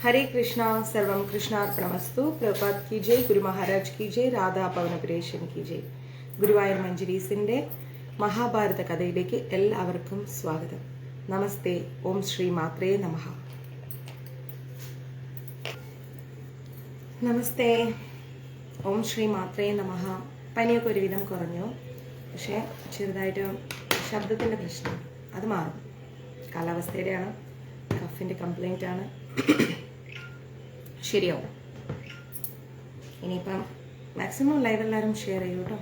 हरे कृष्णा सर्वम कृष्णार्पणमस्तु. प्रभुपाद की जय, ഗുരു മഹാരാജ് की जय, രാധാ പവനപുരേശൻ की जय. ഗുരുവായൂർ മഞ്ജരീസിന്റെ മഹാഭാരത കഥയിലേക്ക് എല്ലാവർക്കും സ്വാഗതം. നമസ്തേ. ഓം ശ്രീ മാത്രേ നമഃ. നമസ്തേ. ഓം ശ്രീ മാത്രേ നമഃ. പനിയൊക്കെ ഒരുവിധം കുറഞ്ഞു, പക്ഷേ ചെറുതായിട്ട് ശബ്ദത്തിന്റെ പ്രശ്നം അത് മാറും. കാലാവസ്ഥയുടെയാണ്, കഫിന്റെ കംപ്ലൈന്റ് ആണ്. ശരിയാവും. ഇനിയിപ്പം മാക്സിമം ലൈവ് എല്ലാവരും ഷെയർ ചെയ്യൂ കേട്ടോ.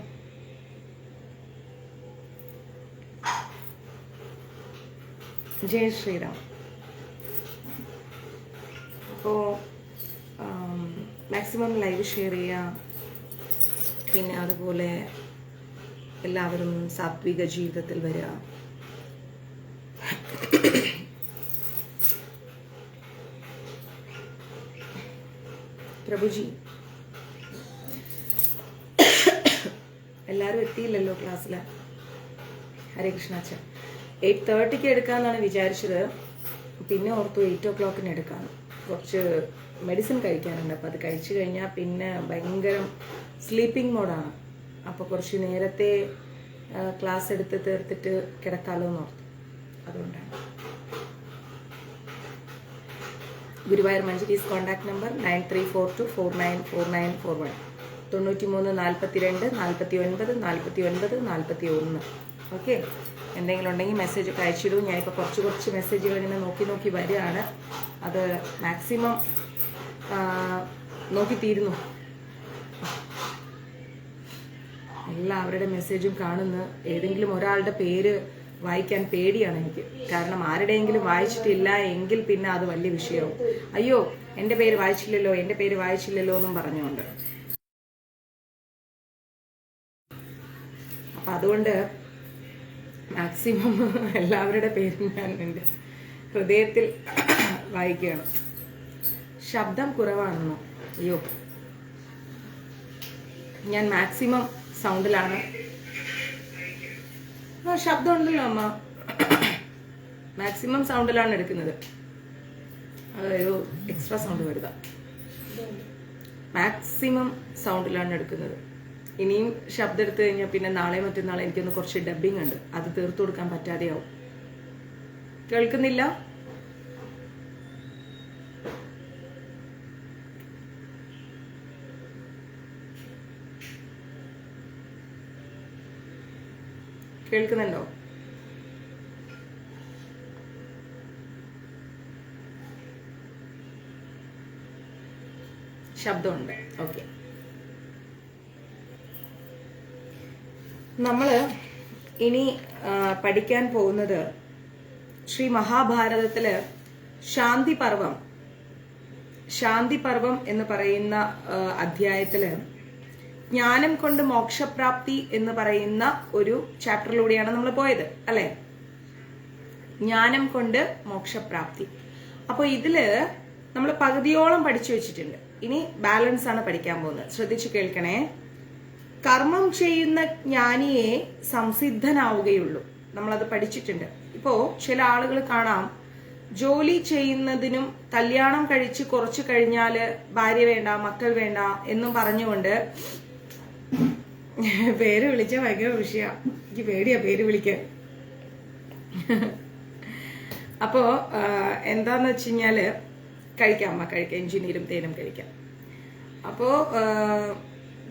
ജയ് ശ്രീറാം. അപ്പോൾ മാക്സിമം ലൈവ് ഷെയർ ചെയ്യുക. പിന്നെ അതുപോലെ എല്ലാവരും സാത്വിക ജീവിതത്തിൽ വരിക. പ്രഭുജി എല്ലാവരും എത്തിയില്ലല്ലോ ക്ലാസ്സിൽ. ഹരേ കൃഷ്ണാച്ച 8:30 എടുക്കാമെന്നാണ് വിചാരിച്ചത്. പിന്നെ ഓർത്തു 8 o'clock എടുക്കാം. കുറച്ച് മെഡിസിൻ കഴിക്കാനുണ്ട്. അപ്പോൾ അത് കഴിച്ചു കഴിഞ്ഞാൽ പിന്നെ ഭയങ്കര സ്ലീപ്പിംഗ് മോഡാണ്. അപ്പോൾ കുറച്ച് നേരത്തെ ക്ലാസ് എടുത്ത് തീർത്തിട്ട് കിടക്കാമല്ലോ എന്ന് ഓർത്തു. അതുകൊണ്ടാണ്. Guruvayur Manjaris contact number 9342494941 93 42 49 41. Okay, എന്തെങ്കിലും ഉണ്ടെങ്കിൽ മെസ്സേജ് ഒക്കെ അയച്ചിടൂ. ഞാനിപ്പോൾ കുറച്ച് മെസ്സേജുകൾ ഇങ്ങനെ നോക്കി വരികയാണ്. അത് മാക്സിമം നോക്കിത്തീരുന്നു. എല്ലാവരുടെ മെസ്സേജും കാണുന്നു. ഏതെങ്കിലും ഒരാളുടെ പേര് വായിക്കാൻ പേടിയാണ് എനിക്ക്. കാരണം ആരുടെയെങ്കിലും വായിച്ചിട്ടില്ല എങ്കിൽ പിന്നെ അത് വലിയ വിഷയവും. അയ്യോ എൻ്റെ പേര് വായിച്ചില്ലല്ലോ എന്നും പറഞ്ഞുകൊണ്ട്. അപ്പം അതുകൊണ്ട് മാക്സിമം എല്ലാവരുടെ പേരും ഞാൻ എൻ്റെ ഹൃദയത്തിൽ വായിക്കുകയാണ്. ശബ്ദം കുറവാണെന്നോ? അയ്യോ, ഞാൻ മാക്സിമം സൗണ്ടിലാണ്. ശബ്ദം ഉണ്ടല്ലോ അമ്മ. മാക്സിമം സൗണ്ടിലാണ് എടുക്കുന്നത്. അതായത് എക്സ്ട്രാ സൗണ്ട് വരുക. മാക്സിമം സൗണ്ടിലാണ് എടുക്കുന്നത്. ഇനിയും ശബ്ദം എടുത്തു കഴിഞ്ഞാൽ പിന്നെ നാളെ മറ്റന്നാളെ എനിക്കൊന്ന് കുറച്ച് ഡബ്ബിങ് ഉണ്ട്. അത് തീർത്തു കൊടുക്കാൻ പറ്റാതെയാവും. കേൾക്കുന്നില്ല? കേൾക്കുന്നുണ്ടോ? ശബ്ദമുണ്ട്. ഓക്കെ, നമ്മള് ഇനി പഠിക്കാൻ പോകുന്നത് ശ്രീ മഹാഭാരതത്തില് ശാന്തി പർവം എന്ന് പറയുന്ന അധ്യായത്തില് ജ്ഞാനം കൊണ്ട് മോക്ഷപ്രാപ്തി എന്ന് പറയുന്ന ഒരു ചാപ്റ്ററിലൂടെയാണ് നമ്മൾ പോയത്, അല്ലെ? ജ്ഞാനം കൊണ്ട് മോക്ഷപ്രാപ്തി. അപ്പോൾ ഇതില് നമ്മൾ പകുതിയോളം പഠിച്ചു വെച്ചിട്ടുണ്ട്. ഇനി ബാലൻസ് ആണ് പഠിക്കാൻ പോകുന്നത്. ശ്രദ്ധിച്ചു കേൾക്കണേ. കർമ്മം ചെയ്യുന്ന ജ്ഞാനിയെ സംസിദ്ധനാവുകയുള്ളൂ. നമ്മളത് പഠിച്ചിട്ടുണ്ട്. ഇപ്പോ ചില ആളുകൾ കാണാം, ജോലി ചെയ്യുന്നതിനും കല്യാണം കഴിച്ച് കുറച്ചു കഴിഞ്ഞാല് ഭാര്യ വേണ്ട, മക്കൾ വേണ്ട എന്നും പറഞ്ഞുകൊണ്ട് പേര് വിളിച്ച ഭയങ്കര വിഷയമാണ്. എനിക്ക് പേടിയാ പേര് വിളിക്കാൻ. അപ്പോ എന്താന്ന് വെച്ച് കഴിഞ്ഞാല് കഴിക്കാം, എഞ്ചിനീയറും തേനും കഴിക്കാം. അപ്പോ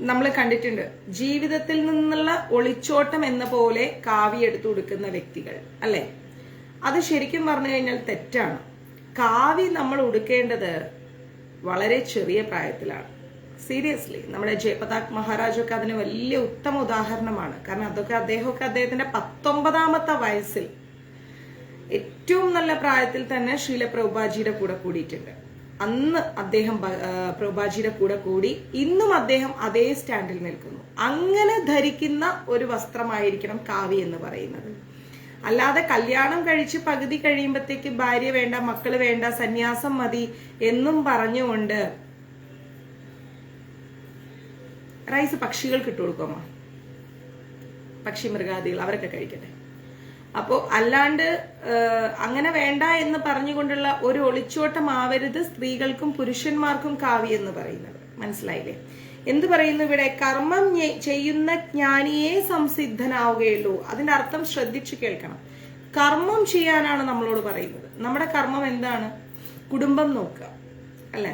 നമ്മൾ കണ്ടിട്ടുണ്ട്, ജീവിതത്തിൽ നിന്നുള്ള ഒളിച്ചോട്ടം എന്ന പോലെ കാവി എടുത്തു കൊടുക്കുന്ന വ്യക്തികൾ, അല്ലെ? അത് ശരിക്കും പറഞ്ഞു കഴിഞ്ഞാൽ തെറ്റാണ്. കാവി നമ്മൾ ഉടുക്കേണ്ടത് വളരെ ചെറിയ പ്രായത്തിലാണ്. സീരിയസ്ലി, നമ്മുടെ ജയപ്രതാക് മഹാരാജൊക്കെ അതിന് വലിയ ഉത്തമ ഉദാഹരണമാണ്. കാരണം അദ്ദേഹമൊക്കെ അദ്ദേഹത്തിന്റെ 19ാമത്തെ വയസ്സിൽ ഏറ്റവും നല്ല പ്രായത്തിൽ തന്നെ ശ്രീല പ്രഭുപാജിയുടെ കൂടെ കൂടിയിട്ടുണ്ട്. അന്ന് അദ്ദേഹം പ്രഭുപാജിയുടെ കൂടെ കൂടി. ഇന്നും അദ്ദേഹം അതേ സ്റ്റാൻഡിൽ നിൽക്കുന്നു. അങ്ങനെ ധരിക്കുന്ന ഒരു വസ്ത്രമായിരിക്കണം കാവി എന്ന് പറയുന്നത്. അല്ലാതെ കല്യാണം കഴിച്ച് പകുതി കഴിയുമ്പോഴത്തേക്ക് ഭാര്യ വേണ്ട, മക്കള് വേണ്ട, സന്യാസം മതി എന്നും പറഞ്ഞുകൊണ്ട് റൈസ് പക്ഷികൾക്ക് ഇട്ട് കൊടുക്കുമോ? പക്ഷി മൃഗാദികൾ അവരൊക്കെ കഴിക്കട്ടെ. അപ്പോൾ അല്ലാണ്ട് അങ്ങനെ വേണ്ട എന്ന് പറഞ്ഞുകൊണ്ടുള്ള ഒരു ഒളിച്ചോട്ടം ആവരുത് സ്ത്രീകൾക്കും പുരുഷന്മാർക്കും കാവ്യം എന്ന് പറയുന്നത്. മനസ്സിലായില്ലേ? എന്ത് പറയുന്നു ഇവിടെ? കർമ്മം ചെയ്യുന്ന ജ്ഞാനിയെ സംസിദ്ധനാവുകയുള്ളൂ. അതിന്റെ അർത്ഥം ശ്രദ്ധിച്ചു കേൾക്കണം. കർമ്മം ചെയ്യാനാണ് നമ്മളോട് പറയുന്നത്. നമ്മുടെ കർമ്മം എന്താണ്? കുടുംബം നോക്കുക, അല്ലെ?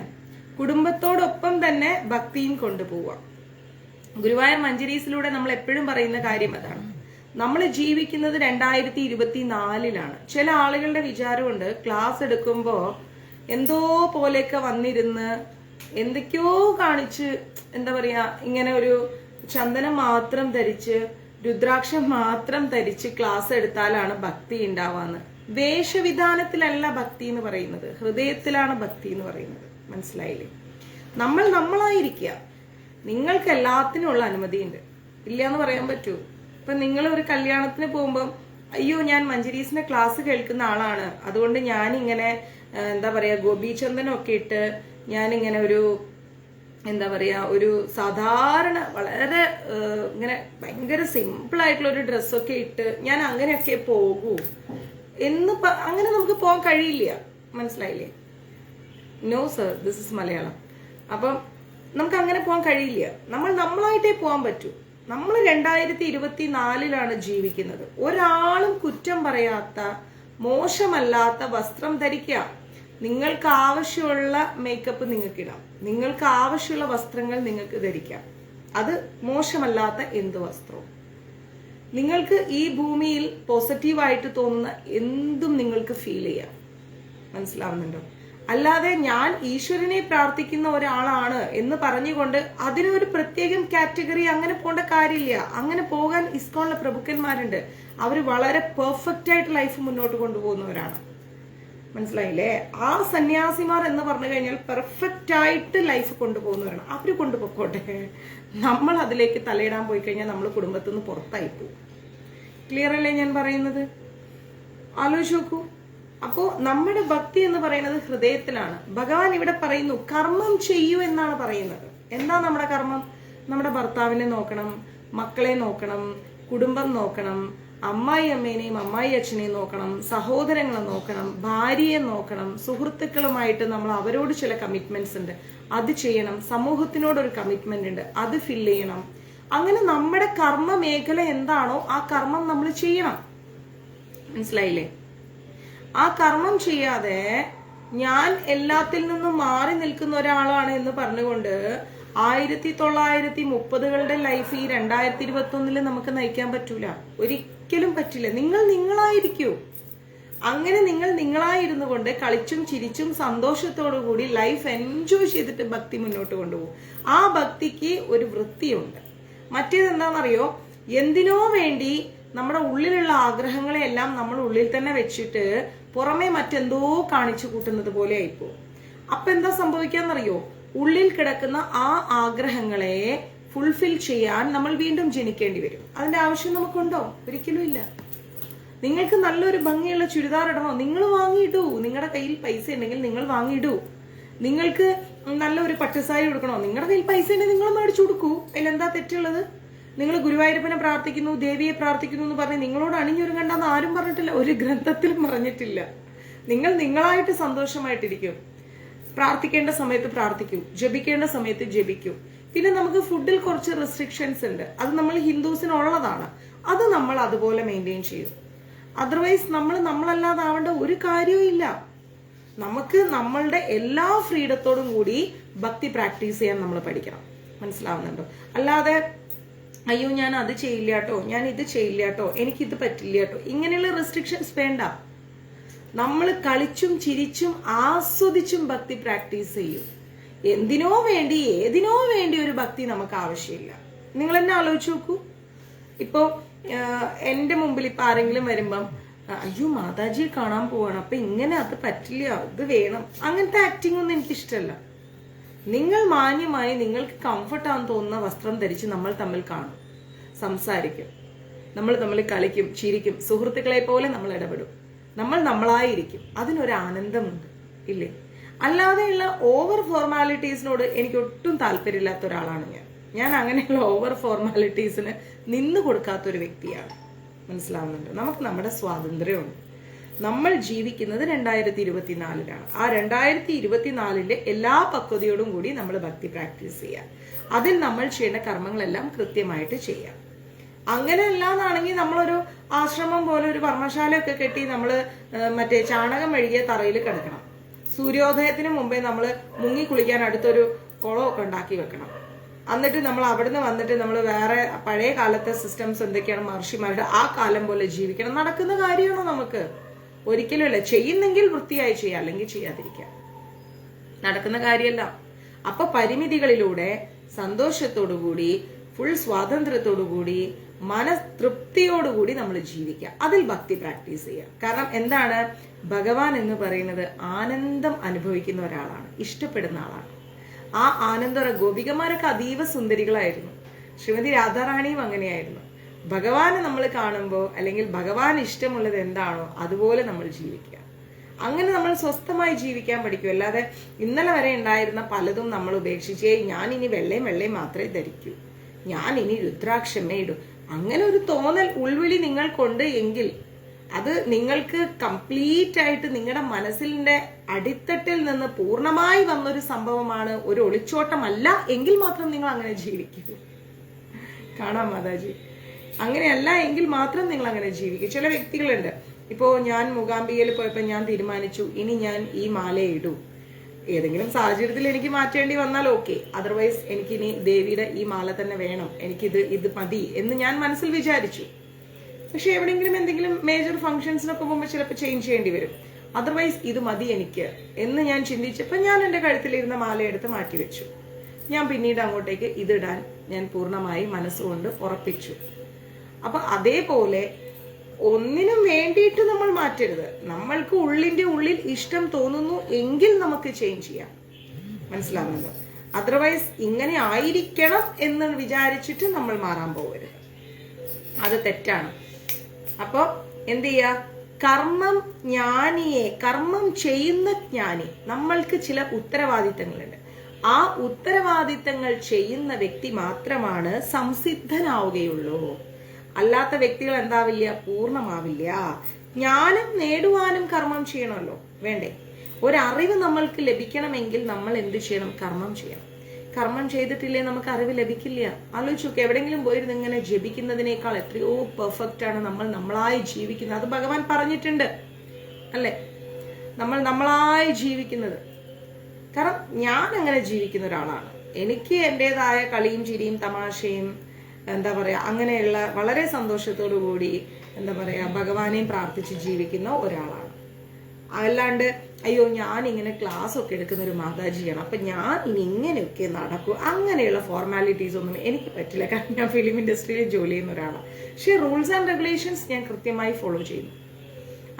കുടുംബത്തോടൊപ്പം തന്നെ ഭക്തിയും കൊണ്ടുപോവുക. ഗുരുവായൂർ മഞ്ജരീസിലൂടെ നമ്മൾ എപ്പോഴും പറയുന്ന കാര്യം അതാണ്. നമ്മൾ ജീവിക്കുന്നത് 2024 ചില ആളുകളുടെ വിചാരമുണ്ട് ക്ലാസ് എടുക്കുമ്പോ എന്തോ പോലെയൊക്കെ വന്നിരുന്ന് എന്തൊക്കെയോ കാണിച്ച്, എന്താ പറയാ, ഇങ്ങനെ ഒരു ചന്ദനം മാത്രം ധരിച്ച് രുദ്രാക്ഷം മാത്രം ധരിച്ച് ക്ലാസ് എടുത്താലാണ് ഭക്തി ഉണ്ടാവാന്ന്. വേഷവിധാനത്തിലല്ല ഭക്തി എന്ന് പറയുന്നത്, ഹൃദയത്തിലാണ് ഭക്തി എന്ന് പറയുന്നത്. മനസ്സിലായില്ലേ? നമ്മൾ നമ്മളായിരിക്കുക. നിങ്ങൾക്ക് എല്ലാത്തിനുള്ള അനുമതിയുണ്ട്, ഇല്ല എന്ന് പറയാൻ പറ്റൂ. ഇപ്പൊ നിങ്ങൾ ഒരു കല്യാണത്തിന് പോകുമ്പോൾ അയ്യോ ഞാൻ മഞ്ജരീസിന്റെ ക്ലാസ് കേൾക്കുന്ന ആളാണ്, അതുകൊണ്ട് ഞാനിങ്ങനെ എന്താ പറയാ ഗോപീചന്ദനൊക്കെ ഇട്ട് ഞാനിങ്ങനെ ഒരു എന്താ പറയാ ഒരു സാധാരണ വളരെ ഇങ്ങനെ ഭയങ്കര സിമ്പിൾ ആയിട്ടുള്ള ഒരു ഡ്രസ്സൊക്കെ ഇട്ട് ഞാൻ അങ്ങനെയൊക്കെ പോകൂ എന്ന് അങ്ങനെ നമുക്ക് പോകാൻ കഴിയില്ല. മനസ്സിലായില്ലേ? No sir, this is Malayalam. അപ്പം നമുക്ക് അങ്ങനെ പോകാൻ കഴിയില്ല. നമ്മൾ നമ്മളായിട്ടേ പോകാൻ പറ്റൂ. നമ്മൾ 2024 ജീവിക്കുന്നത്. ഒരാളും കുറ്റം പറയാത്ത മോശമല്ലാത്ത വസ്ത്രം ധരിക്കുക. നിങ്ങൾക്ക് ആവശ്യമുള്ള മേക്കപ്പ് നിങ്ങൾക്ക് ഇടാം, നിങ്ങൾക്ക് ആവശ്യമുള്ള വസ്ത്രങ്ങൾ നിങ്ങൾക്ക് ധരിക്കാം. അത് മോശമല്ലാത്ത എന്ത് വസ്ത്രവും. നിങ്ങൾക്ക് ഈ ഭൂമിയിൽ പോസിറ്റീവായിട്ട് തോന്നുന്ന എന്തും നിങ്ങൾക്ക് ഫീൽ ചെയ്യാം. മനസ്സിലാവുന്നുണ്ടോ? അല്ലാതെ ഞാൻ ഈശ്വരനെ പ്രാർത്ഥിക്കുന്ന ഒരാളാണ് എന്ന് പറഞ്ഞുകൊണ്ട് അതിനൊരു പ്രത്യേകം കാറ്റഗറി അങ്ങനെ പോകേണ്ട കാര്യമില്ല. അങ്ങനെ പോകാൻ ഇസ്കോണിലെ പ്രഭുക്കന്മാരുണ്ട്. അവർ വളരെ പെർഫെക്റ്റ് ആയിട്ട് ലൈഫ് മുന്നോട്ട് കൊണ്ടുപോകുന്നവരാണ്. മനസ്സിലായില്ലേ? ആ സന്യാസിമാർ എന്ന് പറഞ്ഞു കഴിഞ്ഞാൽ പെർഫെക്റ്റ് ആയിട്ട് ലൈഫ് കൊണ്ടുപോകുന്നവരാണ്. അവര് കൊണ്ടുപോയിക്കോട്ടെ. നമ്മൾ അതിലേക്ക് തലയിടാൻ പോയി കഴിഞ്ഞാൽ നമ്മൾ കുടുംബത്തിൽ നിന്ന് പുറത്തായി പോകും. ക്ലിയർ അല്ലേ ഞാൻ പറയുന്നത്? ആലോചിച്ച് നോക്കൂ. അപ്പോ നമ്മുടെ ഭക്തി എന്ന് പറയുന്നത് ഹൃദയത്തിലാണ്. ഭഗവാൻ ഇവിടെ പറയുന്നു കർമ്മം ചെയ്യൂ എന്നാണ് പറയുന്നത്. എന്താ നമ്മുടെ കർമ്മം? നമ്മുടെ ഭർത്താവിനെ നോക്കണം, മക്കളെ നോക്കണം, കുടുംബം നോക്കണം, അമ്മായി അമ്മേനെയും അമ്മായി അച്ഛനെയും നോക്കണം, സഹോദരങ്ങളെ നോക്കണം, ഭാര്യയെ നോക്കണം, സുഹൃത്തുക്കളുമായിട്ട് നമ്മൾ അവരോട് ചില കമ്മിറ്റ്മെന്റ്സ് ഉണ്ട്, അത് ചെയ്യണം. സമൂഹത്തിനോടൊരു കമ്മിറ്റ്മെന്റ് ഉണ്ട്, അത് ഫില്ല് ചെയ്യണം. അങ്ങനെ നമ്മുടെ കർമ്മ മേഖല എന്താണോ ആ കർമ്മം നമ്മൾ ചെയ്യണം. മനസ്സിലായില്ലേ? ആ കർമ്മം ചെയ്യാതെ ഞാൻ എല്ലാത്തിൽ നിന്നും മാറി നിൽക്കുന്ന ഒരാളാണ് എന്ന് പറഞ്ഞുകൊണ്ട് 1930കളുടെ ലൈഫ് ഈ 2021 നമുക്ക് നയിക്കാൻ പറ്റൂല. ഒരിക്കലും പറ്റില്ല. നിങ്ങൾ നിങ്ങളായിരിക്കൂ. അങ്ങനെ നിങ്ങൾ നിങ്ങളായിരുന്നു കൊണ്ട് കളിച്ചും ചിരിച്ചും സന്തോഷത്തോടു കൂടി ലൈഫ് എൻജോയ് ചെയ്തിട്ട് ഭക്തി മുന്നോട്ട് കൊണ്ടുപോകും. ആ ഭക്തിക്ക് ഒരു വൃത്തിയുണ്ട്. മറ്റേത് എന്താണെന്നറിയോ? എന്തിനോ വേണ്ടി നമ്മുടെ ഉള്ളിലുള്ള ആഗ്രഹങ്ങളെയെല്ലാം നമ്മൾ ഉള്ളിൽ തന്നെ വെച്ചിട്ട് പുറമെ മറ്റെന്തോ കാണിച്ചു കൂട്ടുന്നത് പോലെ ആയിപ്പോ. അപ്പൊ എന്താ സംഭവിക്കാന്നറിയോ? ഉള്ളിൽ കിടക്കുന്ന ആ ആഗ്രഹങ്ങളെ ഫുൾഫിൽ ചെയ്യാൻ നമ്മൾ വീണ്ടും ജനിക്കേണ്ടി വരും. അതിന്റെ ആവശ്യം നമുക്കുണ്ടോ? ഒരിക്കലും ഇല്ല. നിങ്ങൾക്ക് നല്ലൊരു ഭംഗിയുള്ള ചുരിദാർ ഇടണോ? നിങ്ങൾ വാങ്ങിയിടൂ. നിങ്ങളുടെ കയ്യിൽ പൈസ ഉണ്ടെങ്കിൽ നിങ്ങൾ വാങ്ങിയിടൂ. നിങ്ങൾക്ക് നല്ലൊരു പട്ടുസാരി കൊടുക്കണോ? നിങ്ങളുടെ കയ്യിൽ പൈസ ഉണ്ടെങ്കിൽ നിങ്ങൾ മേടിച്ചു കൊടുക്കൂ. അതിലെന്താ തെറ്റുള്ളത്? നിങ്ങൾ ഗുരുവായൂരപ്പനെ പ്രാർത്ഥിക്കുന്നു, ദേവിയെ പ്രാർത്ഥിക്കുന്നു എന്ന് പറഞ്ഞ് നിങ്ങളോട് അണിഞ്ഞൊരുങ്ങണ്ടെന്ന് ആരും പറഞ്ഞിട്ടില്ല, ഒരു ഗ്രന്ഥത്തിലും പറഞ്ഞിട്ടില്ല. നിങ്ങൾ നിങ്ങളായിട്ട് സന്തോഷമായിട്ടിരിക്കും. പ്രാർത്ഥിക്കേണ്ട സമയത്ത് പ്രാർത്ഥിക്കൂ, ജപിക്കേണ്ട സമയത്ത് ജപിക്കൂ. പിന്നെ നമുക്ക് ഫുഡിൽ കുറച്ച് റെസ്ട്രിക്ഷൻസ് ഉണ്ട്, അത് നമ്മൾ ഹിന്ദുസിനുള്ളതാണ്. അത് നമ്മൾ അതുപോലെ മെയിൻറ്റെയിൻ ചെയ്യും. അതർവൈസ് നമ്മൾ നമ്മളല്ലാതാവേണ്ട ഒരു കാര്യവും ഇല്ല. നമുക്ക് നമ്മളുടെ എല്ലാ ഫ്രീഡത്തോടും കൂടി ഭക്തി പ്രാക്ടീസ് ചെയ്യാൻ നമ്മൾ പഠിക്കണം. മനസ്സിലാവുന്നുണ്ടോ? അല്ലാതെ അയ്യോ ഞാൻ അത് ചെയ്യില്ല കേട്ടോ, ഞാൻ ഇത് ചെയ്യില്ല കേട്ടോ, എനിക്കിത് പറ്റില്ല കേട്ടോ, ഇങ്ങനെയുള്ള റെസ്ട്രിക്ഷൻസ് വേണ്ട. നമ്മൾ കളിച്ചും ചിരിച്ചും ആസ്വദിച്ചും ഭക്തി പ്രാക്ടീസ് ചെയ്യും. എന്തിനോ വേണ്ടി ഏതിനോ വേണ്ടി ഒരു ഭക്തി നമുക്ക് ആവശ്യമില്ല. നിങ്ങൾ എന്നെ ആലോചിച്ച് നോക്കൂ. ഇപ്പോ എന്റെ മുമ്പിൽ ഇപ്പൊ ആരെങ്കിലും വരുമ്പം അയ്യോ മാതാജിയെ കാണാൻ പോവാണ്, അപ്പൊ ഇങ്ങനെ അത് പറ്റില്ല, ഇത് വേണം, അങ്ങനത്തെ ആക്ടിംഗ് ഒന്നും എനിക്ക് ഇഷ്ടമല്ല. നിങ്ങൾ മാന്യമായി നിങ്ങൾക്ക് കംഫർട്ടാന്ന് തോന്നുന്ന വസ്ത്രം ധരിച്ച് നമ്മൾ തമ്മിൽ കാണും, സംസാരിക്കും, നമ്മൾ തമ്മിൽ കളിക്കും, ചിരിക്കും, സുഹൃത്തുക്കളെ പോലെ നമ്മൾ ഇടപെടും, നമ്മൾ നമ്മളായിരിക്കും. അതിനൊരു ആനന്ദമുണ്ട്, ഇല്ലേ? അല്ലാതെയുള്ള ഓവർ ഫോർമാലിറ്റീസിനോട് എനിക്ക് ഒട്ടും താല്പര്യമില്ലാത്ത ഒരാളാണ് ഞാൻ. അങ്ങനെയുള്ള ഓവർ ഫോർമാലിറ്റീസിന് നിന്ന് കൊടുക്കാത്തൊരു വ്യക്തിയാണ്. മനസ്സിലാവുന്നുണ്ട്? നമുക്ക് നമ്മുടെ സ്വാതന്ത്ര്യമുണ്ട്. നമ്മൾ ജീവിക്കുന്നത് 2024-ലാണ്. ആ 2024-ന്റെ എല്ലാ പക്വതയോടും കൂടി നമ്മൾ ഭക്തി പ്രാക്ടീസ് ചെയ്യുക. അതിൽ നമ്മൾ ചെയ്യേണ്ട കർമ്മങ്ങളെല്ലാം കൃത്യമായിട്ട് ചെയ്യാം. അങ്ങനെ അല്ലാന്നാണെങ്കിൽ നമ്മളൊരു ആശ്രമം പോലെ ഒരു പർമ്മശാലയൊക്കെ കെട്ടി നമ്മൾ മറ്റേ ചാണകം മെഴുകിയ തറയിൽ കിടക്കണം. സൂര്യോദയത്തിന് മുമ്പേ നമ്മൾ മുങ്ങി കുളിക്കാൻ അടുത്തൊരു കുളമൊക്കെ ഉണ്ടാക്കി വെക്കണം. എന്നിട്ട് നമ്മൾ അവിടുന്ന് വന്നിട്ട് നമ്മൾ വേറെ പഴയ കാലത്തെ സിസ്റ്റംസ് എന്തൊക്കെയാണ് മഹർഷിമാരുടെ ആ കാലം പോലെ ജീവിക്കണം. നടക്കുന്ന കാര്യമാണോ? നമുക്ക് ഒരിക്കലുമല്ല. ചെയ്യുന്നെങ്കിൽ വൃത്തിയായി ചെയ്യാം, അല്ലെങ്കിൽ ചെയ്യാതിരിക്കാം. നടക്കുന്ന കാര്യമല്ല. അപ്പൊ പരിമിതികളിലൂടെ സന്തോഷത്തോടുകൂടി, ഫുൾ സ്വാതന്ത്ര്യത്തോടുകൂടി, മനതൃപ്തിയോടുകൂടി നമ്മൾ ജീവിക്കുക. അതിൽ ഭക്തി പ്രാക്ടീസ് ചെയ്യുക. കാരണം എന്താണ്? ഭഗവാൻ എന്ന് പറയുന്നത് ആനന്ദം അനുഭവിക്കുന്ന ഒരാളാണ്, ഇഷ്ടപ്പെടുന്ന ആളാണ്. ആ ആനന്ദ ഗോപികമാരൊക്കെ അതീവ സുന്ദരികളായിരുന്നു. ശ്രീമതി രാധാറാണിയും അങ്ങനെയായിരുന്നു. ഭഗവാനെ നമ്മൾ കാണുമ്പോൾ, അല്ലെങ്കിൽ ഭഗവാൻ ഇഷ്ടമുള്ളത് എന്താണോ അതുപോലെ നമ്മൾ ജീവിക്കുക. അങ്ങനെ നമ്മൾ സ്വസ്ഥമായി ജീവിക്കാൻ പഠിക്കും. അല്ലാതെ ഇന്നലെ വരെ ഉണ്ടായിരുന്ന പലതും നമ്മൾ ഉപേക്ഷിച്ചേ ഞാൻ ഇനി വെള്ളയും മാത്രമേ ധരിക്കൂ, ഞാൻ ഇനി രുദ്രാക്ഷമേ ഇടൂ, അങ്ങനെ ഒരു തോന്നൽ ഉൾവിളി നിങ്ങൾക്കുണ്ട് എങ്കിൽ അത് നിങ്ങൾക്ക് കംപ്ലീറ്റ് ആയിട്ട് നിങ്ങളുടെ മനസ്സിന്റെ അടിത്തട്ടിൽ നിന്ന് പൂർണ്ണമായി വന്നൊരു സംഭവമാണ്, ഒരു ഒളിച്ചോട്ടമല്ല എങ്കിൽ മാത്രം നിങ്ങൾ അങ്ങനെ ജീവിക്കൂ. കാണാം മാതാജി. അങ്ങനെയല്ല എങ്കിൽ മാത്രം നിങ്ങൾ അങ്ങനെ ജീവിക്കും. ചില വ്യക്തികളുണ്ട്, ഇപ്പോ ഞാൻ മൂകാംബികയിൽ പോയപ്പോ ഞാൻ തീരുമാനിച്ചു ഇനി ഞാൻ ഈ മാലയെ ഇടൂ. ഏതെങ്കിലും സാഹചര്യത്തിൽ എനിക്ക് മാറ്റേണ്ടി വന്നാൽ ഓക്കെ, അതർവൈസ് എനിക്കിനി ദേവിയുടെ ഈ മാല തന്നെ വേണം, ഇത് മതി എന്ന് ഞാൻ മനസ്സിൽ വിചാരിച്ചു. പക്ഷെ എവിടെയെങ്കിലും എന്തെങ്കിലും മേജർ ഫംഗ്ഷൻസിനൊക്കെ പോകുമ്പോൾ ചിലപ്പോൾ ചേഞ്ച് ചെയ്യേണ്ടി വരും. അതർവൈസ് ഇത് മതി എനിക്ക് എന്ന് ഞാൻ ചിന്തിച്ചപ്പോൾ ഞാൻ എൻ്റെ കഴുത്തിലിരുന്ന മാലയെടുത്ത് മാറ്റിവെച്ചു. ഞാൻ പിന്നീട് അങ്ങോട്ടേക്ക് ഇതിടാൻ ഞാൻ പൂർണ്ണമായി മനസ്സുകൊണ്ട് ഉറപ്പിച്ചു. അപ്പൊ അതേപോലെ ഒന്നിനും വേണ്ടിയിട്ട് നമ്മൾ മാറ്റരുത്. നമ്മൾക്ക് ഉള്ളിന്റെ ഉള്ളിൽ ഇഷ്ടം തോന്നുന്നു എങ്കിൽ നമുക്ക് ചേഞ്ച് ചെയ്യാം. മനസ്സിലാവുന്നല്ലോ? അതർവൈസ് ഇങ്ങനെ ആയിരിക്കണം എന്ന് വിചാരിച്ചിട്ട് നമ്മൾ മാറാൻ പോകരുത്. അത് തെറ്റാണ്. അപ്പൊ എന്ത് ചെയ്യാ? കർമ്മം ചെയ്യുന്ന ജ്ഞാനി, നമ്മൾക്ക് ചില ഉത്തരവാദിത്തങ്ങളുണ്ട്. ആ ഉത്തരവാദിത്തങ്ങൾ ചെയ്യുന്ന വ്യക്തി മാത്രമാണ് സംസിദ്ധനാവുകയുള്ളൂ. അല്ലാത്ത വ്യക്തികൾ എന്താവില്ല? പൂർണ്ണമാവില്ല. ജ്ഞാനം നേടുവാനും കർമ്മം ചെയ്യണമല്ലോ, വേണ്ടേ? ഒരറിവ് നമ്മൾക്ക് ലഭിക്കണമെങ്കിൽ നമ്മൾ എന്ത് ചെയ്യണം? കർമ്മം ചെയ്യണം. കർമ്മം ചെയ്തിട്ടില്ലേ നമുക്ക് അറിവ് ലഭിക്കില്ല. ആലോചിച്ച് നോക്ക്, എവിടെയെങ്കിലും പോയിരുന്ന് ഇങ്ങനെ ജപിക്കുന്നതിനേക്കാൾ എത്രയോ പെർഫെക്റ്റ് ആണ് നമ്മൾ നമ്മളായി ജീവിക്കുന്നത്. അത് ഭഗവാൻ പറഞ്ഞിട്ടുണ്ട് അല്ലെ? നമ്മൾ നമ്മളായി ജീവിക്കുന്നത്. കാരണം ഞാൻ അങ്ങനെ ജീവിക്കുന്ന ഒരാളാണ്. എനിക്ക് എന്റേതായ കളിയും ചിരിയും തമാശയും എന്താ പറയാ അങ്ങനെയുള്ള വളരെ സന്തോഷത്തോടു കൂടി എന്താ പറയാ ഭഗവാനെയും പ്രാർത്ഥിച്ച് ജീവിക്കുന്ന ഒരാളാണ്. അല്ലാണ്ട് അയ്യോ ഞാൻ ഇങ്ങനെ ക്ലാസ് ഒക്കെ എടുക്കുന്ന ഒരു മാതാജിയാണ്, അപ്പൊ ഞാൻ ഇനി ഇങ്ങനെയൊക്കെ നടക്കൂ, അങ്ങനെയുള്ള ഫോർമാലിറ്റീസ് ഒന്നും എനിക്ക് പറ്റില്ല. കാരണം ഞാൻ ഫിലിം ഇൻഡസ്ട്രിയിൽ ജോലി ചെയ്യുന്ന ഒരാളാണ്. പക്ഷെ റൂൾസ് ആൻഡ് റെഗുലേഷൻസ് ഞാൻ കൃത്യമായി ഫോളോ ചെയ്യുന്നു.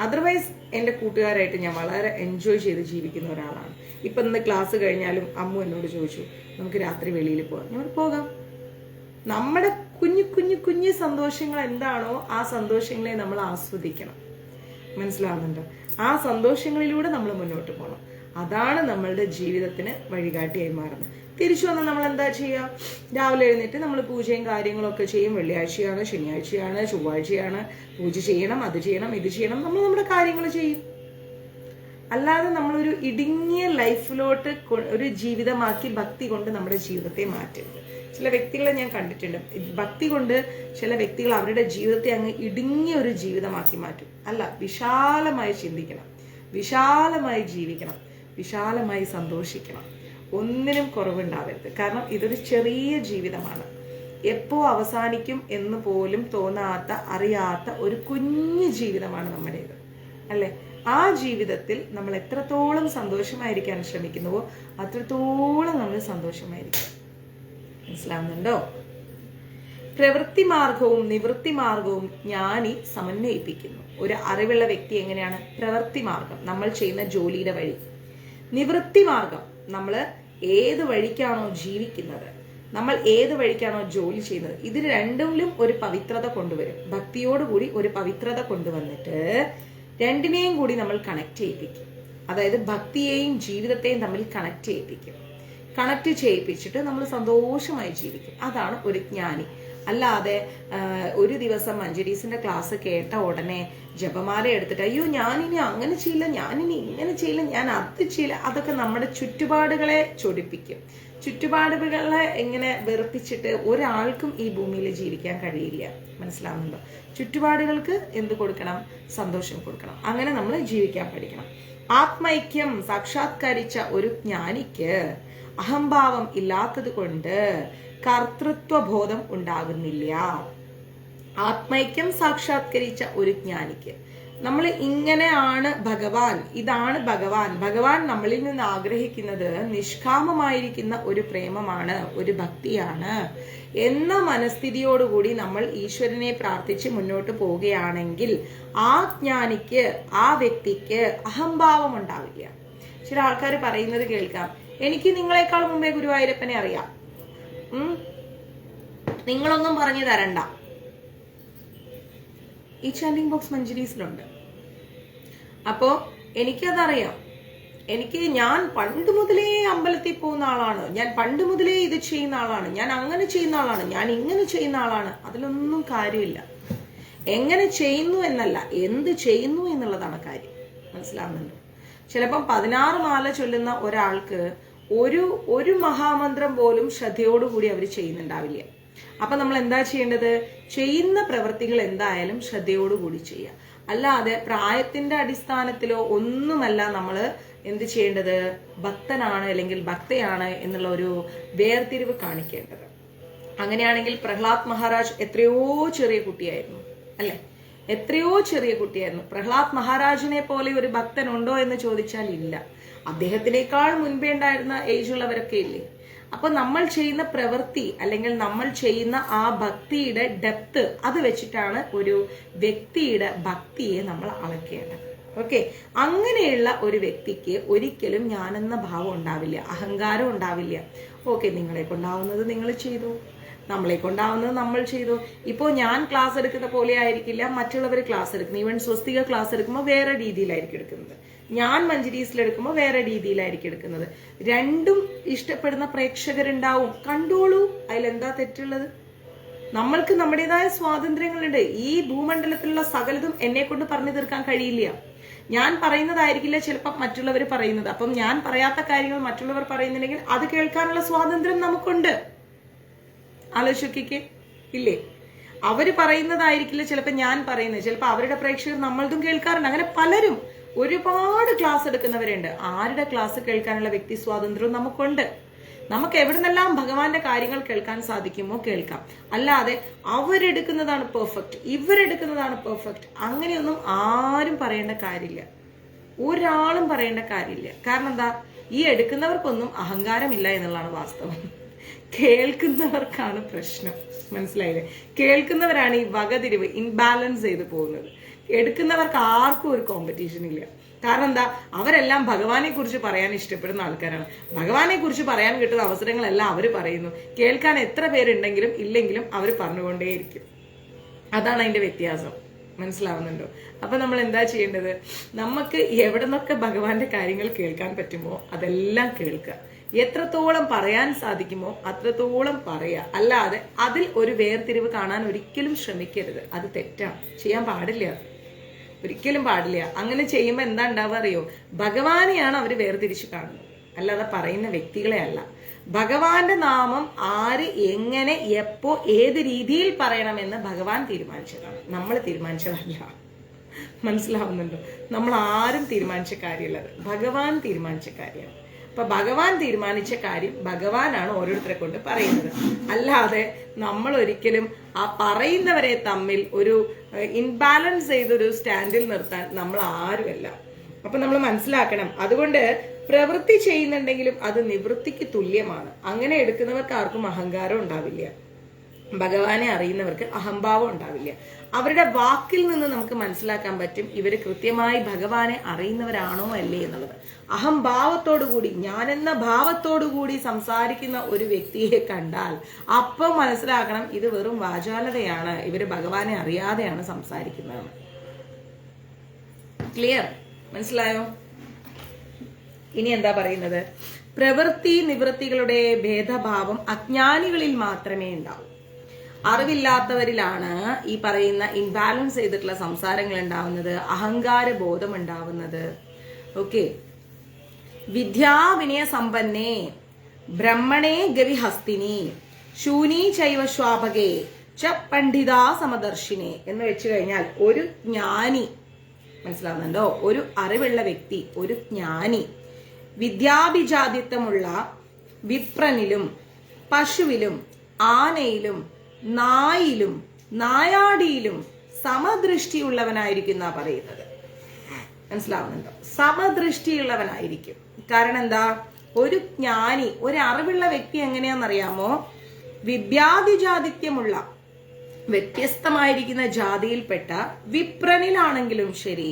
അതർവൈസ് എൻ്റെ കൂട്ടുകാരായിട്ട് ഞാൻ വളരെ എൻജോയ് ചെയ്ത് ജീവിക്കുന്ന ഒരാളാണ്. ഇപ്പൊ ഇന്ന് ക്ലാസ് കഴിഞ്ഞാലും അമ്മു എന്നോട് ചോദിച്ചു നമുക്ക് രാത്രി വെളിയിൽ പോകാം. ഞാൻ പോകാം. നമ്മുടെ കുഞ്ഞു കുഞ്ഞു കുഞ്ഞു സന്തോഷങ്ങൾ എന്താണോ ആ സന്തോഷങ്ങളെ നമ്മൾ ആസ്വദിക്കണം. മനസ്സിലാവുന്നുണ്ടോ? ആ സന്തോഷങ്ങളിലൂടെ നമ്മൾ മുന്നോട്ട് പോകണം. അതാണ് നമ്മളുടെ ജീവിതത്തിന് വഴികാട്ടിയായി മാറുന്നത്. തിരിച്ചു വന്ന് നമ്മൾ എന്താ ചെയ്യുക? രാവിലെ എഴുന്നേറ്റ് നമ്മൾ പൂജയും കാര്യങ്ങളൊക്കെ ചെയ്യും. വെള്ളിയാഴ്ചയാണ്, ശനിയാഴ്ചയാണ്, ചൊവ്വാഴ്ചയാണ്, പൂജ ചെയ്യണം, അത് ചെയ്യണം, ഇത് ചെയ്യണം, നമ്മൾ നമ്മുടെ കാര്യങ്ങൾ ചെയ്യും. അല്ലാതെ നമ്മളൊരു ഇടുങ്ങിയ ലൈഫിലോട്ട് ഒരു ജീവിതമാക്കി ഭക്തി കൊണ്ട് നമ്മുടെ ജീവിതത്തെ മാറ്റരുത്. ചില വ്യക്തികളെ ഞാൻ കണ്ടിട്ടുണ്ട്, ഭക്തി കൊണ്ട് ചില വ്യക്തികൾ അവരുടെ ജീവിതത്തെ അങ്ങ് ഇടുങ്ങിയ ഒരു ജീവിതമാക്കി മാറ്റും. അല്ല, വിശാലമായി ചിന്തിക്കണം, വിശാലമായി ജീവിക്കണം, വിശാലമായി സന്തോഷിക്കണം. ഒന്നിനും കുറവുണ്ടാവരുത്. കാരണം ഇതൊരു ചെറിയ ജീവിതമാണ്. എപ്പോ അവസാനിക്കും എന്ന് പോലും തോന്നാത്ത, അറിയാത്ത ഒരു കുഞ്ഞു ജീവിതമാണ് നമ്മുടേത് അല്ലെ? ആ ജീവിതത്തിൽ നമ്മൾ എത്രത്തോളം സന്തോഷമായിരിക്കാൻ ശ്രമിക്കുന്നുവോ അത്രത്തോളം നമ്മൾ സന്തോഷമായിരിക്കും. മനസ്സിലാവുന്നുണ്ടോ? പ്രവൃത്തി മാർഗവും നിവൃത്തി മാർഗവും ജ്ഞാനി സമന്വയിപ്പിക്കുന്നു. ഒരു അറിവുള്ള വ്യക്തി എങ്ങനെയാണ്? പ്രവൃത്തി മാർഗം നമ്മൾ ചെയ്യുന്ന ജോലിയുടെ വഴി, നിവൃത്തി മാർഗം നമ്മൾ ഏത് വഴിക്കാണോ ജീവിക്കുന്നത്, നമ്മൾ ഏത് വഴിക്കാണോ ജോലി ചെയ്യുന്നത്, ഇതിന് രണ്ടിലും ഒരു പവിത്രത കൊണ്ടുവരും. ഭക്തിയോടുകൂടി ഒരു പവിത്രത കൊണ്ടുവന്നിട്ട് രണ്ടിനെയും കൂടി നമ്മൾ കണക്ട് ചെയ്യിപ്പിക്കും. അതായത് ഭക്തിയെയും ജീവിതത്തെയും തമ്മിൽ കണക്ട് ചെയ്യിപ്പിക്കും. കണക്ട് ചെയ്യിപ്പിച്ചിട്ട് നമ്മൾ സന്തോഷമായി ജീവിക്കും. അതാണ് ഒരു ജ്ഞാനി. അല്ലാതെ ഒരു ദിവസം മഞ്ജരീസിന്റെ ക്ലാസ് കേട്ട ഉടനെ ജപമാല എടുത്തിട്ട് അയ്യോ ഞാനിനി അങ്ങനെ ചെയ്യില്ല, ഞാനിനി ഇങ്ങനെ ചെയ്യില്ല, ഞാൻ അത് ചെയ്യില്ല. അതൊക്കെ നമ്മുടെ ചുറ്റുപാടുകളെ ചൊടിപ്പിക്കും. ചുറ്റുപാടുകളെ ഇങ്ങനെ വെറുപ്പിച്ചിട്ട് ഒരാൾക്കും ഈ ഭൂമിയിൽ ജീവിക്കാൻ കഴിയില്ല. മനസ്സിലാവുന്നുണ്ടോ? ചുറ്റുപാടുകൾക്ക് എന്ത് കൊടുക്കണം? സന്തോഷം കൊടുക്കണം. അങ്ങനെ നമ്മൾ ജീവിക്കാൻ പഠിക്കണം. ആത്മൈക്യം സാക്ഷാത്കരിച്ച ഒരു ജ്ഞാനിക്ക് അഹംഭാവം ഇല്ലാത്തത് കൊണ്ട് കർത്തൃത്വബോധം ഉണ്ടാകുന്നില്ല. ആത്മൈക്യം സാക്ഷാത്കരിച്ച ഒരു ജ്ഞാനിക്ക് നമ്മൾ ഇങ്ങനെയാണ് ഭഗവാൻ, ഇതാണ് ഭഗവാൻ. ഭഗവാൻ നമ്മളിൽ നിന്ന് ആഗ്രഹിക്കുന്നത് നിഷ്കാമമായിരിക്കുന്ന ഒരു പ്രേമമാണ്, ഒരു ഭക്തിയാണ് എന്ന മനസ്ഥിതിയോടുകൂടി നമ്മൾ ഈശ്വരനെ പ്രാർത്ഥിച്ച് മുന്നോട്ട് പോവുകയാണെങ്കിൽ ആ ജ്ഞാനിക്ക്, ആ വ്യക്തിക്ക് അഹംഭാവം ഉണ്ടാവില്ല. ചില ആൾക്കാർ പറയുന്നത് കേൾക്കാം, എനിക്ക് നിങ്ങളെക്കാൾ മുമ്പേ ഗുരുവായൂരപ്പനെ അറിയാം, നിങ്ങളൊന്നും പറഞ്ഞു തരണ്ട. ഈ ചാൻഡിങ് ബോക്സ് മഞ്ജരീസിലുണ്ട്. അപ്പോ എനിക്കതറിയാം. ഞാൻ പണ്ട് മുതലേ അമ്പലത്തിൽ പോകുന്ന ആളാണ്, ഞാൻ പണ്ട് മുതലേ ഇത് ചെയ്യുന്ന ആളാണ്, ഞാൻ അങ്ങനെ ചെയ്യുന്ന ആളാണ്, ഞാൻ ഇങ്ങനെ ചെയ്യുന്ന ആളാണ്. അതിലൊന്നും കാര്യമില്ല. എങ്ങനെ ചെയ്യുന്നു എന്നല്ല, എന്ത് ചെയ്യുന്നു എന്നുള്ളതാണ് കാര്യം. മനസ്സിലാവുന്നുണ്ടോ? ചിലപ്പം 16 മാല ചൊല്ലുന്ന ഒരാൾക്ക് ഒരു മഹാമന്ത്രം പോലും ശ്രദ്ധയോടുകൂടി അവർ ചെയ്യുന്നുണ്ടാവില്ല. അപ്പൊ നമ്മൾ എന്താ ചെയ്യേണ്ടത്? ചെയ്യുന്ന പ്രവൃത്തികൾ എന്തായാലും ശ്രദ്ധയോടുകൂടി ചെയ്യുക. അല്ലാതെ പ്രായത്തിന്റെ അടിസ്ഥാനത്തിലോ ഒന്നുമല്ല നമ്മൾ എന്ത് ചെയ്യേണ്ടത്? ഭക്തനാണ് അല്ലെങ്കിൽ ഭക്തയാണ് എന്നുള്ള ഒരു വേർതിരിവ് കാണിക്കേണ്ടത്. അങ്ങനെയാണെങ്കിൽ പ്രഹ്ലാദ് മഹാരാജ് എത്രയോ ചെറിയ കുട്ടിയായിരുന്നു, അല്ലെ? എത്രയോ ചെറിയ കുട്ടിയായിരുന്നു. പ്രഹ്ലാദ് മഹാരാജിനെ പോലെ ഒരു ഭക്തൻ ഉണ്ടോ എന്ന് ചോദിച്ചാൽ ഇല്ല. അദ്ദേഹത്തിനേക്കാൾ മുൻപേ ഉണ്ടായിരുന്ന ഏജുള്ളവരൊക്കെ ഇല്ലേ? അപ്പൊ നമ്മൾ ചെയ്യുന്ന പ്രവൃത്തി അല്ലെങ്കിൽ നമ്മൾ ചെയ്യുന്ന ആ ഭക്തിയുടെ ഡെപ്ത്, അത് വെച്ചിട്ടാണ് ഒരു വ്യക്തിയുടെ ഭക്തിയെ നമ്മൾ അളക്കേണ്ടത്. ഓക്കെ, അങ്ങനെയുള്ള ഒരു വ്യക്തിക്ക് ഒരിക്കലും ഞാനെന്ന ഭാവം ഉണ്ടാവില്ല, അഹങ്കാരം ഉണ്ടാവില്ല. ഓക്കെ, നിങ്ങളെ കൊണ്ടാവുന്നത് നിങ്ങൾ ചെയ്തു, നമ്മളെ കൊണ്ടാവുന്നത് നമ്മൾ ചെയ്തു. ഇപ്പോ ഞാൻ ക്ലാസ് എടുക്കുന്ന പോലെ ആയിരിക്കില്ല മറ്റുള്ളവർ ക്ലാസ് എടുക്കുന്നത്. ഈവൻ സ്വസ്തിക ക്ലാസ് എടുക്കുമ്പോൾ വേറെ രീതിയിലായിരിക്കും എടുക്കുന്നത്, ഞാൻ മഞ്ജരീസിലെടുക്കുമ്പോൾ വേറെ രീതിയിലായിരിക്കും എടുക്കുന്നത്. രണ്ടും ഇഷ്ടപ്പെടുന്ന പ്രേക്ഷകരുണ്ടാവും, കണ്ടോളൂ. അതിലെന്താ തെറ്റുള്ളത്? നമ്മൾക്ക് നമ്മുടേതായ സ്വാതന്ത്ര്യങ്ങളുണ്ട്. ഈ ഭൂമണ്ഡലത്തിലുള്ള സകലതും എന്നെ കൊണ്ട് പറഞ്ഞു തീർക്കാൻ കഴിയില്ല. ഞാൻ പറയുന്നതായിരിക്കില്ല ചിലപ്പോൾ മറ്റുള്ളവർ പറയുന്നത്. അപ്പം ഞാൻ പറയാത്ത കാര്യങ്ങൾ മറ്റുള്ളവർ പറയുന്നുണ്ടെങ്കിൽ അത് കേൾക്കാനുള്ള സ്വാതന്ത്ര്യം നമുക്കുണ്ട്. ആലോചിക്കേ ഇല്ലേ? അവര് പറയുന്നതായിരിക്കില്ല ചിലപ്പോൾ ഞാൻ പറയുന്നത്, ചിലപ്പോൾ അവരുടെ പ്രേക്ഷകർ നമ്മളതും കേൾക്കാറുണ്ട്. അങ്ങനെ പലരും ഒരുപാട് ക്ലാസ് എടുക്കുന്നവരുണ്ട്. ആരുടെ ക്ലാസ് കേൾക്കാനുള്ള വ്യക്തി സ്വാതന്ത്ര്യവും നമുക്കുണ്ട്. നമുക്ക് എവിടെ നിന്നെല്ലാം ഭഗവാന്റെ കാര്യങ്ങൾ കേൾക്കാൻ സാധിക്കുമോ കേൾക്കാം. അല്ലാതെ അവരെടുക്കുന്നതാണ് പെർഫെക്റ്റ്, ഇവരെടുക്കുന്നതാണ് പെർഫെക്റ്റ്, അങ്ങനെയൊന്നും ആരും പറയേണ്ട കാര്യമില്ല, ഒരാളും പറയേണ്ട കാര്യമില്ല. കാരണം എന്താ? ഈ എടുക്കുന്നവർക്കൊന്നും അഹങ്കാരമില്ല എന്നുള്ളതാണ് വാസ്തവം. കേൾക്കുന്നവർക്കാണ് പ്രശ്നം. മനസ്സിലായില്ലേ? കേൾക്കുന്നവരാണ് ഈ വകതിരിവ് ഇൻബാലൻസ് ചെയ്ത് പോകുന്നത്. എടുക്കുന്നവർക്ക് ആർക്കും ഒരു കോമ്പറ്റീഷൻ ഇല്ല. കാരണം എന്താ? അവരെല്ലാം ഭഗവാനെ കുറിച്ച് പറയാൻ ഇഷ്ടപ്പെടുന്ന ആൾക്കാരാണ്. ഭഗവാനെ കുറിച്ച് പറയാൻ കിട്ടുന്ന അവസരങ്ങളെല്ലാം അവർ പറയുന്നു. കേൾക്കാൻ എത്ര പേരുണ്ടെങ്കിലും ഇല്ലെങ്കിലും അവർ പറഞ്ഞുകൊണ്ടേയിരിക്കും. അതാണ് അതിന്റെ വ്യത്യാസം. മനസ്സിലാവുന്നുണ്ടോ? അപ്പൊ നമ്മൾ എന്താ ചെയ്യേണ്ടത്? നമുക്ക് എവിടെ നിന്നൊക്കെ ഭഗവാന്റെ കാര്യങ്ങൾ കേൾക്കാൻ പറ്റുമോ അതെല്ലാം കേൾക്കുക. എത്രത്തോളം പറയാൻ സാധിക്കുമോ അത്രത്തോളം പറയുക. അല്ലാതെ അതിൽ ഒരു വേർതിരിവ് കാണാൻ ഒരിക്കലും ശ്രമിക്കരുത്. അത് തെറ്റാണ്, ചെയ്യാൻ പാടില്ല, ഒരിക്കലും പാടില്ല. അങ്ങനെ ചെയ്യുമ്പോൾ എന്താ ഉണ്ടാവുക അറിയോ? ഭഗവാനെയാണ് അവർ വേർതിരിച്ച് കാണുന്നത്, അല്ലാതെ പറയുന്ന വ്യക്തികളെ അല്ല. ഭഗവാന്റെ നാമം ആര് എങ്ങനെ എപ്പോ ഏത് രീതിയിൽ പറയണമെന്ന് ഭഗവാൻ തീരുമാനിച്ചതാണ്, നമ്മൾ തീരുമാനിച്ചതല്ല. മനസ്സിലാവുന്നുണ്ടോ? നമ്മൾ ആരും തീരുമാനിച്ച കാര്യമല്ലത്, ഭഗവാൻ തീരുമാനിച്ച കാര്യമാണ്. അപ്പൊ ഭഗവാൻ തീരുമാനിച്ച കാര്യം ഭഗവാനാണ് ഓരോരുത്തരെ കൊണ്ട് പറയുന്നത്. അല്ലാതെ നമ്മൾ ഒരിക്കലും ആ പറയുന്നവരെ തമ്മിൽ ഒരു ഇൻബാലൻസ് ചെയ്തൊരു സ്റ്റാൻഡിൽ നിർത്താൻ നമ്മൾ ആരുമല്ല. അപ്പൊ നമ്മൾ മനസ്സിലാക്കണം. അതുകൊണ്ട് പ്രവൃത്തി ചെയ്യുന്നുണ്ടെങ്കിലും അത് നിവൃത്തിക്ക് തുല്യമാണ്. അങ്ങനെ എടുക്കുന്നവർക്ക് ആർക്കും അഹങ്കാരം ഉണ്ടാവില്ല. ഭഗവാനെ അറിയുന്നവർക്ക് അഹംഭാവം ഉണ്ടാവില്ല. അവരുടെ വാക്കിൽ നിന്ന് നമുക്ക് മനസ്സിലാക്കാൻ പറ്റും ഇവര് കൃത്യമായി ഭഗവാനെ അറിയുന്നവരാണോ അല്ലേ എന്നുള്ളത്. അഹംഭാവത്തോടുകൂടി, ഞാനെന്ന ഭാവത്തോടുകൂടി സംസാരിക്കുന്ന ഒരു വ്യക്തിയെ കണ്ടാൽ അപ്പം മനസ്സിലാക്കണം ഇത് വെറും വാചാലതയാണ്, ഇവര് ഭഗവാനെ അറിയാതെയാണ് സംസാരിക്കുന്നത്. ക്ലിയർ? മനസ്സിലായോ? ഇനി എന്താ പറയുന്നത്? പ്രവൃത്തി നിവൃത്തികളുടെ ഭേദഭാവം അജ്ഞാനികളിൽ മാത്രമേ ഉണ്ടാവൂ. അറിവില്ലാത്തവരിലാണ് ഈ പറയുന്ന ഇൻബാലൻസ് ചെയ്തിട്ടുള്ള സംസാരങ്ങൾ ഉണ്ടാവുന്നത്, അഹങ്കാര ബോധം ഉണ്ടാവുന്നത്. ഓക്കെ, വിദ്യാവിനയ സമ്പന്നേ ബ്രഹ്മണേ ഗവിഹസ്തിനി ശൂനി ചൈവ ശ്വാപകേ ച പണ്ഡിതാ സമദർശിനെ എന്ന് വെച്ചു കഴിഞ്ഞാൽ ഒരു ജ്ഞാനി, മനസ്സിലാവുന്നുണ്ടോ, ഒരു അറിവുള്ള വ്യക്തി, ഒരു ജ്ഞാനി വിദ്യാഭിജാതിത്വമുള്ള വിപ്രനിലും പശുവിലും ആനയിലും നായിലും നായാടിയിലും സമദൃഷ്ടിയുള്ളവനായിരിക്കും പറയുന്നത്. മനസ്സിലാവുന്നുണ്ടോ? സമദൃഷ്ടിയുള്ളവനായിരിക്കും. കാരണം എന്താ? ഒരു ജ്ഞാനി, ഒരു അറിവുള്ള വ്യക്തി എങ്ങനെയാണെന്നറിയാമോ? വിദ്യാധിജാതിത്യമുള്ള വ്യത്യസ്തമായിരിക്കുന്ന ജാതിയിൽപ്പെട്ട വിപ്രനിലാണെങ്കിലും ശരി,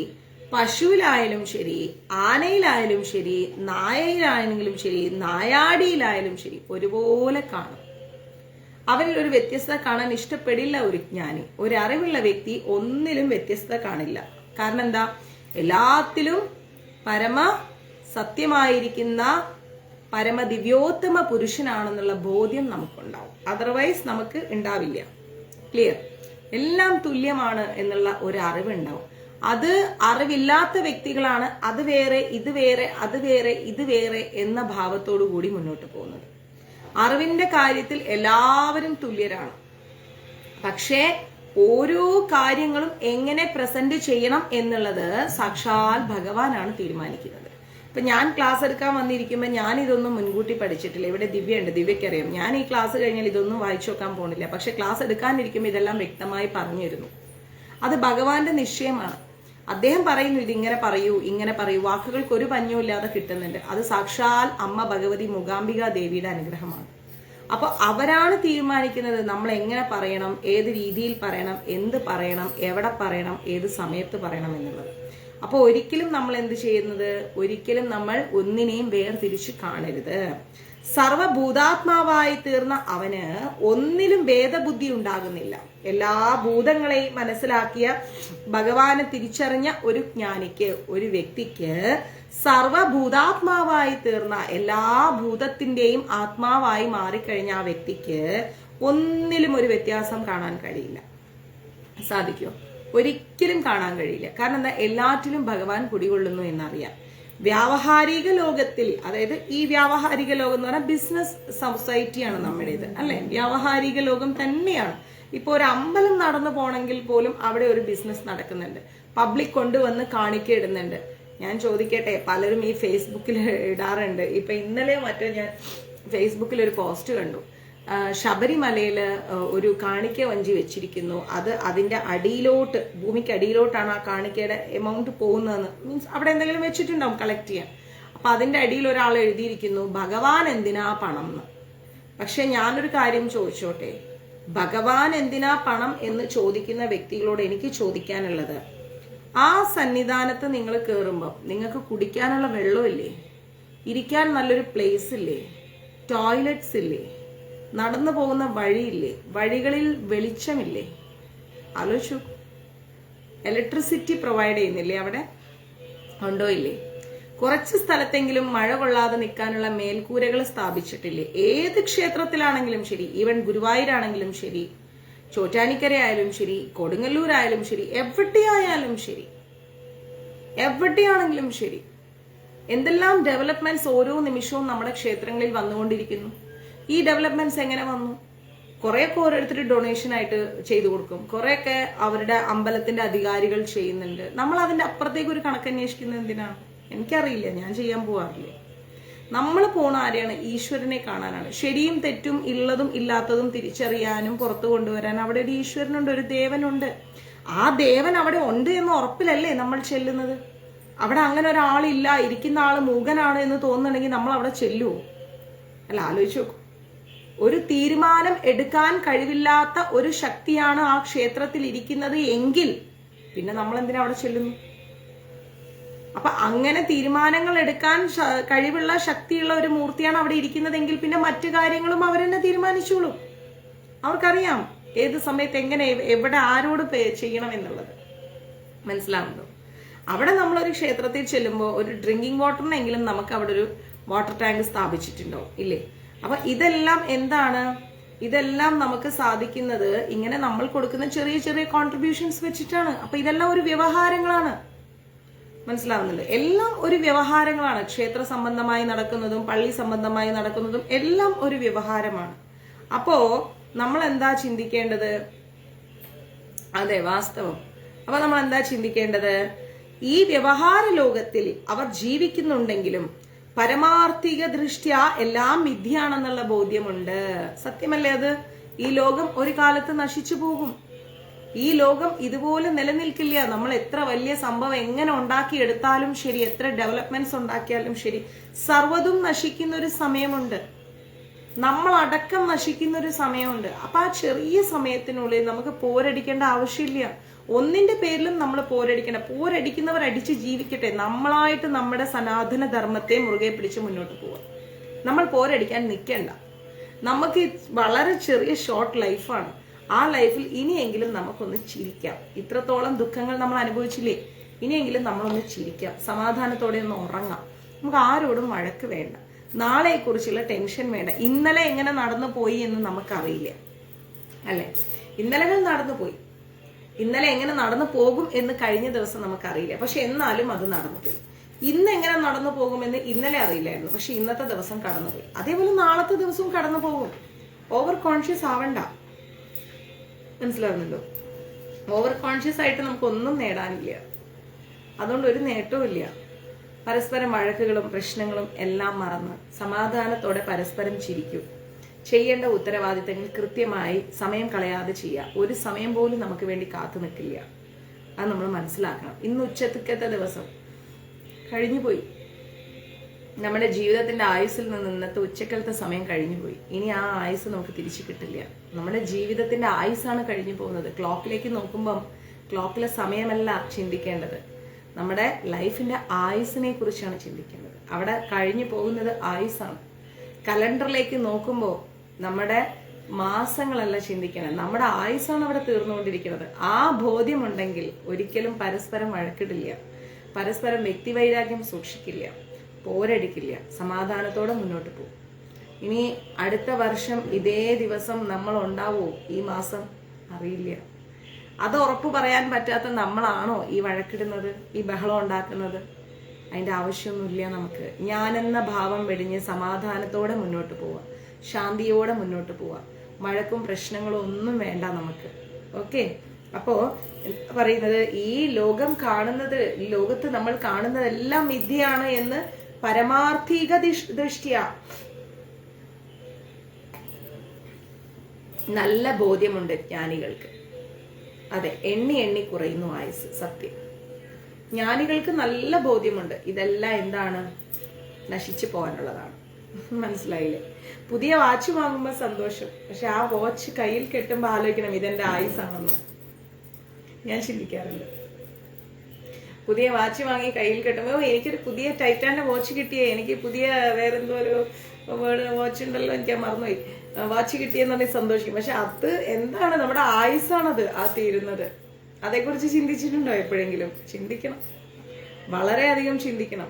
പശുവിലായാലും ശരി, ആനയിലായാലും ശരി, നായയിലാണെങ്കിലും ശരി, നായാടിയിലായാലും ശരി, ഒരുപോലെ കാണും. അവരിൽ ഒരു വ്യത്യസ്തത കാണാൻ ഇഷ്ടപ്പെടില്ല ഒരു ജ്ഞാനി. ഒരു അറിവുള്ള വ്യക്തി ഒന്നിലും വ്യത്യസ്തത കാണില്ല. കാരണം എന്താ? എല്ലാത്തിലും പരമ സത്യമായിരിക്കുന്ന പരമദിവ്യോത്തമ പുരുഷനാണെന്നുള്ള ബോധ്യം നമുക്കുണ്ടാവും. അതർവൈസ് നമുക്ക് ഉണ്ടാവില്ല. ക്ലിയർ? എല്ലാം തുല്യമാണ് എന്നുള്ള ഒരു അറിവുണ്ടാവും. അത് അറിവില്ലാത്ത വ്യക്തികളാണ് അത് വേറെ ഇത് വേറെ അത് വേറെ ഇത് വേറെ എന്ന ഭാവത്തോടു കൂടി മുന്നോട്ട് പോകുന്നത്. അറിവിന്റെ കാര്യത്തിൽ എല്ലാവരും തുല്യരാണ്. പക്ഷേ ഓരോ കാര്യങ്ങളും എങ്ങനെ പ്രസന്റ് ചെയ്യണം എന്നുള്ളത് സാക്ഷാൽ ഭഗവാനാണ് തീരുമാനിക്കുന്നത്. ഇപ്പൊ ഞാൻ ക്ലാസ് എടുക്കാൻ വന്നിരിക്കുമ്പോൾ ഞാൻ ഇതൊന്നും മുൻകൂട്ടി പഠിച്ചിട്ടില്ല. ഇവിടെ ദിവ്യ ഉണ്ട്, ദിവ്യക്കറിയാം. ഞാൻ ഈ ക്ലാസ് കഴിഞ്ഞാൽ ഇതൊന്നും വായിച്ചു നോക്കാൻ പോണില്ല. പക്ഷെ ക്ലാസ് എടുക്കാനിരിക്കുമ്പോൾ ഇതെല്ലാം വ്യക്തമായി പറഞ്ഞിരുന്നു. അത് ഭഗവാന്റെ നിശ്ചയമാണ്. അദ്ദേഹം പറയുന്നു ഇതിങ്ങനെ പറയൂ, ഇങ്ങനെ പറയൂ. വാക്കുകൾക്ക് ഒരു പഞ്ഞവുമില്ലാതെ കിട്ടുന്നുണ്ട്. അത് സാക്ഷാൽ അമ്മ ഭഗവതി മൂകാംബിക ദേവിയുടെ അനുഗ്രഹമാണ്. അപ്പൊ അവരാണ് തീരുമാനിക്കുന്നത് നമ്മൾ എങ്ങനെ പറയണം, ഏത് രീതിയിൽ പറയണം, എന്ത് പറയണം, എവിടെ പറയണം, ഏത് സമയത്ത് പറയണം എന്നുള്ളത്. അപ്പൊ ഒരിക്കലും നമ്മൾ എന്ത് ചെയ്യുന്നത്? ഒരിക്കലും നമ്മൾ ഒന്നിനെയും വേർതിരിച്ച് കാണരുത്. സർവഭൂതാത്മാവായി തീർന്ന അവന് ഒന്നിലും ഭേദബുദ്ധി ഉണ്ടാകുന്നില്ല. എല്ലാ ഭൂതങ്ങളെയും മനസ്സിലാക്കിയ ഭഗവാനെ തിരിച്ചറിഞ്ഞ ഒരു ജ്ഞാനിക്ക്, ഒരു വ്യക്തിക്ക് സർവഭൂതാത്മാവായി തീർന്ന എല്ലാ ഭൂതത്തിന്റെയും ആത്മാവായി മാറിക്കഴിഞ്ഞ ആ വ്യക്തിക്ക് ഒന്നിലും ഒരു വ്യത്യാസം കാണാൻ കഴിയില്ല. സാധിക്കുമോ? ഒരിക്കലും കാണാൻ കഴിയില്ല. കാരണം എന്താ? എല്ലാറ്റിലും ഭഗവാൻ കുടികൊള്ളുന്നു എന്നറിയാം. വ്യാവഹാരിക ലോകത്തിൽ, അതായത് ഈ വ്യാവഹാരിക ലോകം എന്ന് പറഞ്ഞാൽ ബിസിനസ് സൊസൈറ്റിയാണ് നമ്മുടേത്, അല്ലെ? വ്യാവഹാരിക ലോകം തന്നെയാണ്. ഇപ്പൊ ഒരു അമ്പലം നടന്നു പോണെങ്കിൽ പോലും അവിടെ ഒരു ബിസിനസ് നടക്കുന്നുണ്ട്. പബ്ലിക് കൊണ്ടുവന്ന് കാണിക്ക ഇടുന്നുണ്ട്. ഞാൻ ചോദിക്കട്ടെ, പലരും ഈ ഫേസ്ബുക്കിൽ ഇടാറുണ്ട്. ഇപ്പൊ ഇന്നലെ മറ്റോ ഞാൻ ഫേസ്ബുക്കിൽ ഒരു പോസ്റ്റ് കണ്ടു. ശബരിമലയില് ഒരു കാണിക്ക വഞ്ചി വെച്ചിരിക്കുന്നു. അത് അതിന്റെ അടിയിലോട്ട്, ഭൂമിക്ക് അടിയിലോട്ടാണ് ആ കാണിക്കയുടെ എമൗണ്ട് പോകുന്നതെന്ന്. മീൻസ് അവിടെ എന്തെങ്കിലും വെച്ചിട്ടുണ്ടാവും കളക്ട് ചെയ്യാൻ. അപ്പൊ അതിന്റെ അടിയിൽ ഒരാൾ എഴുതിയിരിക്കുന്നു, ഭഗവാൻ എന്തിനാ പണം എന്ന്. പക്ഷെ ഞാനൊരു കാര്യം ചോദിച്ചോട്ടെ, ഭഗവാൻ എന്തിനാ പണം എന്ന് ചോദിക്കുന്ന വ്യക്തികളോട് എനിക്ക് ചോദിക്കാനുള്ളത്, ആ സന്നിധാനത്ത് നിങ്ങൾ കയറുമ്പോൾ നിങ്ങൾക്ക് കുടിക്കാനുള്ള വെള്ളമില്ലേ? ഇരിക്കാൻ നല്ലൊരു പ്ലേസ് ഇല്ലേ? ടോയ്ലറ്റ്സ് ഇല്ലേ? നടന്നു പോകുന്ന വഴിയില്ലേ? വഴികളിൽ വെളിച്ചമില്ലേ? ആലോചിച്ചു. ഇലക്ട്രിസിറ്റി പ്രൊവൈഡ് ചെയ്യുന്നില്ലേ അവിടെ? ഉണ്ടോ ഇല്ലേ? കുറച്ച് സ്ഥലത്തെങ്കിലും മഴ കൊള്ളാതെ നിൽക്കാനുള്ള മേൽക്കൂരകൾ സ്ഥാപിച്ചിട്ടില്ലേ? ഏത് ക്ഷേത്രത്തിലാണെങ്കിലും ശരി, ഈവൻ ഗുരുവായൂരാണെങ്കിലും ശരി, ചോറ്റാനിക്കരയായാലും ശരി, കൊടുങ്ങല്ലൂരായാലും ശരി, എവിടെയായാലും ശരി, എവിടെയാണെങ്കിലും ശരി, എന്തെല്ലാം ഡെവലപ്മെന്റ്സ് ഓരോ നിമിഷവും നമ്മുടെ ക്ഷേത്രങ്ങളിൽ വന്നുകൊണ്ടിരിക്കുന്നു. ഈ ഡെവലപ്മെന്റ്സ് എങ്ങനെ വന്നു? കുറെയൊക്കെ ഓരോരുത്തർ ഡൊണേഷൻ ആയിട്ട് ചെയ്തു കൊടുക്കും, കുറെയൊക്കെ അവരുടെ അമ്പലത്തിന്റെ അധികാരികൾ ചെയ്യുന്നുണ്ട്. നമ്മൾ അതിന്റെ അപ്പുറത്തേക്ക് ഒരു കണക്കന്വേഷിക്കുന്നത് എന്തിനാണ്? എനിക്കറിയില്ല, ഞാൻ ചെയ്യാൻ പോവാറില്ല. നമ്മൾ പോണ ആരെയാണ്? ഈശ്വരനെ കാണാനാണ്. ശരിയും തെറ്റും ഉള്ളതും ഇല്ലാത്തതും തിരിച്ചറിയാനും പുറത്തു കൊണ്ടുവരാൻ അവിടെ ഒരു ഈശ്വരനുണ്ട്, ഒരു ദേവനുണ്ട്. ആ ദേവൻ അവിടെ ഉണ്ട് എന്ന ഉറപ്പിലല്ലേ നമ്മൾ ചെല്ലുന്നത്? അവിടെ അങ്ങനെ ഒരാളില്ല, ഇരിക്കുന്ന ആള് മൂകനാണ് എന്ന് തോന്നുന്നുണ്ടെങ്കിൽ നമ്മൾ അവിടെ ചെല്ലുവോ? അല്ല, ആലോചിച്ച് നോക്കൂ. ഒരു തീരുമാനം എടുക്കാൻ കഴിവില്ലാത്ത ഒരു ശക്തിയാണ് ആ ക്ഷേത്രത്തിൽ ഇരിക്കുന്നത് എങ്കിൽ പിന്നെ നമ്മൾ എന്തിനാ അവിടെ ചെല്ലുന്നു? അപ്പൊ അങ്ങനെ തീരുമാനങ്ങൾ എടുക്കാൻ കഴിവുള്ള ശക്തിയുള്ള ഒരു മൂർത്തിയാണ് അവിടെ ഇരിക്കുന്നതെങ്കിൽ പിന്നെ മറ്റു കാര്യങ്ങളും അവരെന്നെ തീരുമാനിച്ചോളും. അവർക്കറിയാം ഏത് സമയത്ത് എങ്ങനെ എവിടെ ആരോട് ചെയ്യണം എന്നുള്ളത്. മനസ്സിലാവുന്നുണ്ടോ? അവിടെ നമ്മളൊരു ക്ഷേത്രത്തിൽ ചെല്ലുമ്പോൾ ഒരു ഡ്രിങ്കിങ് വാട്ടറിനെങ്കിലും നമുക്ക് അവിടെ ഒരു വാട്ടർ ടാങ്ക് സ്ഥാപിച്ചിട്ടുണ്ടോ? ഇല്ലേ? അപ്പൊ ഇതെല്ലാം എന്താണ്? ഇതെല്ലാം നമുക്ക് സാധിക്കുന്നത് ഇങ്ങനെ നമ്മൾ കൊടുക്കുന്ന ചെറിയ ചെറിയ കോൺട്രിബ്യൂഷൻസ് വെച്ചിട്ടാണ്. അപ്പൊ ഇതെല്ലാം ഒരു വ്യവഹാരങ്ങളാണ്. മനസ്സിലാവുന്നുണ്ട്? എല്ലാം ഒരു വ്യവഹാരങ്ങളാണ്. ക്ഷേത്ര സംബന്ധമായി നടക്കുന്നതും പള്ളി സംബന്ധമായി നടക്കുന്നതും എല്ലാം ഒരു വ്യവഹാരമാണ്. അപ്പോ നമ്മൾ എന്താ ചിന്തിക്കേണ്ടത്? അതെ, വാസ്തവം. അപ്പൊ നമ്മൾ എന്താ ചിന്തിക്കേണ്ടത്? ഈ വ്യവഹാര ലോകത്തിൽ അവർ ജീവിക്കുന്നുണ്ടെങ്കിലും പരമാർത്ഥിക ദൃഷ്ട്യ എല്ലാം മിഥ്യയാണെന്നുള്ള ബോധ്യമുണ്ട്. സത്യമല്ലേ അത്? ഈ ലോകം ഒരു കാലത്ത് നശിച്ചു പോകും. ഈ ലോകം ഇതുപോലെ നിലനിൽക്കില്ല. നമ്മൾ എത്ര വലിയ സംഭവം എങ്ങനെ ഉണ്ടാക്കിയെടുത്താലും ശരി, എത്ര ഡെവലപ്മെന്റ്സ് ഉണ്ടാക്കിയാലും ശരി, സർവ്വതും നശിക്കുന്ന ഒരു സമയമുണ്ട്. നമ്മൾ അടക്കം നശിക്കുന്ന ഒരു സമയമുണ്ട്. അപ്പൊ ആ ചെറിയ സമയത്തിനുള്ളിൽ നമുക്ക് പോരടിക്കേണ്ട ആവശ്യമില്ല. ഒന്നിന്റെ പേരിലും നമ്മൾ പോരടിക്കേണ്ട. പോരടിക്കുന്നവർ അടിച്ച് ജീവിക്കട്ടെ. നമ്മളായിട്ട് നമ്മുടെ സനാതന ധർമ്മത്തെ മുറുകെ പിടിച്ച് മുന്നോട്ട് പോവാം. നമ്മൾ പോരടിക്കാൻ നിൽക്കേണ്ട. നമുക്ക് വളരെ ചെറിയ ഷോർട്ട് ലൈഫാണ്. ആ ലൈഫിൽ ഇനിയെങ്കിലും നമുക്കൊന്ന് ചിരിക്കാം. ഇത്രത്തോളം ദുഃഖങ്ങൾ നമ്മൾ അനുഭവിച്ചില്ലേ, ഇനിയെങ്കിലും നമ്മളൊന്ന് ചിരിക്കാം, സമാധാനത്തോടെ ഒന്ന് ഉറങ്ങാം. നമുക്ക് ആരോടും വഴക്ക് വേണ്ട, നാളെയെ കുറിച്ചുള്ള ടെൻഷൻ വേണ്ട. ഇന്നലെ എങ്ങനെ നടന്നു പോയി എന്ന് നമുക്കറിയില്ല, അല്ലെ? ഇന്നലകൾ നടന്നു പോയി. ഇന്നലെ എങ്ങനെ നടന്നു പോകും എന്ന് കഴിഞ്ഞ ദിവസം നമുക്കറിയില്ല, പക്ഷെ എന്നാലും അത് നടന്നുപോയി. ഇന്ന് എങ്ങനെ നടന്നു പോകുമെന്ന് ഇന്നലെ അറിയില്ലായിരുന്നു, പക്ഷെ ഇന്നത്തെ ദിവസം കടന്നുപോയി. അതേപോലെ നാളത്തെ ദിവസവും കടന്നു പോകും. ഓവർ കോൺഷ്യസ് ആവണ്ട. മനസ്സിലാവുന്നുണ്ടോ? ഓവർ കോൺഷ്യസ് ആയിട്ട് നമുക്കൊന്നും നേടാനില്ല. അതുകൊണ്ട് ഒരു നേട്ടവും ഇല്ല. പരസ്പരം വഴക്കുകളും പ്രശ്നങ്ങളും എല്ലാം മറന്ന് സമാധാനത്തോടെ പരസ്പരം ചിരിക്കൂ. ചെയ്യേണ്ട ഉത്തരവാദിത്തങ്ങൾ കൃത്യമായി സമയം കളയാതെ ചെയ്യുക. ഒരു സമയം പോലും നമുക്ക് വേണ്ടി കാത്തു നിൽക്കില്ല. അത് നമ്മൾ മനസ്സിലാക്കണം. ഇന്ന് ഉച്ചക്കത്തെ ദിവസം കഴിഞ്ഞുപോയി. നമ്മുടെ ജീവിതത്തിന്റെ ആയുസ്സിൽ നിന്ന് ഇന്നത്തെ ഉച്ചക്കലത്തെ സമയം കഴിഞ്ഞുപോയി. ഇനി ആ ആയുസ് നമുക്ക് തിരിച്ചു കിട്ടില്ല. നമ്മുടെ ജീവിതത്തിന്റെ ആയുസ്സാണ് കഴിഞ്ഞു പോകുന്നത്. ക്ലോക്കിലേക്ക് നോക്കുമ്പം ക്ലോക്കിലെ സമയമല്ല ചിന്തിക്കേണ്ടത്, നമ്മുടെ ലൈഫിന്റെ ആയുസിനെ കുറിച്ചാണ് ചിന്തിക്കേണ്ടത്. അവിടെ കഴിഞ്ഞു പോകുന്നത് ആയുസ്സാണ്. കലണ്ടറിലേക്ക് നോക്കുമ്പോൾ നമ്മുടെ മാസങ്ങളല്ല ചിന്തിക്കണം, നമ്മുടെ ആയുസ്സാണ് അവിടെ തീർന്നുകൊണ്ടിരിക്കുന്നത്. ആ ബോധ്യമുണ്ടെങ്കിൽ ഒരിക്കലും പരസ്പരം വഴക്കിടില്ല, പരസ്പരം വ്യക്തിവൈരാഗ്യം സൂക്ഷിക്കില്ല, പോരടിക്കില്ല, സമാധാനത്തോടെ മുന്നോട്ട് പോകും. ഇനി അടുത്ത വർഷം ഇതേ ദിവസം നമ്മൾ ഉണ്ടാവോ? ഈ മാസം അറിയില്ല. അത് ഉറപ്പ് പറയാൻ പറ്റാത്ത നമ്മളാണോ ഈ വഴക്കിടുന്നത്, ഈ ബഹളം ഉണ്ടാക്കുന്നത്? അതിന്റെ ആവശ്യമൊന്നുമില്ല. നമുക്ക് ഞാനെന്ന ഭാവം വെടിഞ്ഞ് സമാധാനത്തോടെ മുന്നോട്ട് പോവാം, ശാന്തിയോടെ മുന്നോട്ട് പോവാം. വഴക്കും പ്രശ്നങ്ങളും ഒന്നും വേണ്ട നമുക്ക്. ഓക്കെ? അപ്പോ പറയുന്നത് ഈ ലോകം കാണുന്നത്, ലോകത്ത് നമ്മൾ കാണുന്നതെല്ലാം മിഥ്യയാണ് എന്ന് പരമാർത്ഥിക ദൃഷ്ട്യ നല്ല ബോധ്യമുണ്ട് ജ്ഞാനികൾക്ക്. അതെ, എണ്ണി എണ്ണി കുറയുന്നു ആയുസ്. സത്യം. ജ്ഞാനികൾക്ക് നല്ല ബോധ്യമുണ്ട് ഇതെല്ലാം എന്താണ്, നശിച്ചു പോകാനുള്ളതാണ്. മനസ്സിലായില്ലേ? പുതിയ വാച്ച് വാങ്ങുമ്പോൾ സന്തോഷം, പക്ഷെ ആ വാച്ച് കയ്യിൽ കെട്ടുമ്പോൾ ആലോചിക്കണം ഇതെന്റെ ആയുസാണെന്ന്. ഞാൻ ചിന്തിക്കാറുണ്ട്. പുതിയ വാച്ച് വാങ്ങി കയ്യിൽ കെട്ടുമ്പോൾ എനിക്കൊരു പുതിയ ടൈറ്റാന്റെ വാച്ച് കിട്ടിയേ, എനിക്ക് പുതിയ വേറെന്തോ ഒരു വാച്ച് ഉണ്ടല്ലോ, എനിക്ക് മറന്നുപോയി, വാച്ച് കിട്ടിയെന്ന് പറഞ്ഞാൽ സന്തോഷിക്കും. പക്ഷെ അത് എന്താണ്, നമ്മുടെ ആയുസാണത് ആ തീരുന്നത്. അതേക്കുറിച്ച് ചിന്തിച്ചിട്ടുണ്ടോ എപ്പോഴെങ്കിലും? ചിന്തിക്കണം, വളരെയധികം ചിന്തിക്കണം.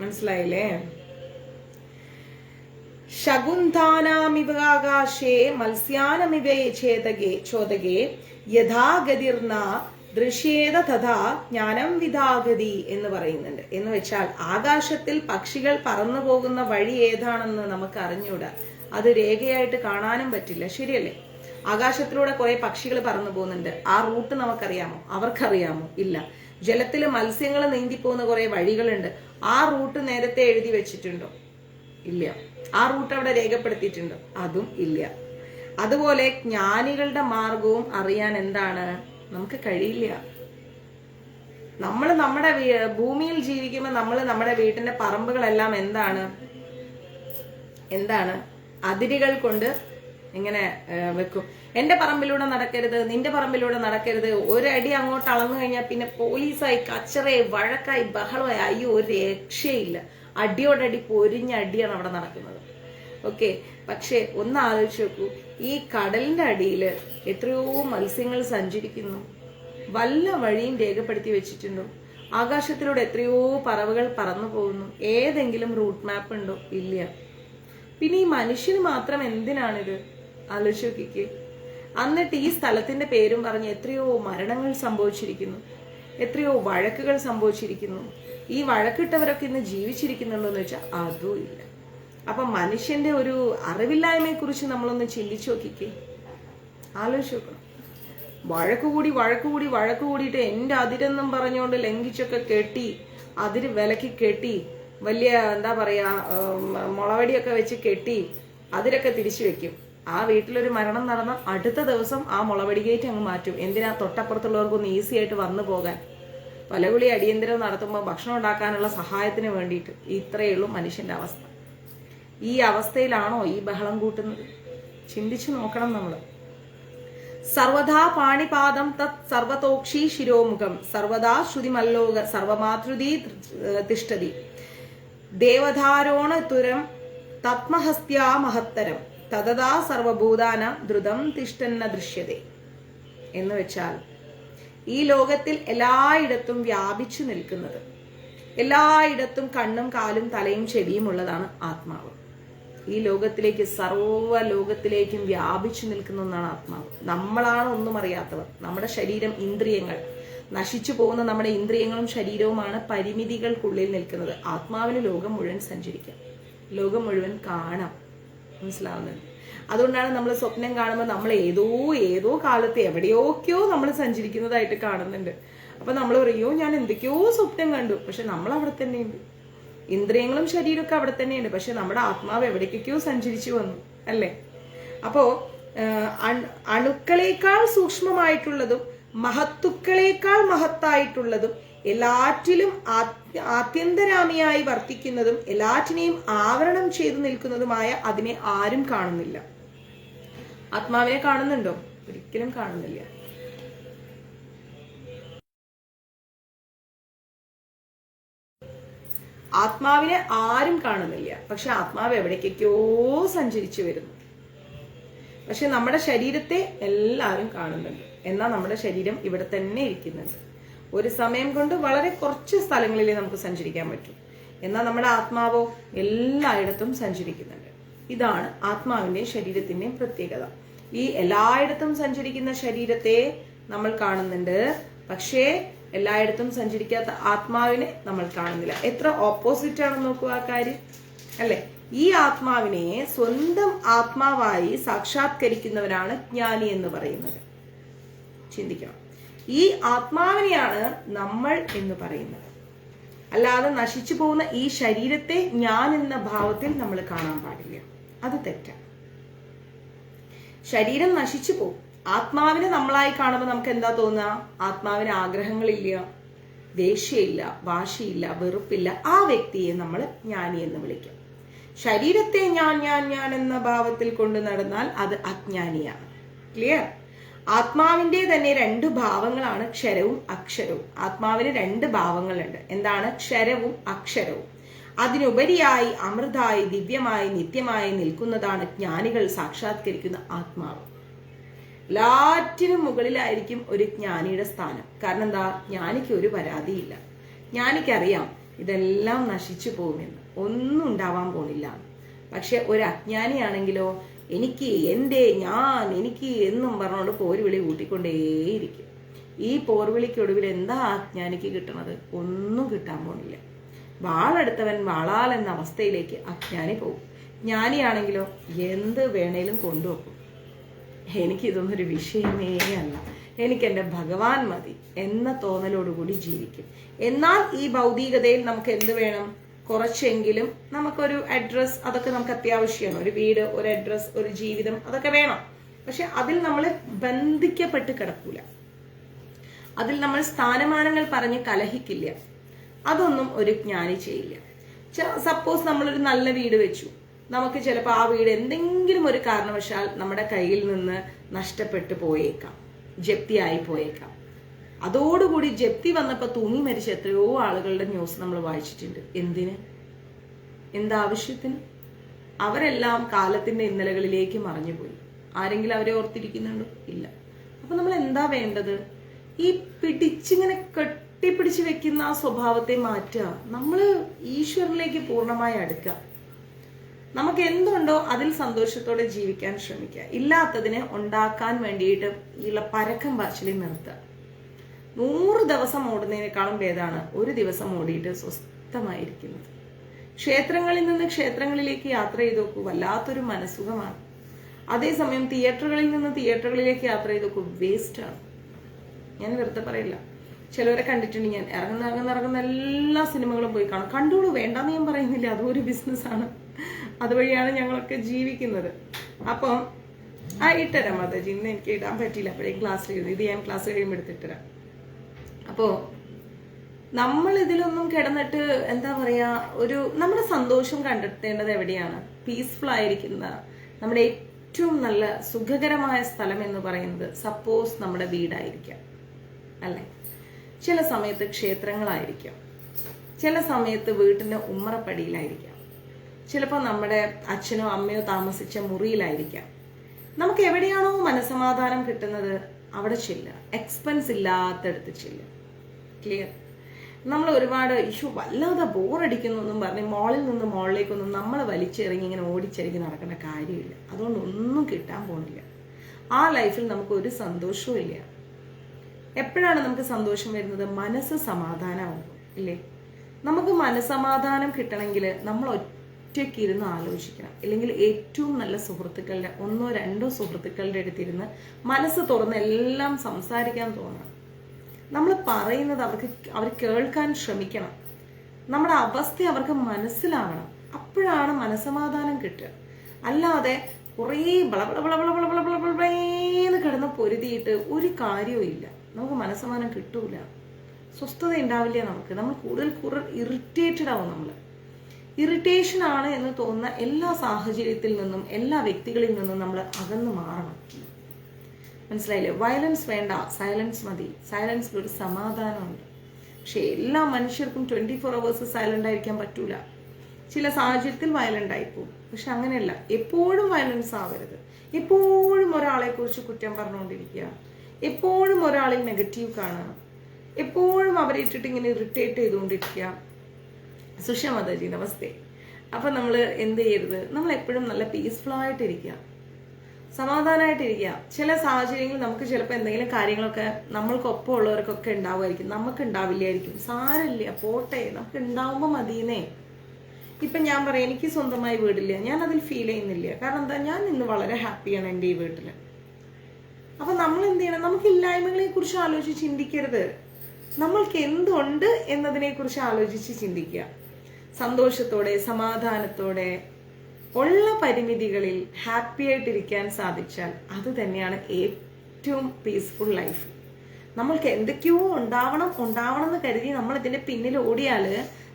മനസ്സിലായില്ലേ? ശകുന്താനാമിവാകാശേ മത്സ്യാനമിവേ ചോദകേ യഥാഗതിർന ദൃശ്യേത തഥാ ജ്ഞാനം വിധാഗതി എന്ന് പറയുന്നുണ്ട്. എന്ന് വെച്ചാൽ ആകാശത്തിൽ പക്ഷികൾ പറന്നു പോകുന്ന വഴി ഏതാണെന്ന് നമുക്ക് അറിഞ്ഞൂടാ, അത് രേഖയായിട്ട് കാണാനും പറ്റില്ല. ശരിയല്ലേ? ആകാശത്തിലൂടെ കുറെ പക്ഷികൾ പറന്നു പോകുന്നുണ്ട്. ആ റൂട്ട് നമുക്കറിയാമോ? അവർക്കറിയാമോ? ഇല്ല. ജലത്തില് മത്സ്യങ്ങൾ നീന്തിപ്പോകുന്ന കുറെ വഴികളുണ്ട്. ആ റൂട്ട് നേരത്തെ എഴുതി വെച്ചിട്ടുണ്ടോ? ഇല്ല. ആ റൂട്ട് അവിടെ രേഖപ്പെടുത്തിയിട്ടുണ്ടോ? അതും ഇല്ല. അതുപോലെ ജ്ഞാനികളുടെ മാർഗവും അറിയാൻ എന്താണ്, നമുക്ക് കഴിയില്ല. നമ്മൾ നമ്മുടെ ഭൂമിയിൽ ജീവിക്കുമ്പോൾ നമ്മൾ നമ്മുടെ വീട്ടിന്റെ പറമ്പുകളെല്ലാം എന്താണ് അതിരുകൾ കൊണ്ട് ഇങ്ങനെ വെക്കും. എന്റെ പറമ്പിലൂടെ നടക്കരുത്, നിന്റെ പറമ്പിലൂടെ നടക്കരുത്. ഒരടി അങ്ങോട്ട് അളന്നു കഴിഞ്ഞാൽ പിന്നെ പോലീസായി, കച്ചറയായി, വഴക്കായി, ബഹളമായി. അയ്യോ, ഒരു രക്ഷയില്ല. അടിയോടടി പൊരിഞ്ഞ അടിയാണ് അവിടെ നടക്കുന്നത്. ഓക്കെ? പക്ഷെ ഒന്ന് ആലോചിച്ച് നോക്കൂ, ഈ കടലിന്റെ അടിയിൽ എത്രയോ മത്സ്യങ്ങൾ സഞ്ചരിക്കുന്നു. വല്ല വഴിയും രേഖപ്പെടുത്തി വെച്ചിട്ടുണ്ടോ? ആകാശത്തിലൂടെ എത്രയോ പറവകൾ പറന്നു പോകുന്നു. ഏതെങ്കിലും റൂട്ട് മാപ്പ് ഉണ്ടോ? ഇല്ല. പിന്നെ ഈ മനുഷ്യന് മാത്രം എന്തിനാണിത്? ആലോചിച്ച് നോക്കിക്കേ. എന്നിട്ട് ഈ സ്ഥലത്തിന്റെ പേരും പറഞ്ഞ് എത്രയോ മരണങ്ങൾ സംഭവിച്ചിരിക്കുന്നു, എത്രയോ വഴക്കുകൾ സംഭവിച്ചിരിക്കുന്നു. ഈ വഴക്കിട്ടവരൊക്കെ ഇന്ന് ജീവിച്ചിരിക്കുന്നുണ്ടോ എന്ന് വെച്ചാൽ അതും ഇല്ല. അപ്പൊ മനുഷ്യന്റെ ഒരു അറിവില്ലായ്മയെ കുറിച്ച് നമ്മളൊന്ന് ചിന്തിച്ചു നോക്കിക്കേ, ആലോചിച്ച് നോക്കണം. വഴക്ക് കൂടിയിട്ട് എന്റെ അതിരെന്നും പറഞ്ഞുകൊണ്ട് ലംഘിച്ചൊക്കെ കെട്ടി, അതിര് വിലക്ക് കെട്ടി, വലിയ എന്താ പറയാ മുളവടിയൊക്കെ വെച്ച് കെട്ടി അതിരൊക്കെ തിരിച്ചു വെക്കും. ആ വീട്ടിലൊരു മരണം നടന്ന അടുത്ത ദിവസം ആ മുളവടി ഗേറ്റ് അങ്ങ് മാറ്റും. എന്തിനാ? തൊട്ടപ്പുറത്തുള്ളവർക്കൊന്ന് ഈസി ആയിട്ട് വന്നു പോകാൻ. പലകുളി അടിയന്തരം നടത്തുമ്പോൾ ഭക്ഷണം ഉണ്ടാക്കാനുള്ള സഹായത്തിന് വേണ്ടിയിട്ട്. ഇത്രയേ ഉള്ളൂ മനുഷ്യന്റെ അവസ്ഥ. ഈ അവസ്ഥയിലാണോ ഈ ബഹളം കൂട്ടുന്നത്? ചിന്തിച്ചു നോക്കണം നമ്മൾ. സർവദാ പാണിപാദം തത് സർവതോക്ഷി ശിരോമുഖം സർവദാ ശ്രുതിമല്ലോക സർവമാതൃതി തിഷ്ഠതി ദേവധാരോണ തുരം തത്മഹസ്ത്യാ മഹത്തരം തതദാ സർവഭൂതാന ദ്രുതം തിഷ്ഠന്ന ദൃശ്യതേ. എന്ന് വെച്ചാൽ ഈ ലോകത്തിൽ എല്ലായിടത്തും വ്യാപിച്ചു നിൽക്കുന്നത്, എല്ലായിടത്തും കണ്ണും കാലും തലയും ചെവിയും ഉള്ളതാണ് ആത്മാവ്. ഈ ലോകത്തിലേക്ക്, സർവ്വ ലോകത്തിലേക്കും വ്യാപിച്ചു നിൽക്കുന്ന ഒന്നാണ് ആത്മാവ്. നമ്മളാണ് ഒന്നും അറിയാത്തവർ. നമ്മുടെ ശരീരം, ഇന്ദ്രിയങ്ങൾ, നശിച്ചു പോകുന്ന നമ്മുടെ ഇന്ദ്രിയങ്ങളും ശരീരവുമാണ് പരിമിതികൾക്കുള്ളിൽ നിൽക്കുന്നത്. ആത്മാവിന് ലോകം മുഴുവൻ സഞ്ചരിക്കാം, ലോകം മുഴുവൻ കാണാം. മനസ്സിലാവുന്നുണ്ട്? അതുകൊണ്ടാണ് നമ്മൾ സ്വപ്നം കാണുമ്പോൾ നമ്മൾ ഏതോ കാലത്ത് എവിടെയൊക്കെയോ നമ്മൾ സഞ്ചരിക്കുന്നതായിട്ട് കാണുന്നുണ്ട്. അപ്പൊ നമ്മൾ പറയോ ഞാൻ എന്തൊക്കെയോ സ്വപ്നം കണ്ടു, പക്ഷെ നമ്മൾ അവിടെ തന്നെയുണ്ട്. ഇന്ദ്രിയങ്ങളും ശരീരമൊക്കെ അവിടെ തന്നെയുണ്ട്, പക്ഷെ നമ്മുടെ ആത്മാവ് എവിടേക്കൊക്കെയോ സഞ്ചരിച്ചു വന്നു, അല്ലേ? അപ്പോ അണുക്കളേക്കാൾ സൂക്ഷ്മമായിട്ടുള്ളതും മഹത്തുക്കളേക്കാൾ മഹത്തായിട്ടുള്ളതും എല്ലാറ്റിലും ആത്യന്തരാമിയായി വർത്തിക്കുന്നതും എല്ലാറ്റിനെയും ആവരണം ചെയ്തു നിൽക്കുന്നതുമായ അതിനെ ആരും കാണുന്നില്ല. ആത്മാവിനെ കാണുന്നുണ്ടോ? ഒരിക്കലും കാണുന്നില്ല. ആത്മാവിനെ ആരും കാണുന്നില്ല, പക്ഷെ ആത്മാവ് എവിടേക്കൊക്കെയോ സഞ്ചരിച്ചു വരുന്നു. പക്ഷെ നമ്മുടെ ശരീരത്തെ എല്ലാവരും കാണുന്നുണ്ട്. എന്നാൽ നമ്മുടെ ശരീരം ഇവിടെ തന്നെ ഇരിക്കുന്നുണ്ട്. ഒരു സമയം കൊണ്ട് വളരെ കുറച്ച് സ്ഥലങ്ങളിലേ നമുക്ക് സഞ്ചരിക്കാൻ പറ്റും. എന്നാൽ നമ്മുടെ ആത്മാവോ എല്ലായിടത്തും സഞ്ചരിക്കുന്നുണ്ട്. ഇതാണ് ആത്മാവിന്റെയും ശരീരത്തിന്റെയും പ്രത്യേകത. ഈ എല്ലായിടത്തും സഞ്ചരിക്കുന്ന ശരീരത്തെ നമ്മൾ കാണുന്നുണ്ട്, പക്ഷേ എല്ലായിടത്തും സഞ്ചരിക്കാത്ത ആത്മാവിനെ നമ്മൾ കാണുന്നില്ല. എത്ര ഓപ്പോസിറ്റ് ആണെന്ന് നോക്കുക ആ കാര്യം, അല്ലെ? ഈ ആത്മാവിനെ സ്വന്തം ആത്മാവായി സാക്ഷാത്കരിക്കുന്നവരാണ് ജ്ഞാനി എന്ന് പറയുന്നത്. ചിന്തിക്കണം. ഈ ആത്മാവിനെയാണ് നമ്മൾ എന്ന് പറയുന്നത്. അല്ലാതെ നശിച്ചു പോകുന്ന ഈ ശരീരത്തെ ഞാൻ എന്ന ഭാവത്തിൽ നമ്മൾ കാണാൻ പാടില്ല. അത് തെറ്റാണ്. ശരീരം നശിച്ചു പോകും. ആത്മാവിനെ നമ്മളായി കാണുമ്പോൾ നമുക്ക് എന്താ തോന്നുക? ആത്മാവിന് ആഗ്രഹങ്ങളില്ല, ദേഷ്യമില്ല, വാശിയില്ല, വെറുപ്പില്ല. ആ വ്യക്തിയെ നമ്മൾ ജ്ഞാനി എന്ന് വിളിക്കും. ശരീരത്തെ ഞാൻ എന്ന ഭാവത്തിൽ കൊണ്ട് നടന്നാൽ അത് അജ്ഞാനിയാണ്. ക്ലിയർ? ആത്മാവിന്റെ തന്നെ 2 ഭാവങ്ങളാണ് ക്ഷരവും അക്ഷരവും. ആത്മാവിന് 2 ഭാവങ്ങളുണ്ട്. എന്താണ്? ക്ഷരവും അക്ഷരവും. അതിനുപരിയായി അമൃതായി ദിവ്യമായി നിത്യമായി നിൽക്കുന്നതാണ് ജ്ഞാനികൾ സാക്ഷാത്കരിക്കുന്ന ആത്മാവ്. എല്ലാറ്റിനും മുകളിലായിരിക്കും ഒരു ജ്ഞാനിയുടെ സ്ഥാനം. കാരണം എന്താ? ജ്ഞാനിക്ക് ഒരു പരാതിയില്ല. ജ്ഞാനിക്കറിയാം ഇതെല്ലാം നശിച്ചു പോകുമെന്ന്, ഒന്നും ഉണ്ടാവാൻ പോണില്ല. പക്ഷെ ഒരു അജ്ഞാനിയാണെങ്കിലോ എനിക്ക് എന്നും പറഞ്ഞുകൊണ്ട് പോർവിളി കൂട്ടിക്കൊണ്ടേയിരിക്കും. ഈ പോർവിളിക്കൊടുവിൽ എന്താ അജ്ഞാനിക്ക് കിട്ടണത്? ഒന്നും കിട്ടാൻ പോണില്ല. വാളെടുത്തവൻ വാളാൽ എന്ന അവസ്ഥയിലേക്ക് അജ്ഞാനി പോകും. ജ്ഞാനിയാണെങ്കിലോ എന്ത് വേണേലും കൊണ്ടുവെക്കും. എനിക്കിതൊന്നും ഒരു വിഷയമേ അല്ല, എനിക്ക് എൻ്റെ ഭഗവാൻ മതി എന്ന തോന്നലോടുകൂടി ജീവിക്കും. എന്നാൽ ഈ ഭൗതികതയിൽ നമുക്ക് എന്ത് വേണം? കുറച്ചെങ്കിലും നമുക്കൊരു അഡ്രസ്, അതൊക്കെ നമുക്ക് അത്യാവശ്യമാണ്. ഒരു വീട്, ഒരു അഡ്രസ്, ഒരു ജീവിതം, അതൊക്കെ വേണം. പക്ഷെ അതിൽ നമ്മൾ ബന്ധിക്കപ്പെട്ട് കിടക്കൂല. അതിൽ നമ്മൾ സ്ഥാനമാനങ്ങൾ പറഞ്ഞ് കലഹിക്കില്ല. അതൊന്നും ഒരു ജ്ഞാനി ചെയ്യില്ല. സപ്പോസ് നമ്മളൊരു നല്ല വീട് വെച്ചു, നമുക്ക് ചിലപ്പോൾ ആ വീട് എന്തെങ്കിലും ഒരു കാരണവശാൽ നമ്മുടെ കയ്യിൽ നിന്ന് നഷ്ടപ്പെട്ടു പോയേക്കാം, ജപ്തിയായി പോയേക്കാം. അതോടുകൂടി ജപ്തി വന്നപ്പോൾ തൂങ്ങി മരിച്ച എത്രയോ ആളുകളുടെ ന്യൂസ് നമ്മൾ വായിച്ചിട്ടുണ്ട്. എന്തിന്? എന്താവശ്യത്തിന്? അവരെല്ലാം കാലത്തിന്റെ ഇന്നലകളിലേക്ക് മറഞ്ഞുപോയി. ആരെങ്കിലും അവരെ ഓർത്തിരിക്കുന്നുണ്ടോ? ഇല്ല. അപ്പൊ നമ്മൾ എന്താ വേണ്ടത്? ഈ പിടിച്ചിങ്ങനെ കെട്ടിപ്പിടിച്ച് വെക്കുന്ന ആ സ്വഭാവത്തെ മാറ്റുക. നമ്മള് ഈശ്വരനിലേക്ക് പൂർണ്ണമായി അടുക്കുക. നമുക്ക് എന്തുണ്ടോ അതിൽ സന്തോഷത്തോടെ ജീവിക്കാൻ ശ്രമിക്കുക. ഇല്ലാത്തതിനെ ഉണ്ടാക്കാൻ വേണ്ടിയിട്ട് ഉള്ള പരക്കം പാച്ചിലി നിർത്തുക. 100 ദിവസം ഓടുന്നതിനേക്കാളും ഭേദമാണ് ഒരു ദിവസം ഓടിയിട്ട് സ്വസ്ഥമായിരിക്കുന്നത്. ക്ഷേത്രങ്ങളിൽ നിന്ന് ക്ഷേത്രങ്ങളിലേക്ക് യാത്ര ചെയ്ത് നോക്കൂ, വല്ലാത്തൊരു മനസുഖമാണ്. അതേസമയം തിയേറ്ററുകളിൽ നിന്ന് തിയേറ്ററുകളിലേക്ക് യാത്ര ചെയ്ത് നോക്കൂ, വേസ്റ്റാണ്. ഞാൻ വെറുതെ പറയില്ല. ചിലവരെ കണ്ടിട്ടുണ്ട് ഞാൻ, ഇറങ്ങുന്ന എല്ലാ സിനിമകളും പോയി കാണും. കണ്ടോളൂ, വേണ്ടാന്ന് ഞാൻ പറയുന്നില്ല, അതും ഒരു ബിസിനസ്സാണ്. അതുവഴിയാണ് ഞങ്ങളൊക്കെ ജീവിക്കുന്നത്. അപ്പം ഇട്ടരാം മാതാജി, ഇന്ന് എനിക്ക് ഇടാൻ പറ്റിയില്ല, അപ്പോഴേക്കും ക്ലാസ് എഴുതി. ഇത് ഞാൻ ക്ലാസ് കഴിയുമ്പോൾ എടുത്തിട്ടരാം. അപ്പോ നമ്മൾ ഇതിലൊന്നും കിടന്നിട്ട് എന്താ പറയാ, നമ്മുടെ സന്തോഷം കണ്ടെത്തേണ്ടത് എവിടെയാണ്? പീസ്ഫുൾ ആയിരിക്കുന്ന നമ്മുടെ ഏറ്റവും നല്ല സുഖകരമായ സ്ഥലം എന്ന് പറയുന്നത് സപ്പോസ് നമ്മുടെ വീടായിരിക്കാം, അല്ലെ? ചില സമയത്ത് ക്ഷേത്രങ്ങളായിരിക്കാം, ചില സമയത്ത് വീട്ടിന്റെ ഉമ്മറപ്പടിയിലായിരിക്കാം, ചിലപ്പോൾ നമ്മുടെ അച്ഛനോ അമ്മയോ താമസിച്ച മുറിയിലായിരിക്കാം. നമുക്ക് എവിടെയാണോ മനസമാധാനം കിട്ടുന്നത് അവിടെ ചെല്ലുക. എക്സ്പെൻസ് ഇല്ലാത്തടത്ത് ചെല്ലുക. ക്ലിയർ? നമ്മൾ ഒരുപാട് വല്ലാതെ ബോറടിക്കുന്നു എന്നും പറഞ്ഞ് മോളിൽ നിന്ന് മോളിലേക്കൊന്നും നമ്മൾ വലിച്ചിറങ്ങി ഇങ്ങനെ ഓടിച്ചിറങ്ങി നടക്കേണ്ട കാര്യമില്ല. അതുകൊണ്ട് ഒന്നും കിട്ടാൻ പോകുന്നില്ല. ആ ലൈഫിൽ നമുക്ക് ഒരു സന്തോഷവും ഇല്ല. എപ്പോഴാണ് നമുക്ക് സന്തോഷം വരുന്നത്? മനസ്സ് സമാധാനമാകും, ഇല്ലേ? നമുക്ക് മനസ്സമാധാനം കിട്ടണമെങ്കിൽ നമ്മൾ ഒറ്റയ്ക്ക് ഇരുന്ന് ആലോചിക്കണം. അല്ലെങ്കിൽ ഏറ്റവും നല്ല സുഹൃത്തുക്കളുടെ 1-2 സുഹൃത്തുക്കളുടെ അടുത്തിരുന്ന് മനസ്സ് തുറന്ന് എല്ലാം സംസാരിക്കാൻ തോന്നണം. നമ്മൾ പറയുന്നത് അവർ കേൾക്കാൻ ശ്രമിക്കണം. നമ്മുടെ അവസ്ഥ അവർക്ക് മനസ്സിലാവണം. അപ്പോഴാണ് മനസ്സമാധാനം കിട്ടുക. അല്ലാതെ കുറേ ബളബളബളബളബളബളബളബളന്ന് കിടന്ന് പൊരുതിയിട്ട് ഒരു കാര്യവും ഇല്ല. നമുക്ക് മനസ്സമാധാനം കിട്ടൂല, സ്വസ്ഥത ഉണ്ടാവില്ല. നമ്മൾ കൂടുതൽ ഇറിറ്റേറ്റഡ് ആവും. ഇറിറ്റേഷൻ ആണ് എന്ന് തോന്നുന്ന എല്ലാ സാഹചര്യത്തിൽ നിന്നും എല്ലാ വ്യക്തികളിൽ നിന്നും നമ്മൾ അകന്നു മാറണം. മനസ്സിലായില്ലേ? വയലൻസ് വേണ്ട, സൈലൻസ് മതി. സൈലൻസിൽ ഒരു സമാധാനമുണ്ട്. പക്ഷെ എല്ലാ മനുഷ്യർക്കും 24 hours സൈലന്റ് ആയിരിക്കാൻ പറ്റൂല. ചില സാഹചര്യത്തിൽ വയലന്റ് ആയിപ്പോവും. പക്ഷെ അങ്ങനെയല്ല, എപ്പോഴും വയലൻസ് ആവരുത്. എപ്പോഴും ഒരാളെ കുറിച്ച് കുറ്റം പറഞ്ഞുകൊണ്ടിരിക്കുക, എപ്പോഴും ഒരാളിൽ നെഗറ്റീവ് കാണുക, എപ്പോഴും അവരെ ഇട്ടിട്ട് ഇങ്ങനെ ഇറിറ്റേറ്റ് ചെയ്തുകൊണ്ടിരിക്കുക. സുഷമതാജി നമസ്തേ. അപ്പൊ നമ്മൾ എന്ത് ചെയ്യരുത്? നമ്മൾ എപ്പോഴും നല്ല പീസ്ഫുൾ ആയിട്ടിരിക്കുക, സമാധാനമായിട്ടിരിക്കുക. ചില സാഹചര്യങ്ങളിൽ നമുക്ക് ചിലപ്പോൾ എന്തെങ്കിലും കാര്യങ്ങളൊക്കെ നമ്മൾക്കൊപ്പം ഉള്ളവർക്കൊക്കെ ഉണ്ടാവുമായിരിക്കും, നമുക്ക് ഉണ്ടാവില്ലായിരിക്കും. സാരമില്ല, പോട്ടെ, നമുക്ക് ഉണ്ടാവുമ്പോൾ മതിയെന്നേ. ഇപ്പൊ ഞാൻ പറയാം, എനിക്ക് സ്വന്തമായി വീടില്ല, ഞാൻ അതിൽ ഫീൽ ചെയ്യുന്നില്ല. കാരണം എന്താ? ഞാൻ ഇന്ന് വളരെ ഹാപ്പിയാണ് എൻ്റെ ഈ വീട്ടില്. അപ്പൊ നമ്മൾ എന്ത് ചെയ്യണം? നമുക്ക് ഇല്ലായ്മകളെ കുറിച്ച് ആലോചിച്ച് ചിന്തിക്കരുത്. നമ്മൾക്ക് എന്തുണ്ട് എന്നതിനെ കുറിച്ച് ആലോചിച്ച് ചിന്തിക്കുക. സന്തോഷത്തോടെ സമാധാനത്തോടെ ഉള്ള പരിമിതികളിൽ ഹാപ്പി ആയിട്ടിരിക്കാൻ സാധിച്ചാൽ അത് തന്നെയാണ് ഏറ്റവും പീസ്ഫുൾ ലൈഫ്. നമ്മൾക്ക് എന്തൊക്കെയോ ഉണ്ടാവണം എന്ന് കരുതി നമ്മൾ ഇതിന്റെ പിന്നിൽ ഓടിയാൽ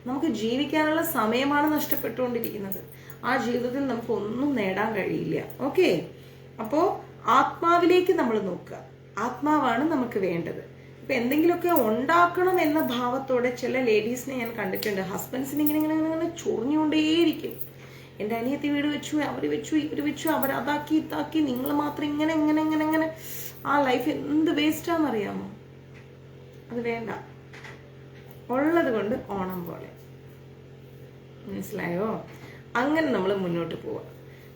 നമുക്ക് ജീവിക്കാനുള്ള സമയമാണ് നഷ്ടപ്പെട്ടുകൊണ്ടിരിക്കുന്നത്. ആ ജീവിതത്തിൽ നമുക്ക് ഒന്നും നേടാൻ കഴിയില്ല. ഓക്കെ? അപ്പോ ആത്മാവിലേക്ക് നമ്മൾ നോക്കുക. ആത്മാവാണ് നമുക്ക് വേണ്ടത്. ഇപ്പൊ എന്തെങ്കിലുമൊക്കെ ഉണ്ടാക്കണം എന്ന ഭാവത്തോടെ ചില ലേഡീസിനെ ഞാൻ കണ്ടിട്ടുണ്ട്. ഹസ്ബൻഡ്സിന് ഇങ്ങനെ ചൊറിഞ്ഞുകൊണ്ടേയിരിക്കും. എൻ്റെ അനിയത്തി വീട് വെച്ചു, അവർ വെച്ചു, ഇവർ വെച്ചു, അവർ അതാക്കി ഇതാക്കി, നിങ്ങൾ മാത്രം ഇങ്ങനെ. ആ ലൈഫ് എന്ത് വേസ്റ്റാന്നറിയാമോ? അത് വേണ്ട. ഉള്ളത് കൊണ്ട് ഓണം പോലെ. മനസ്സിലായോ? അങ്ങനെ നമ്മൾ മുന്നോട്ട് പോവാം.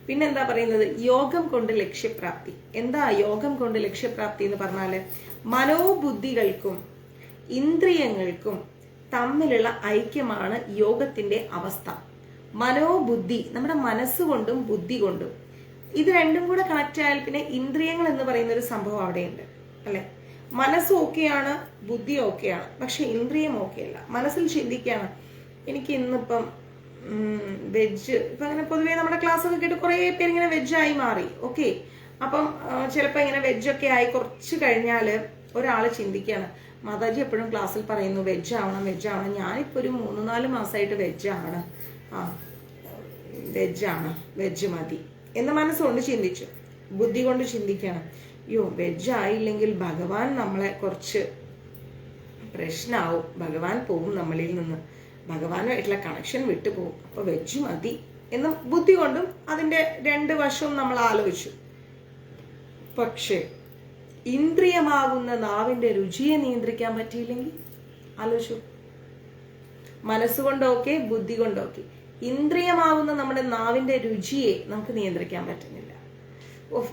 പിന്നെന്താ പറയുന്നത്? യോഗം കൊണ്ട് ലക്ഷ്യപ്രാപ്തി. എന്താ യോഗം കൊണ്ട് ലക്ഷ്യപ്രാപ്തി എന്ന് പറഞ്ഞാല് മനോബുദ്ധികൾക്കും ഇന്ദ്രിയങ്ങൾക്കും തമ്മിലുള്ള ഐക്യമാണ് യോഗത്തിന്റെ അവസ്ഥ. മനോബുദ്ധി, നമ്മുടെ മനസ്സുകൊണ്ടും ബുദ്ധി കൊണ്ടും, ഇത് രണ്ടും കൂടെ കണക്ട് ആയാൽ പിന്നെ ഇന്ദ്രിയങ്ങൾ എന്ന് പറയുന്ന ഒരു സംഭവം അവിടെയുണ്ട്, അല്ലെ? മനസ്സ് ഓക്കെയാണ്, ബുദ്ധി ഓക്കെയാണ്, പക്ഷെ ഇന്ദ്രിയം ഓക്കെയല്ല. മനസ്സിൽ ചിന്തിക്കുകയാണ്, എനിക്ക് ഇന്നിപ്പം വെജ്, ഇപ്പൊ അങ്ങനെ പൊതുവേ നമ്മുടെ ക്ലാസ് ഒക്കെ കേട്ട് കുറെ പേര് ഇങ്ങനെ വെജായി മാറി. ഓക്കെ, അപ്പം ചിലപ്പോ ഇങ്ങനെ വെജൊക്കെ ആയി കുറച്ച് കഴിഞ്ഞാല് ഒരാള് ചിന്തിക്കുകയാണ്, മാതാജി എപ്പോഴും ക്ലാസ്സിൽ പറയുന്നു വെജാവണം. ഞാനിപ്പോ ഒരു 3-4 മാസമായിട്ട് വെജാണ്, വെജ് മതി എന്ന് മനസ്സുകൊണ്ട് ചിന്തിച്ചു. ബുദ്ധി കൊണ്ട് ചിന്തിക്കണം, വെജ് ആയില്ലെങ്കിൽ ഭഗവാൻ നമ്മളെ കുറച്ച് പ്രശ്നമാവും, ഭഗവാൻ പോവും നമ്മളിൽ നിന്ന്, ഭഗവാനുമായിട്ടുള്ള കണക്ഷൻ വിട്ടുപോകും, അപ്പൊ വെജ് മതി എന്ന് ബുദ്ധി കൊണ്ടും അതിന്റെ 2 വശവും നമ്മൾ ആലോചിച്ചു. പക്ഷെ ഇന്ദ്രിയമാകുന്ന നാവിന്റെ രുചിയെ നിയന്ത്രിക്കാൻ പറ്റിയില്ലെങ്കിൽ ആലോചിച്ചു. മനസ്സുകൊണ്ടോക്കെ, ബുദ്ധി കൊണ്ടോക്കെ, ഇന്ദ്രിയമാവുന്ന നമ്മുടെ നാവിന്റെ രുചിയെ നമുക്ക് നിയന്ത്രിക്കാൻ പറ്റുന്നില്ല.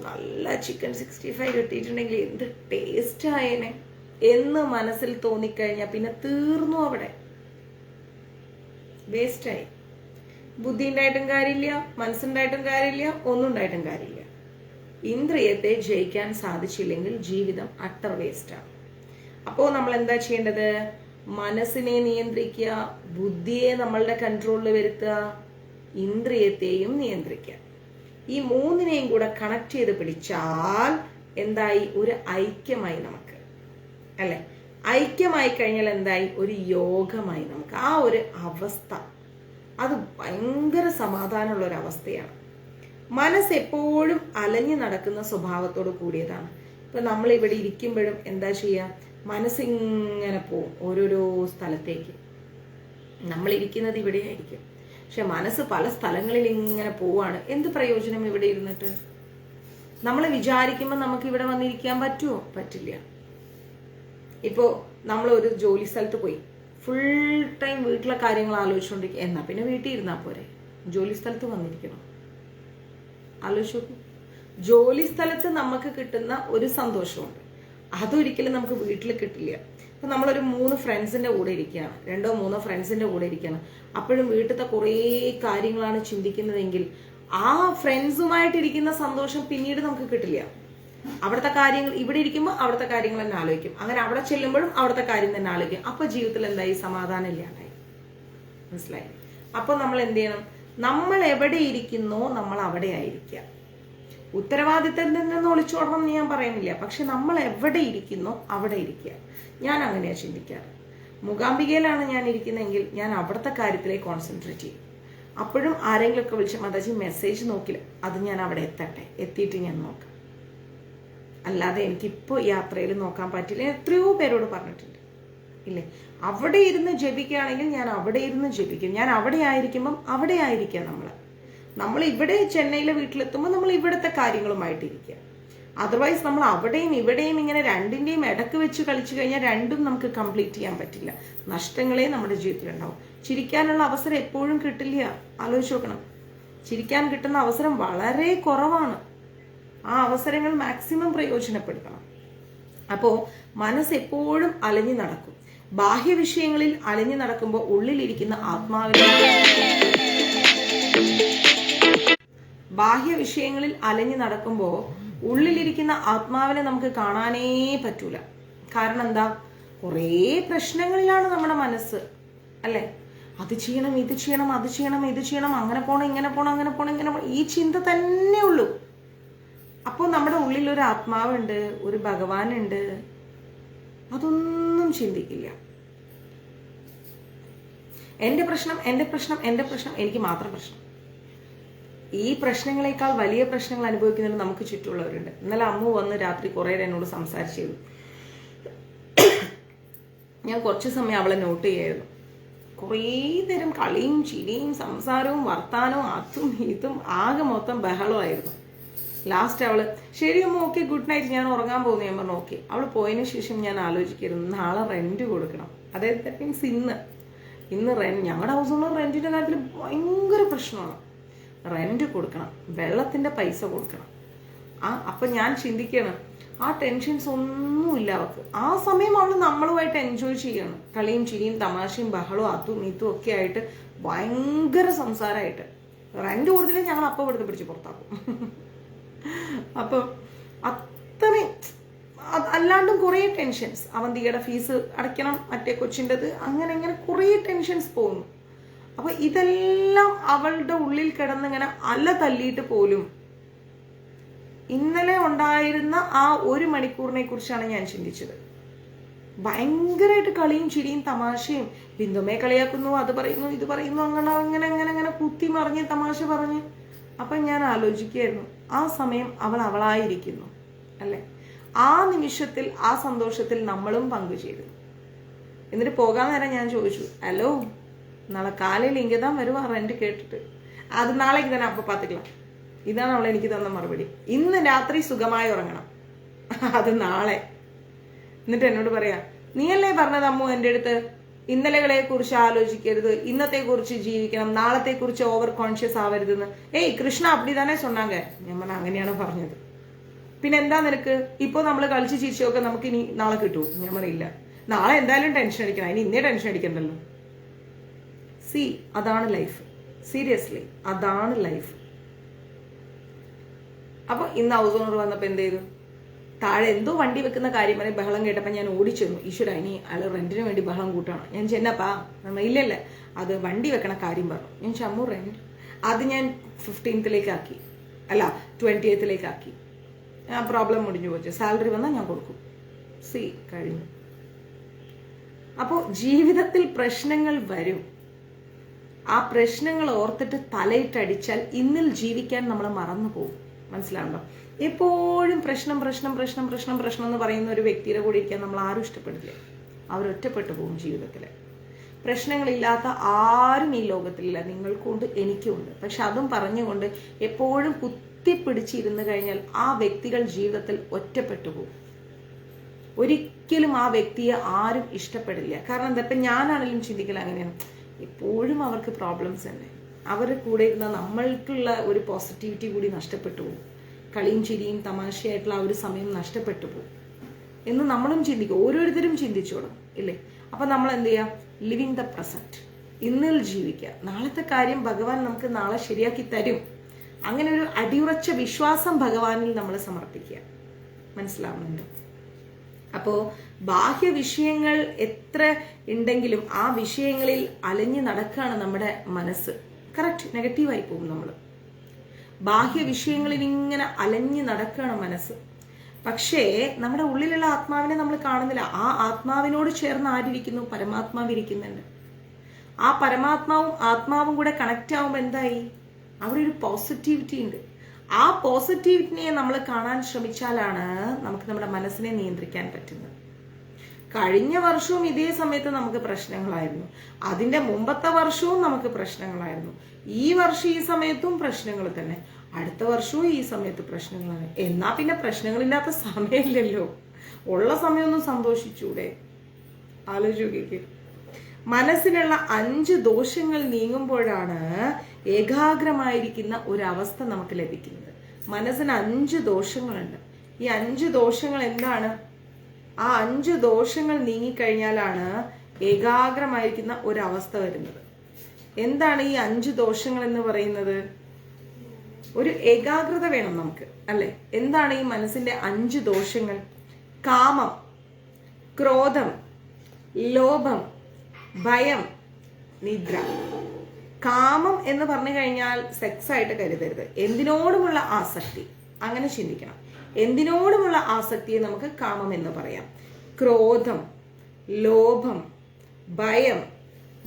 നല്ല ചിക്കൻ 65 കിട്ടിയിട്ടുണ്ടെങ്കിൽ എന്ത് ടേസ്റ്റ് ആയേനെ എന്ന് മനസ്സിൽ തോന്നിക്കഴിഞ്ഞാൽ പിന്നെ തീർന്നു, അവിടെ വേസ്റ്റായി. ബുദ്ധി ഉണ്ടായിട്ടും കാര്യമില്ല, മനസ്സുണ്ടായിട്ടും കാര്യമില്ല, ഒന്നും ഉണ്ടായിട്ടും കാര്യമില്ല. ഇന്ദ്രിയത്തെ ജയിക്കാൻ സാധിച്ചില്ലെങ്കിൽ ജീവിതം അട്ടർ വേസ്റ്റാണ്. അപ്പോ നമ്മൾ എന്താ ചെയ്യേണ്ടത്? മനസ്സിനെ നിയന്ത്രിക്കുക, ബുദ്ധിയെ നമ്മളുടെ കൺട്രോളിൽ വരുത്തുക, ഇന്ദ്രിയത്തെയും നിയന്ത്രിക്കുക. ഈ മൂന്നിനെയും കൂടെ കണക്ട് ചെയ്ത് പിടിച്ചാൽ എന്തായി? ഒരു ഐക്യമായി നമുക്ക്, അല്ലെ? ഐക്യമായി കഴിഞ്ഞാൽ എന്തായി? ഒരു യോഗമായി നമുക്ക്. ആ ഒരു അവസ്ഥ അത് ഭയങ്കര സമാധാനമുള്ള ഒരു അവസ്ഥയാണ്. മനസ്സ് എപ്പോഴും അലഞ്ഞു നടക്കുന്ന സ്വഭാവത്തോട് കൂടിയതാണ്. ഇപ്പൊ നമ്മൾ ഇവിടെ ഇരിക്കുമ്പോഴും എന്താ ചെയ്യുക? മനസ്സിങ്ങനെ പോവും ഓരോരോ സ്ഥലത്തേക്ക്. നമ്മൾ ഇരിക്കുന്നത് ഇവിടെ ആയിരിക്കും, പക്ഷെ മനസ്സ് പല സ്ഥലങ്ങളിൽ ഇങ്ങനെ പോവാണ്. എന്ത് പ്രയോജനം ഇവിടെ ഇരുന്നിട്ട്? നമ്മൾ വിചാരിക്കുമ്പോൾ നമുക്ക് ഇവിടെ വന്നിരിക്കാൻ പറ്റുമോ? പറ്റില്ല. ഇപ്പോ നമ്മൾ ഒരു ജോലി സ്ഥലത്ത് പോയി ഫുൾ ടൈം വീട്ടിലെ കാര്യങ്ങൾ ആലോചിച്ചുകൊണ്ടിരിക്കുക. എന്നാ പിന്നെ വീട്ടിൽ ഇരുന്നാ പോരെ? ജോലി സ്ഥലത്ത് വന്നിരിക്കണം. ആലോചിച്ച് നോക്കൂ. ജോലി സ്ഥലത്ത് നമുക്ക് കിട്ടുന്ന ഒരു സന്തോഷമുണ്ട്, അതൊരിക്കലും നമുക്ക് വീട്ടിൽ കിട്ടില്ല. ഇപ്പൊ നമ്മളൊരു 3 ഫ്രണ്ട്സിന്റെ കൂടെ ഇരിക്കുകയാണ്, 2-3 ഫ്രണ്ട്സിന്റെ കൂടെ ഇരിക്കുകയാണ്. അപ്പോഴും വീട്ടിലത്തെ കുറേ കാര്യങ്ങളാണ് ചിന്തിക്കുന്നതെങ്കിൽ ആ ഫ്രണ്ട്സുമായിട്ടിരിക്കുന്ന സന്തോഷം പിന്നീട് നമുക്ക് കിട്ടില്ല. അവിടുത്തെ കാര്യങ്ങൾ ഇവിടെ ഇരിക്കുമ്പോൾ അവിടുത്തെ കാര്യങ്ങൾ തന്നെ ആലോചിക്കും, അങ്ങനെ അവിടെ ചെല്ലുമ്പോഴും അവിടുത്തെ കാര്യം തന്നെ ആലോചിക്കും. അപ്പൊ ജീവിതത്തിൽ എന്തായി? സമാധാനം ഇല്ലാണ്ടായി. മനസ്സിലായി? അപ്പൊ നമ്മൾ എന്ത് ചെയ്യണം? നമ്മൾ എവിടെ ഇരിക്കുന്നോ നമ്മൾ അവിടെ ആയിരിക്കുക. ഉത്തരവാദിത്തത്തിൽ നിന്ന് ഒളിച്ചോടണം എന്ന് ഞാൻ പറയുന്നില്ല, പക്ഷെ നമ്മൾ എവിടെ ഇരിക്കുന്നോ അവിടെ ഇരിക്കുക. ഞാൻ അങ്ങനെയാ ചിന്തിക്കാറ്. മൂകാംബികയിലാണ് ഞാൻ ഇരിക്കുന്നതെങ്കിൽ ഞാൻ അവിടുത്തെ കാര്യത്തിലേക്ക് കോൺസെൻട്രേറ്റ് ചെയ്യും. അപ്പോഴും ആരെങ്കിലുമൊക്കെ വിളിച്ച് മതാജി മെസ്സേജ് നോക്കില്ല, അത് ഞാൻ അവിടെ എത്തട്ടെ, എത്തിയിട്ട് ഞാൻ നോക്കാം. അല്ലാതെ എനിക്കിപ്പോൾ യാത്രയിൽ നോക്കാൻ പറ്റില്ല. എത്രയോ പേരോട് പറഞ്ഞിട്ടുണ്ട്, ഇല്ലേ? അവിടെ ഇരുന്ന് ജപിക്കുകയാണെങ്കിൽ ഞാൻ അവിടെ ഇരുന്ന് ജപിക്കും. ഞാൻ അവിടെ ആയിരിക്കുമ്പം അവിടെ ആയിരിക്കുക. നമ്മൾ ഇവിടെ ചെന്നൈയിലെ വീട്ടിലെത്തുമ്പോൾ നമ്മൾ ഇവിടുത്തെ കാര്യങ്ങളുമായിട്ടിരിക്കുക. അതർവൈസ് നമ്മൾ അവിടെയും ഇവിടെയും ഇങ്ങനെ രണ്ടിന്റെയും ഇടക്ക് വെച്ച് കളിച്ചു കഴിഞ്ഞാൽ രണ്ടും നമുക്ക് കംപ്ലീറ്റ് ചെയ്യാൻ പറ്റില്ല. നഷ്ടങ്ങളെ നമ്മുടെ ജീവിതത്തിലുണ്ടാവും. ചിരിക്കാനുള്ള അവസരം എപ്പോഴും കിട്ടില്ല. ആലോചിച്ച് നോക്കണം. ചിരിക്കാൻ കിട്ടുന്ന അവസരം വളരെ കുറവാണ്. ആ അവസരങ്ങൾ മാക്സിമം പ്രയോജനപ്പെടുത്തണം. അപ്പോ മനസ്സ് എപ്പോഴും അലഞ്ഞു നടക്കും. ബാഹ്യ വിഷയങ്ങളിൽ അലഞ്ഞു നടക്കുമ്പോൾ ഉള്ളിലിരിക്കുന്ന ആത്മാവിനെ ഉള്ളിലിരിക്കുന്ന ആത്മാവിനെ നമുക്ക് കാണാനേ പറ്റൂല. കാരണം എന്താ? കുറേ പ്രശ്നങ്ങളിലാണ് നമ്മുടെ മനസ്സ്, അല്ലെ? അത് ചെയ്യണം, ഇത് ചെയ്യണം, അത് ചെയ്യണം, ഇത് ചെയ്യണം, അങ്ങനെ പോണം, ഇങ്ങനെ പോണം, അങ്ങനെ പോണം, ഇങ്ങനെ പോണം, ഈ ചിന്ത തന്നെ ഉള്ളൂ. അപ്പോൾ നമ്മുടെ ഉള്ളിൽ ഒരു ആത്മാവുണ്ട്, ഒരു ഭഗവാനുണ്ട്, അതൊന്നും ചിന്തിക്കില്ല. എന്റെ പ്രശ്നം, എന്റെ പ്രശ്നം, എന്റെ പ്രശ്നം, എനിക്ക് മാത്രം പ്രശ്നം. ഈ പ്രശ്നങ്ങളെക്കാൾ വലിയ പ്രശ്നങ്ങൾ അനുഭവിക്കുന്നതിന് നമുക്ക് ചുറ്റുമുള്ളവരുണ്ട്. ഇന്നലെ അമ്മു വന്ന് രാത്രി കുറേ എന്നോട് സംസാരിച്ചിരുന്നു. ഞാൻ കുറച്ച് സമയം അവളെ നോട്ട് ചെയ്യായിരുന്നു. കുറേ നേരം കളിയും ചിരിയും സംസാരവും വർത്താനവും അതും ഇതും ആകെ മൊത്തം ബഹളമായിരുന്നു. ലാസ്റ്റ് അവള് ശരി അമ്മ ഓക്കെ ഗുഡ് നൈറ്റ്, ഞാൻ ഉറങ്ങാൻ പോകുന്നു. ഞാൻ പറഞ്ഞു ഓക്കെ. അവള് പോയതിനു ശേഷം ഞാൻ ആലോചിക്കായിരുന്നു, നാളെ റെന്റ് കൊടുക്കണം. അതായത് ദാറ്റ് മീൻസ് ഇന്ന് റെന്റ്, ഞങ്ങളുടെ ഹൗസിലുള്ള റെന്റിന്റെ കാര്യത്തിൽ ഭയങ്കര പ്രശ്നമാണ്. റെന്റ് കൊടുക്കണം, വെള്ളത്തിന്റെ പൈസ കൊടുക്കണം. അപ്പൊ ഞാൻ ചിന്തിക്കണം, ആ ടെൻഷൻസ് ഒന്നുമില്ല അവൾക്ക്. ആ സമയം അവള് നമ്മളുമായിട്ട് എൻജോയ് ചെയ്യണം. കളിയും ചിരിയും തമാശയും ബഹളവും അതും ഇതും ഒക്കെ ആയിട്ട് ഭയങ്കര സംസാരമായിട്ട്. റെന്റ് കൊടുത്തില്ല ഞങ്ങൾ അപ്പം ഇവിടുന്ന് പിടിച്ച് പുറത്താക്കും. അപ്പൊ അത്രയും അല്ലാണ്ടും കുറേ ടെൻഷൻസ്. അവന്തികയുടെ ഫീസ് അടയ്ക്കണം, മറ്റേ കൊച്ചിൻ്റെത്, അങ്ങനെ ഇങ്ങനെ കുറേ ടെൻഷൻസ് പോകുന്നു. അപ്പൊ ഇതെല്ലാം അവളുടെ ഉള്ളിൽ കിടന്നിങ്ങനെ അല തല്ലിയിട്ട് പോലും ഇന്നലെ ഉണ്ടായിരുന്ന ആ 1 മണിക്കൂറിനെ കുറിച്ചാണ് ഞാൻ ചിന്തിച്ചത്. ഭയങ്കരമായിട്ട് കളിയും ചിരിയും തമാശയും, ബിന്ദുമേ കളിയാക്കുന്നു, അത് പറയുന്നു, ഇത് പറയുന്നു, അങ്ങനെ അങ്ങനെ അങ്ങനെ അങ്ങനെ കുത്തി മറിഞ്ഞ് തമാശ പറഞ്ഞ്. അപ്പൊ ഞാൻ ആലോചിക്കുകയായിരുന്നു, ആ സമയം അവളായിരിക്കുന്നു, അല്ലെ? ആ നിമിഷത്തിൽ, ആ സന്തോഷത്തിൽ നമ്മളും പങ്കുചേരുന്നു. എന്നിട്ട് പോകാൻ നേരം ഞാൻ ചോദിച്ചു, ഹലോ നാളെ കാലയിൽ ഇങ്ങതാൻ വരുവാ റെന്റ് കേട്ടിട്ട്, അത് നാളേക്ക് തന്നെ അപ്പൊ പാത്തിக்கலாம். ഇതാണ് അവൾ എനിക്ക് തന്ന മറുപടി. ഇന്ന് രാത്രി സുഖമായി ഉറങ്ങണം, അത് നാളെ. എന്നിട്ട് എന്നോട് പറയാ, നീയല്ലേ പറഞ്ഞത് അമ്മു എൻ്റെ അടുത്ത് ഇന്നലകളെ കുറിച്ച് ആലോചിക്കരുത്, ഇന്നത്തെ കുറിച്ച് ജീവിക്കണം, നാളത്തെ കുറിച്ച് ഓവർ കോൺഷ്യസ് ആവരുതെന്ന്. കൃഷ്ണ അപ്പടി തന്നെ சொன்னாங்க. ഞാൻ അങ്ങനെയാണ് പറഞ്ഞത്. പിന്നെ എന്താ നിനക്ക് ഇപ്പൊ നമ്മൾ കളിച്ച് ചിരിച്ചൊക്കെ നമുക്ക് ഇനി നാളെ കിട്ടൂ? ഞാൻ പറയില്ല, നാളെ എന്തായാലും ടെൻഷൻ അടിക്കണം, അതിന് ഇന്നേ ടെൻഷൻ അടിക്കണ്ടല്ലോ. അതാണ് ലൈഫ്. സീരിയസ്ലി അതാണ് ലൈഫ്. അപ്പൊ ഇന്ന് ഹൗസ് ഓണർ വന്നപ്പോ എന്ത് ചെയ്തു? താഴെ എന്തോ വണ്ടി വെക്കുന്ന കാര്യം വരെ ബഹളം കേട്ടപ്പോൾ ഞാൻ ഓടിച്ചെന്നു. ഈശ്വര, ഇനി അയാൾ റെന്റിന് വേണ്ടി ബഹളം കൂട്ടണം. ഞാൻ ചെന്നപ്പാ ഇല്ലല്ലേ, അത് വണ്ടി വെക്കണ കാര്യം പറഞ്ഞു. ഞാൻ ചമ്മു റെന്റ് അത് ഞാൻ 15th ആക്കി, അല്ല 20th ആക്കി. ആ പ്രോബ്ലം മുടിഞ്ഞു പോച്ചു. സാലറി വന്നാൽ ഞാൻ കൊടുക്കും. കഴിഞ്ഞു. അപ്പോൾ ജീവിതത്തിൽ പ്രശ്നങ്ങൾ വരും. ആ പ്രശ്നങ്ങൾ ഓർത്തിട്ട് തലയിട്ടടിച്ചാൽ ഇന്നിൽ ജീവിക്കാൻ നമ്മൾ മറന്നു പോകും. മനസ്സിലാവുണ്ടോ? എപ്പോഴും പ്രശ്നം പ്രശ്നം പ്രശ്നം പ്രശ്നം പ്രശ്നം എന്ന് പറയുന്ന ഒരു വ്യക്തിയുടെ കൂടെ ഇരിക്കാൻ നമ്മൾ ആരും ഇഷ്ടപ്പെടില്ല. അവരൊറ്റപ്പെട്ടു പോകും ജീവിതത്തിൽ. പ്രശ്നങ്ങളില്ലാത്ത ആരും ഈ ലോകത്തിലില്ല. നിങ്ങൾക്കുണ്ട്, എനിക്കുണ്ട്. പക്ഷെ അതും പറഞ്ഞുകൊണ്ട് എപ്പോഴും കുത്തിപ്പിടിച്ചിരുന്നു കഴിഞ്ഞാൽ ആ വ്യക്തികൾ ജീവിതത്തിൽ ഒറ്റപ്പെട്ടു പോകും. ഒരിക്കലും ആ വ്യക്തിയെ ആരും ഇഷ്ടപ്പെടില്ല. കാരണം എന്താ, ഇപ്പം ഞാനാണെങ്കിലും ചിന്തിക്കൽ അങ്ങനെയാണ്. എപ്പോഴും അവർക്ക് പ്രോബ്ലംസ് തന്നെ. അവരുടെ കൂടെ ഇരുന്ന നമ്മൾക്കുള്ള ഒരു പോസിറ്റിവിറ്റി കൂടി നഷ്ടപ്പെട്ടു പോകും. കളിയും ചിരിയും തമാശയായിട്ടുള്ള ആ ഒരു സമയം നഷ്ടപ്പെട്ടു പോകും എന്ന് നമ്മളും ചിന്തിക്കും. ഓരോരുത്തരും ചിന്തിച്ചോളും, ഇല്ലേ? അപ്പൊ നമ്മൾ എന്ത് ചെയ്യാം? ലിവിങ് ദ പ്രസന്റ്, ഇന്നിൽ ജീവിക്കുക. നാളത്തെ കാര്യം ഭഗവാൻ നമുക്ക് നാളെ ശരിയാക്കി തരും. അങ്ങനെ ഒരു അടിയുറച്ച വിശ്വാസം ഭഗവാനിൽ നമ്മൾ സമർപ്പിക്കുക. മനസ്സിലാവുന്നുണ്ട്? അപ്പോ ബാഹ്യ വിഷയങ്ങൾ എത്ര ഉണ്ടെങ്കിലും ആ വിഷയങ്ങളിൽ അലഞ്ഞു നടക്കുകയാണ് നമ്മുടെ മനസ്സ്. കറക്റ്റ്, നെഗറ്റീവായി പോകും നമ്മൾ. ബാഹ്യ വിഷയങ്ങളിൽ ഇങ്ങനെ അലഞ്ഞു നടക്കുകയാണ് മനസ്സ്. പക്ഷേ നമ്മുടെ ഉള്ളിലുള്ള ആത്മാവിനെ നമ്മൾ കാണുന്നില്ല. ആ ആത്മാവിനോട് ചേർന്ന് ആരിയ്ക്കുന്നു? പരമാത്മാവ് ഇരിക്കുന്നുണ്ട്. ആ പരമാത്മാവും ആത്മാവും കൂടെ കണക്റ്റ് ആവുമ്പോൾ എന്തായി? അവിടെ ഒരു പോസിറ്റിവിറ്റി ഉണ്ട്. ആ പോസിറ്റിവിറ്റിനെ നമ്മൾ കാണാൻ ശ്രമിച്ചാലാണ് നമുക്ക് നമ്മുടെ മനസ്സിനെ നിയന്ത്രിക്കാൻ പറ്റുന്നത്. കഴിഞ്ഞ വർഷവും ഇതേ സമയത്ത് നമുക്ക് പ്രശ്നങ്ങളായിരുന്നു. അതിന്റെ മുമ്പത്തെ വർഷവും നമുക്ക് പ്രശ്നങ്ങളായിരുന്നു. ഈ വർഷം ഈ സമയത്തും പ്രശ്നങ്ങൾ തന്നെ. അടുത്ത വർഷവും ഈ സമയത്ത് പ്രശ്നങ്ങളാണ്. എന്നാ പിന്നെ പ്രശ്നങ്ങളില്ലാത്ത സമയമില്ലല്ലോ. ഉള്ള സമയമൊന്നും സന്തോഷിച്ചൂടെ? ആലോചിക്കുക. മനസ്സിനുള്ള 5 ദോഷങ്ങൾ നീങ്ങുമ്പോഴാണ് ഏകാഗ്രമായിരിക്കുന്ന ഒരവസ്ഥ നമുക്ക് ലഭിക്കുന്നത്. മനസ്സിന് 5 ദോഷങ്ങളുണ്ട്. ഈ 5 ദോഷങ്ങൾ എന്താണ്? ആ 5 ദോഷങ്ങൾ നീങ്ങിക്കഴിഞ്ഞാലാണ് ഏകാഗ്രമായിരിക്കുന്ന ഒരവസ്ഥ വരുന്നത്. എന്താണ് ഈ 5 ദോഷങ്ങൾ എന്ന് പറയുന്നത്? ഒരു ഏകാഗ്രത വേണം നമുക്ക്, അല്ലെ? എന്താണ് ഈ മനസ്സിന്റെ 5 ദോഷങ്ങൾ? കാമം, ക്രോധം, ലോഭം, ഭയം, നിദ്ര. കാമം എന്ന് പറഞ്ഞു കഴിഞ്ഞാൽ സെക്സ് ആയിട്ട് കരുതരുത്. എന്തിനോടുമുള്ള ആസക്തി, അങ്ങനെ ചിന്തിക്കണം. എന്തിനോടുമുള്ള ആസക്തിയെ നമുക്ക് കാമം എന്ന് പറയാം. ക്രോധം, ലോഭം, ഭയം,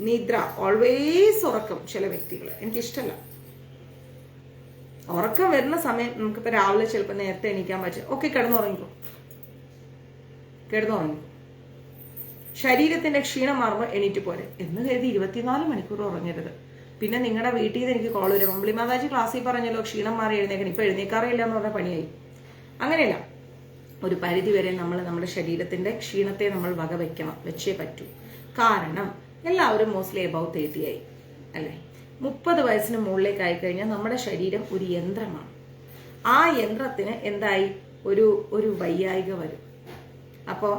നിദ്ര. ഓൾവേസ് ഉറക്കം. ചില വ്യക്തികൾ എനിക്കിഷ്ടമല്ല. ഉറക്കം വരുന്ന സമയം നമുക്കിപ്പോൾ രാവിലെ ചിലപ്പോൾ നേരത്തെ എണീക്കാൻ പറ്റും. ഓക്കെ, കിടന്നുറങ്ങിക്കോ. ശരീരത്തിന്റെ ക്ഷീണം മാറുമ്പോൾ എണീറ്റ് പോരെ എന്ന് കരുതി 24 മണിക്കൂർ ഉറങ്ങരുത്. പിന്നെ നിങ്ങളുടെ വീട്ടിൽ നിന്ന് എനിക്ക് കോൾ വരും, അമ്പിളി മാതാജി ക്ലാസ്സിൽ പറഞ്ഞല്ലോ ക്ഷീണം മാറി എഴുന്നേക്കണം, ഇപ്പൊ എഴുന്നേക്കാറില്ല എന്ന് പറഞ്ഞ പണിയായി. അങ്ങനെയല്ല, ഒരു പരിധി വരെ നമ്മൾ നമ്മുടെ ശരീരത്തിന്റെ ക്ഷീണത്തെ നമ്മൾ വകവെക്കണം, വെച്ചേ പറ്റൂ. കാരണം എല്ലാവരും മോസ്റ്റ്ലി എബവ് 30 ആയി, അല്ലേ? 30 വയസ്സിന് മുകളിലേക്ക് ആയിക്കഴിഞ്ഞാൽ നമ്മുടെ ശരീരം ഒരു യന്ത്രമാണ്. ആ യന്ത്രത്തിന് എന്തായി? ഒരു വയ്യായിക വരും. അപ്പോ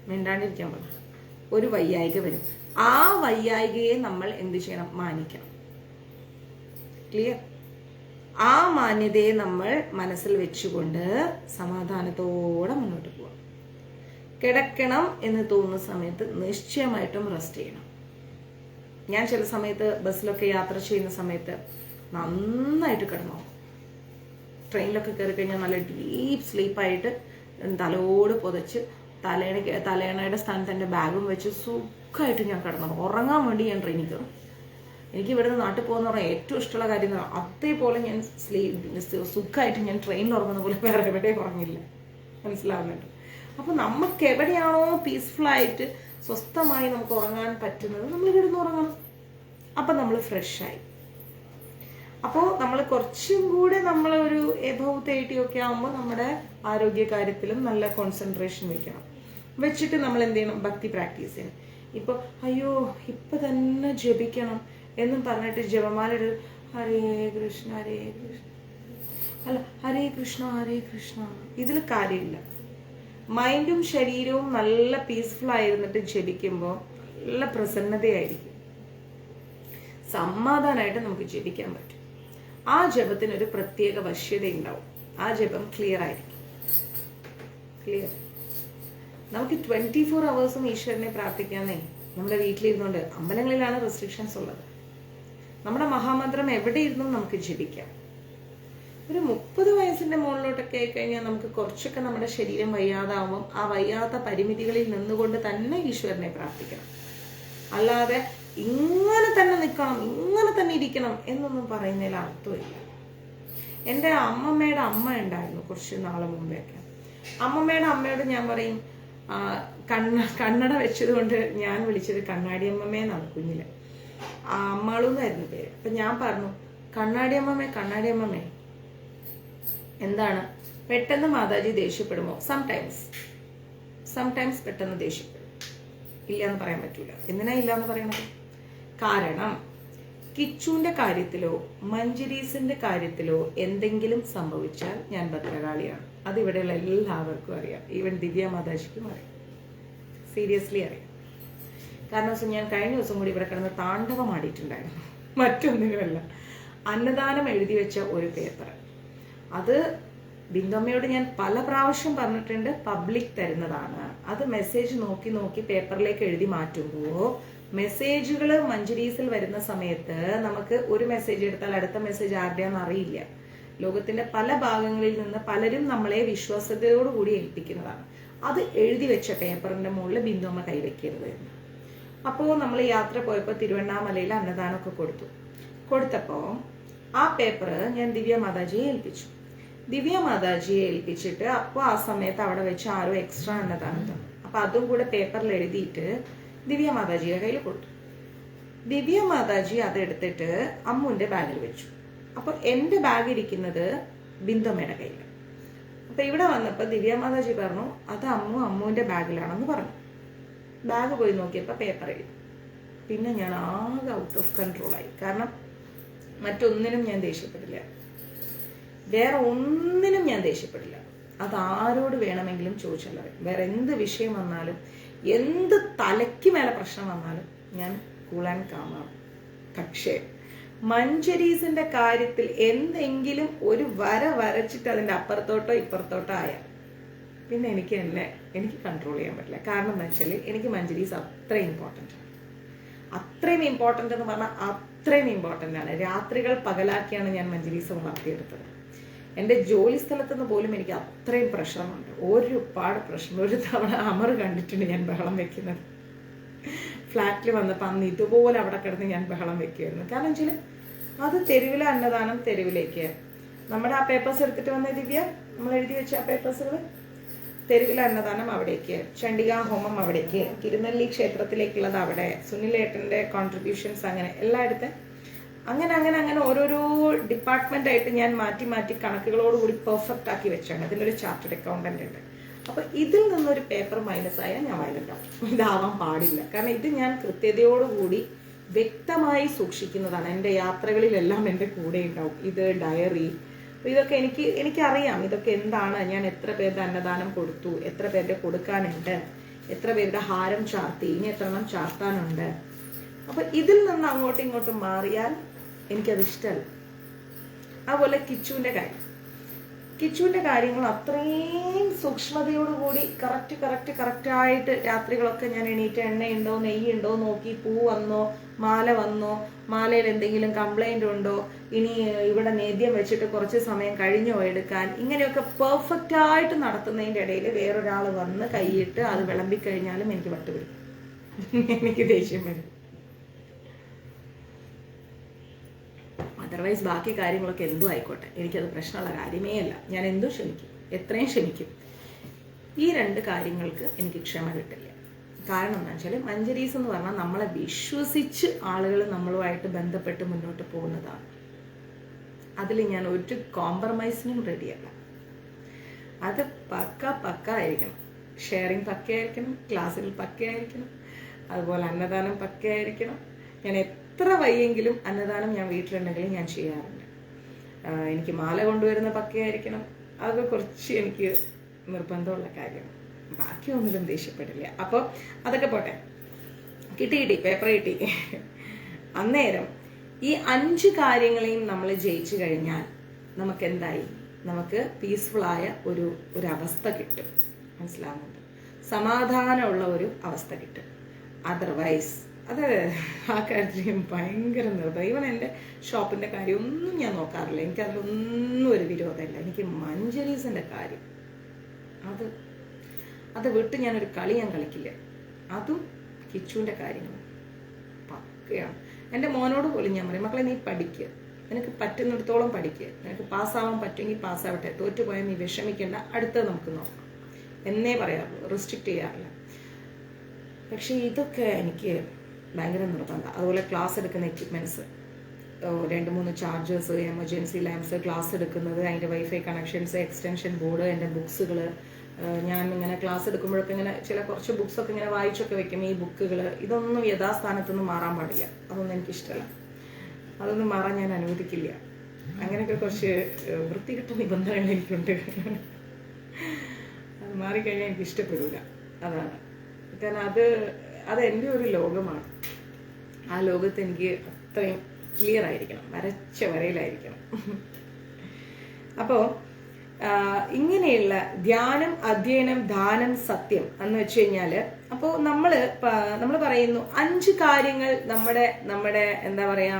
മിണ്ടാണ്ടിരിക്കാൻ പറഞ്ഞു. ഒരു വയ്യായിക വരും. ആ വയ്യായികയെ നമ്മൾ എന്ത് ചെയ്യണം? മാനിക്കണം. ക്ലിയർ? ആ മാന്യതയെ നമ്മൾ മനസ്സിൽ വെച്ചുകൊണ്ട് സമാധാനത്തോടെ മുന്നോട്ട് പോവാം. കിടക്കണം എന്ന് തോന്നുന്ന സമയത്ത് നിശ്ചയമായിട്ടും റെസ്റ്റ് ചെയ്യണം. ഞാൻ ചില സമയത്ത് ബസ്സിലൊക്കെ യാത്ര ചെയ്യുന്ന സമയത്ത് നന്നായിട്ട് കിടന്നു. ട്രെയിനിലൊക്കെ കയറി കഴിഞ്ഞാൽ നല്ല ഡീപ്പ് സ്ലീപ്പായിട്ട് തലോട് പുതച്ച് തലയണയുടെ സ്ഥാനത്ത് എൻ്റെ ബാഗും വെച്ച് സുഖമായിട്ട് ഞാൻ കിടന്നു. ഉറങ്ങാൻ വേണ്ടി ഞാൻ ട്രെയിനിൽ കയറും. എനിക്ക് ഇവിടുന്ന് നാട്ടിൽ പോകുന്ന പറഞ്ഞാൽ ഏറ്റവും ഇഷ്ടമുള്ള കാര്യം അതേപോലെ ഞാൻ സുഖമായിട്ട് ഞാൻ ട്രെയിനിൽ ഉറങ്ങുന്ന പോലെ വേറെ എവിടെയും ഉറങ്ങില്ല. മനസ്സിലാവുന്നുണ്ട്? അപ്പോൾ നമുക്ക് എവിടെയാണോ പീസ്ഫുള്ളായിട്ട് സ്വസ്ഥമായി നമുക്ക് ഉറങ്ങാൻ പറ്റുന്നത് നമ്മൾ കിടന്നുറങ്ങണം. അപ്പം നമ്മൾ ഫ്രഷായി. അപ്പോൾ നമ്മൾ കുറച്ചും കൂടെ നമ്മൾ ഒരു എബവ് 30 ഒക്കെ ആകുമ്പോൾ നമ്മുടെ ആരോഗ്യ കാര്യത്തിലും നല്ല കോൺസെൻട്രേഷൻ വെക്കണം. വെച്ചിട്ട് നമ്മൾ എന്ത് ചെയ്യണം? ഭക്തി പ്രാക്ടീസ് ചെയ്യണം. ഇപ്പൊ അയ്യോ ഇപ്പൊ തന്നെ ജപിക്കണം എന്നും പറഞ്ഞിട്ട് ജപമാല ഹരേ കൃഷ്ണ ഹരേ കൃഷ്ണ, അല്ല ഹരേ കൃഷ്ണ ഹരേ കൃഷ്ണ, ഇതിൽ കാര്യമില്ല. മൈൻഡും ശരീരവും നല്ല പീസ്ഫുൾ ആയിരുന്നിട്ട് ജപിക്കുമ്പോൾ നല്ല പ്രസന്നതയായിരിക്കും, സമാധാനമായിട്ട് നമുക്ക് ജപിക്കാൻ പറ്റും. ആ ജപത്തിന് ഒരു പ്രത്യേക വശ്യത ഉണ്ടാവും. ആ ജപം ക്ലിയർ ആയിരിക്കും. ക്ലിയർ. നമുക്ക് 24 hours ഈശ്വരനെ പ്രാർത്ഥിക്കാന്നേ. നമ്മുടെ വീട്ടിലിരുന്നുകൊണ്ട്, അമ്പലങ്ങളിലാണ് റെസ്ട്രിക്ഷൻസ് ഉള്ളത്. നമ്മുടെ മഹാമന്ത്രം എവിടെ ഇരുന്നും നമുക്ക് ജപിക്കാം. ഒരു 30 വയസ്സിന്റെ മുകളിലോട്ടൊക്കെ ആയിക്കഴിഞ്ഞാൽ നമുക്ക് കുറച്ചൊക്കെ നമ്മുടെ ശരീരം വയ്യാതാവുമ്പം ആ വയ്യാത്ത പരിമിതികളിൽ നിന്നുകൊണ്ട് തന്നെ ഈശ്വരനെ പ്രാർത്ഥിക്കണം. അല്ലാതെ ഇങ്ങനെ തന്നെ നിൽക്കണം, ഇങ്ങനെ തന്നെ ഇരിക്കണം എന്നൊന്നും പറയുന്നതിൽ അർത്ഥമില്ല. എൻ്റെ അമ്മമ്മയുടെ അമ്മ ഉണ്ടായിരുന്നു കുറച്ച് നാള് മുമ്പേയൊക്കെ. അമ്മമ്മയുടെ അമ്മയോട് ഞാൻ പറയും, കണ്ണട വെച്ചത് കൊണ്ട് ഞാൻ വിളിച്ചത് കണ്ണാടി അമ്മമ്മേന്നാണ് കുഞ്ഞില്. അമ്മാളൂന്നായിരുന്നു പേര്. അപ്പൊ ഞാൻ പറഞ്ഞു, കണ്ണാടി അമ്മമ്മേ കണ്ണാടി അമ്മമ്മേ, എന്താണ് പെട്ടെന്ന് മാതാജി ദേഷ്യപ്പെടുമോ? സംടൈംസ് പെട്ടെന്ന് ദേഷ്യപ്പെടും. ഇല്ല എന്ന് പറയാൻ പറ്റൂല. എന്തിനാ ഇല്ല എന്ന് പറയണത്? കാരണം കിച്ചുവിന്റെ കാര്യത്തിലോ മഞ്ജരീസിന്റെ കാര്യത്തിലോ എന്തെങ്കിലും സംഭവിച്ചാൽ ഞാൻ ഭദ്രകാളിയാണ്. അത് ഇവിടെയുള്ള എല്ലാവർക്കും അറിയാം. ഈവൻ ദിവ്യ മാതാജിക്കും അറിയാം. സീരിയസ്ലി അറിയാം. കാരണം വെച്ചാൽ ഞാൻ കഴിഞ്ഞ ദിവസം കൂടി ഇവിടെ കിടന്ന് താണ്ഡവം ആടിയിട്ടുണ്ടായിരുന്നു. മറ്റൊന്നിനുമല്ല, അന്നദാനം എഴുതി വെച്ച ഒരു പേപ്പർ. അത് ബിന്ദുമ്മയോട് ഞാൻ പല പ്രാവശ്യം പറഞ്ഞിട്ടുണ്ട്, പബ്ലിക് തരുന്നതാണ്. അത് മെസ്സേജ് നോക്കി നോക്കി പേപ്പറിലേക്ക് എഴുതി മാറ്റുമ്പോൾ മെസ്സേജുകൾ മഞ്ജരീസിൽ വരുന്ന സമയത്ത് നമുക്ക് ഒരു മെസ്സേജ് എടുത്താൽ അടുത്ത മെസ്സേജ് ആരുടെയാണെന്ന് അറിയില്ല. ലോകത്തിന്റെ പല ഭാഗങ്ങളിൽ നിന്ന് പലരും നമ്മളെ വിശ്വാസത്തോടുകൂടി ഏൽപ്പിക്കുന്നതാണ്. അത് എഴുതി വെച്ച പേപ്പറിന്റെ മുകളിൽ ബിന്ദുമ്മ കൈവയ്ക്കരുത്. അപ്പോൾ നമ്മൾ യാത്ര പോയപ്പോൾ തിരുവണ്ണാമലയിൽ അന്നദാനമൊക്കെ കൊടുത്തപ്പോൾ ആ പേപ്പർ ഞാൻ ദിവ്യ മാതാജിയെ ഏൽപ്പിച്ചു. ദിവ്യ മാതാജിയെ ഏൽപ്പിച്ചിട്ട് അപ്പോൾ ആ സമയത്ത് അവിടെ വെച്ച് ആരോ എക്സ്ട്രാ അന്നദാനം തന്നു. അപ്പൊ അതും കൂടെ പേപ്പറിൽ എഴുതിയിട്ട് ദിവ്യ മാതാജിയുടെ കയ്യിൽ കൊടുത്തു. ദിവ്യ മാതാജി അതെടുത്തിട്ട് അമ്മുവിന്റെ ബാഗിൽ വെച്ചു. അപ്പൊ എന്റെ ബാഗ് ഇരിക്കുന്നത് ബിന്ദുമ്മയുടെ കയ്യിൽ. അപ്പൊ ഇവിടെ വന്നപ്പോ ദിവ്യ മാതാജി പറഞ്ഞു, അത് അമ്മുവിന്റെ ബാഗിലാണെന്ന് പറഞ്ഞു. ബാഗ് പോയി നോക്കിയപ്പോ പേപ്പർ എഴുതി. പിന്നെ ഞാൻ ആകെ ഔട്ട് ഓഫ് കൺട്രോൾ ആയി. കാരണം മറ്റൊന്നിനും ഞാൻ ദേഷ്യപ്പെടില്ല, വേറെ ഒന്നിനും ഞാൻ ദേഷ്യപ്പെടില്ല. അത് ആരോട് വേണമെങ്കിലും ചോദിച്ചാൽ വേറെ എന്ത് വിഷയം വന്നാലും, എന്ത് തലയ്ക്ക് മേലെ പ്രശ്നം വന്നാലും ഞാൻ കൂൾ ആൻഡ് കാമാണ്. പക്ഷേ മഞ്ജരീസിന്റെ കാര്യത്തിൽ എന്തെങ്കിലും ഒരു വര വരച്ചിട്ട് അതിന്റെ അപ്പുറത്തോട്ടോ ഇപ്പുറത്തോട്ടോ ആയാൽ പിന്നെ എനിക്ക് കൺട്രോൾ ചെയ്യാൻ പറ്റില്ല. കാരണം എന്താ വെച്ചാൽ എനിക്ക് മഞ്ജരീസ് അത്രയും ഇമ്പോർട്ടൻ്റ് ആണ്. അത്രയും ഇമ്പോർട്ടൻ്റ് എന്ന് പറഞ്ഞാൽ അത്രയും ഇമ്പോർട്ടൻ്റ് ആണ്. രാത്രികൾ പകലാക്കിയാണ് ഞാൻ മഞ്ജരീസ് വളർത്തിയെടുത്തത്. എൻ്റെ ജോലി സ്ഥലത്ത് നിന്ന് പോലും എനിക്ക് അത്രയും പ്രശ്നമുണ്ട്, ഒരുപാട് പ്രശ്നം. ഒരു തവണ അമർ കണ്ടിട്ടുണ്ട് ഞാൻ ബഹളം വെക്കുന്നത്. ഫ്ലാറ്റിൽ വന്നപ്പോൾ അന്ന് ഇതുപോലെ അവിടെ കിടന്ന് ഞാൻ ബഹളം വെക്കുമായിരുന്നു. കാരണം വെച്ചാൽ അത് തെരുവിലെ അന്നദാനം തെരുവിലേക്ക്. നമ്മുടെ ആ പേപ്പേഴ്സ് എടുത്തിട്ട് വന്ന ദിവ്യ, നമ്മൾ എഴുതി വെച്ച ആ പേപ്പേഴ്സുകൾ, തെരുവിലെ അന്നദാനം അവിടേക്ക്, ചണ്ഡികാ ഹോമം അവിടേക്ക്, തിരുനെല്ലി ക്ഷേത്രത്തിലേക്കുള്ളത് അവിടെ, സുനിലേട്ടൻ്റെ കോൺട്രിബ്യൂഷൻസ്, അങ്ങനെ എല്ലായിടത്തും അങ്ങനെ ഓരോരോ ഡിപ്പാർട്ട്മെന്റ് ആയിട്ട് ഞാൻ മാറ്റി മാറ്റി കണക്കുകളോടുകൂടി പെർഫെക്റ്റ് ആക്കി വെച്ചാണ്. ഇതിലൊരു ചാർട്ടേഡ് അക്കൗണ്ടന്റ് ഉണ്ട്. അപ്പൊ ഇതിൽ നിന്നൊരു പേപ്പർ മൈനസ് ആയാൽ ഞാൻ വയലൻ്റാവും. ഇതാവാൻ പാടില്ല. കാരണം ഇത് ഞാൻ കൃത്യതയോടുകൂടി വ്യക്തമായി സൂക്ഷിക്കുന്നതാണ്. എൻ്റെ യാത്രകളിലെല്ലാം എൻ്റെ കൂടെ ഉണ്ടാവും ഇത്, ഡയറി. ഇതൊക്കെ എനിക്കറിയാം ഇതൊക്കെ എന്താണ്, ഞാൻ എത്ര പേരുടെ അന്നദാനം കൊടുത്തു, എത്ര പേരുടെ കൊടുക്കാനുണ്ട്, എത്ര പേരുടെ ഹാരം ചാർത്തി, ഇനി എത്ര എണ്ണം ചാർത്താനുണ്ട്. അപ്പൊ ഇതിൽ നിന്ന് അങ്ങോട്ടും ഇങ്ങോട്ടും മാറിയാൽ എനിക്കത് ഇഷ്ടമല്ല. അതുപോലെ കിച്ചുവിന്റെ കാര്യങ്ങൾ അത്രയും സൂക്ഷ്മതയോടുകൂടി കറക്റ്റായിട്ട് രാത്രികളൊക്കെ ഞാൻ എണീറ്റ് എണ്ണയുണ്ടോ നെയ്യുണ്ടോ നോക്കി, പൂ വന്നോ മാല വന്നോ, മാലയിൽ എന്തെങ്കിലും കംപ്ലൈന്റ് ഉണ്ടോ, ഇനി ഇവിടെ നേദ്യം വെച്ചിട്ട് കുറച്ച് സമയം കഴിഞ്ഞോ എടുക്കാൻ, ഇങ്ങനെയൊക്കെ പെർഫെക്റ്റ് ആയിട്ട് നടത്തുന്നതിൻ്റെ ഇടയിൽ വേറൊരാൾ വന്ന് കൈയിട്ട് അത് വിളമ്പിക്കഴിഞ്ഞാലും എനിക്ക് വട്ടുപിടിക്കും, എനിക്ക് ദേഷ്യം വരും. അതർവൈസ് ബാക്കി കാര്യങ്ങളൊക്കെ എന്തോ ആയിക്കോട്ടെ, എനിക്കത് പ്രശ്നമുള്ള കാര്യമേ അല്ല. ഞാൻ എന്തോ ക്ഷമിക്കും, എത്രയും ക്ഷമിക്കും. ഈ രണ്ട് കാര്യങ്ങൾക്ക് എനിക്ക് ക്ഷമ കിട്ടില്ല. കാരണം എന്താ വെച്ചാൽ മഞ്ജരീസ് എന്ന് പറഞ്ഞാൽ നമ്മളെ വിശ്വസിച്ച് ആളുകൾ നമ്മളുമായിട്ട് ബന്ധപ്പെട്ട് മുന്നോട്ട് പോകുന്നതാണ്. അതിൽ ഞാൻ ഒരു കോംപ്രമൈസിനും റെഡിയല്ല. അത് പക്ക ആയിരിക്കണം. ഷെയറിങ് പക്കയായിരിക്കണം, ക്ലാസ്സിൽ പക്കയായിരിക്കണം, അതുപോലെ അന്നദാനം പക്കയായിരിക്കണം. ഞാൻ എത്ര വയ്യെങ്കിലും അന്നദാനം ഞാൻ വീട്ടിലുണ്ടെങ്കിൽ ഞാൻ ചെയ്യാറുണ്ട്. എനിക്ക് മാല കൊണ്ടുവരുന്ന പക്കയായിരിക്കണം. അതൊക്കെ കുറച്ച് എനിക്ക് നിർബന്ധമുള്ള കാര്യമാണ്. ബാക്കിയൊന്നിലും ദേഷ്യപ്പെടില്ല. അപ്പോൾ അതൊക്കെ പോട്ടെ, കിട്ടി പേപ്പർ കിട്ടി. അന്നേരം ഈ 5 കാര്യങ്ങളെയും നമ്മൾ ജയിച്ചു കഴിഞ്ഞാൽ നമുക്ക് എന്തായി? നമുക്ക് പീസ്ഫുള്ളായ ഒരു അവസ്ഥ കിട്ടും. മനസ്സിലാവുന്നുണ്ട്? സമാധാനമുള്ള ഒരു അവസ്ഥ കിട്ടും. അതർവൈസ് അത് ആ കാര്യത്തിൽ ഭയങ്കര നിർബന്ധം. ഈവൻ എൻ്റെ ഷോപ്പിൻ്റെ കാര്യം ഒന്നും ഞാൻ നോക്കാറില്ല. എനിക്കതിലൊന്നും ഒരു വിരോധമില്ല. എനിക്ക് മഞ്ചരീസിൻ്റെ കാര്യം അത് വിട്ട് ഞാനൊരു കളി ഞാൻ കളിക്കില്ല. അതും കിച്ചുവിൻ്റെ കാര്യങ്ങളും പക്കയാണ്. എൻ്റെ മോനോട് പോലും ഞാൻ പറയും, മക്കളെ നീ പഠിക്കുക, നിനക്ക് പറ്റുന്നിടത്തോളം പഠിക്കുക, നിനക്ക് പാസ്സാവാൻ പറ്റുമെങ്കിൽ പാസ്സാവട്ടെ, തോറ്റുപോയാൽ നീ വിഷമിക്കേണ്ട, അടുത്തത് നമുക്ക് നോക്കാം എന്നേ പറയാറുള്ളൂ. റെസ്ട്രിക്റ്റ് ചെയ്യാറില്ല. പക്ഷെ ഇതൊക്കെ എനിക്ക് ഭയങ്കര നിർബന്ധം. അതുപോലെ ക്ലാസ് എടുക്കുന്ന equipments, 2-3 chargers, emergency lamps, class എടുക്കുന്നത്, അതിൻ്റെ വൈഫൈ കണക്ഷൻസ്, എക്സ്റ്റൻഷൻ ബോർഡ്, എൻ്റെ ബുക്സുകൾ. ഞാൻ ഇങ്ങനെ ക്ലാസ് എടുക്കുമ്പോഴൊക്കെ ഇങ്ങനെ കുറച്ച് ബുക്സൊക്കെ ഇങ്ങനെ വായിച്ചൊക്കെ വെക്കും. ഈ ബുക്കുകൾ ഇതൊന്നും യഥാസ്ഥാനത്തൊന്നും മാറാൻ പാടില്ല. അതൊന്നും എനിക്കിഷ്ടമല്ല. അതൊന്നും മാറാൻ ഞാൻ അനുവദിക്കില്ല. അങ്ങനെയൊക്കെ കുറച്ച് വൃത്തികെട്ട നിബന്ധനകൾ എനിക്കുണ്ട്. അത് മാറിക്കഴിഞ്ഞാൽ എനിക്ക് ഇഷ്ടപ്പെടില്ല. അതാണ്. കാരണം അത് എൻ്റെ ഒരു ലോകമാണ്. ആ ലോകത്ത് എനിക്ക് അത്രയും ക്ലിയർ ആയിരിക്കണം, വരച്ച വരയിലായിരിക്കണം. അപ്പോൾ ഇങ്ങനെയുള്ള ധ്യാനം, അധ്യയനം, ദാനം, സത്യം എന്ന് വെച്ച് കഴിഞ്ഞാല്, അപ്പോൾ നമ്മൾ പറയുന്നു 5 കാര്യങ്ങൾ നമ്മുടെ എന്താ പറയാ,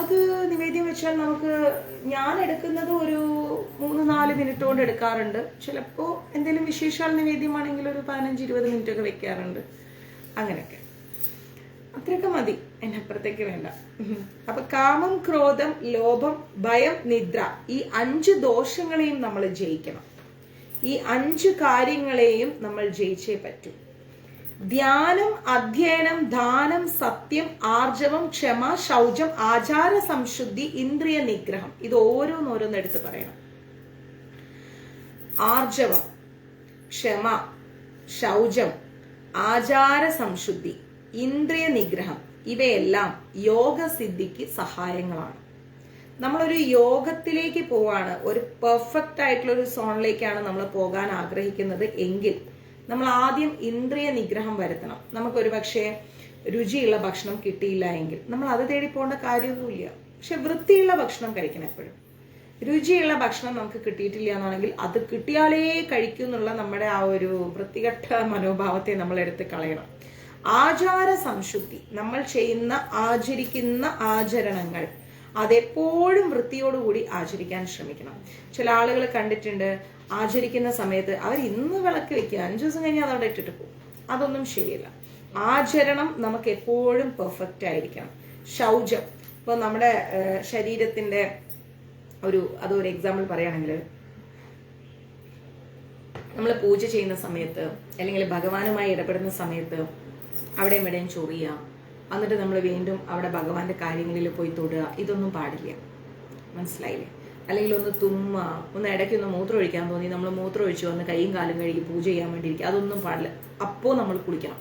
അത് നിവേദ്യം വെച്ചാൽ നമുക്ക്, ഞാൻ എടുക്കുന്നത് ഒരു 3-4 മിനിറ്റ് കൊണ്ട് എടുക്കാറുണ്ട്. ചിലപ്പോൾ എന്തെങ്കിലും വിശേഷാൽ നിവേദ്യമാണെങ്കിൽ ഒരു 15-20 മിനിറ്റ് ഒക്കെ വെക്കാറുണ്ട്. അങ്ങനെയൊക്കെ അത്രയൊക്കെ മതി, അതിനപ്പുറത്തേക്ക് വേണ്ട. അപ്പൊ കാമം, ക്രോധം, ലോഭം, ഭയം, നിദ്ര, ഈ 5 ദോഷങ്ങളെയും നമ്മൾ ജയിക്കണം. ഈ 5 കാര്യങ്ങളെയും നമ്മൾ ജയിച്ചേ പറ്റൂ. ധ്യാനം, അധ്യയനം, ദാനം, സത്യം, ആർജവം, ക്ഷമ, ശൗചം, ആചാര സംശുദ്ധി, ഇന്ദ്രിയ നിഗ്രഹം. ഇത് ഓരോന്നോരോന്ന് എടുത്ത് പറയണം. ആർജവം, ക്ഷമ, ശൗചം, ആചാര സംശുദ്ധി, ഇന്ദ്രിയ നിഗ്രഹം, ഇവയെല്ലാം യോഗസിദ്ധിക്ക് സഹായങ്ങളാണ്. നമ്മളൊരു യോഗത്തിലേക്ക് പോവാണ്, ഒരു പെർഫെക്റ്റ് ആയിട്ടുള്ള ഒരു സോണിലേക്കാണ് നമ്മൾ പോകാൻ ആഗ്രഹിക്കുന്നത് എങ്കിൽ നമ്മൾ ആദ്യം ഇന്ദ്രിയ നിഗ്രഹം വരുത്തണം. നമുക്കൊരു പക്ഷേ രുചിയുള്ള ഭക്ഷണം കിട്ടിയില്ല എങ്കിൽ നമ്മൾ അത് തേടി പോകേണ്ട കാര്യമൊന്നുമില്ല. പക്ഷെ വൃത്തിയുള്ള ഭക്ഷണം കഴിക്കണം എപ്പോഴും. രുചിയുള്ള ഭക്ഷണം നമുക്ക് കിട്ടിയിട്ടില്ല എന്നാണെങ്കിൽ അത് കിട്ടിയാലേ കഴിക്കൂ എന്നുള്ള നമ്മുടെ ആ ഒരു വൃത്തികെട്ട മനോഭാവത്തെ നമ്മൾ എടുത്ത് കളയണം. ആചാര സംശുദ്ധി, നമ്മൾ ആചരിക്കുന്ന ആചരണങ്ങൾ അതെപ്പോഴും വൃത്തിയോടുകൂടി ആചരിക്കാൻ ശ്രമിക്കണം. ചില ആളുകൾ കണ്ടിട്ടുണ്ട്, ആചരിക്കുന്ന സമയത്ത് അവർ ഇന്ന് വിളക്ക് വെക്കുക, 5 ദിവസം കഴിഞ്ഞ് അതവിടെ ഇട്ടിട്ട് പോകും. അതൊന്നും ശരിയല്ല. ആചരണം നമുക്ക് എപ്പോഴും പെർഫെക്റ്റ് ആയിരിക്കണം. ശൗചം, ഇപ്പൊ നമ്മുടെ ശരീരത്തിന്റെ അതൊരു എക്സാമ്പിൾ പറയുകയാണെങ്കിൽ, നമ്മൾ പൂജ ചെയ്യുന്ന സമയത്ത് അല്ലെങ്കിൽ ഭഗവാനുമായി ഇടപെടുന്ന സമയത്ത് അവിടെയും ഇവിടെയും ചൊറിയുക, എന്നിട്ട് നമ്മൾ വീണ്ടും അവിടെ ഭഗവാന്റെ കാര്യങ്ങളിൽ പോയി തൊടുക, ഇതൊന്നും പാടില്ല. മനസ്സിലായില്ലേ? അല്ലെങ്കിൽ ഒന്ന് തുമ്മുക, ഒന്ന് ഇടയ്ക്കൊന്ന് മൂത്രം ഒഴിക്കാൻ തോന്നി നമ്മൾ മൂത്രം ഒഴിച്ചു വന്ന് കൈയും കാലും കഴുകി പൂജ ചെയ്യാൻ വേണ്ടിയിരിക്കുക, അതൊന്നും പാടില്ല. അപ്പോൾ നമ്മൾ കുളിക്കണം.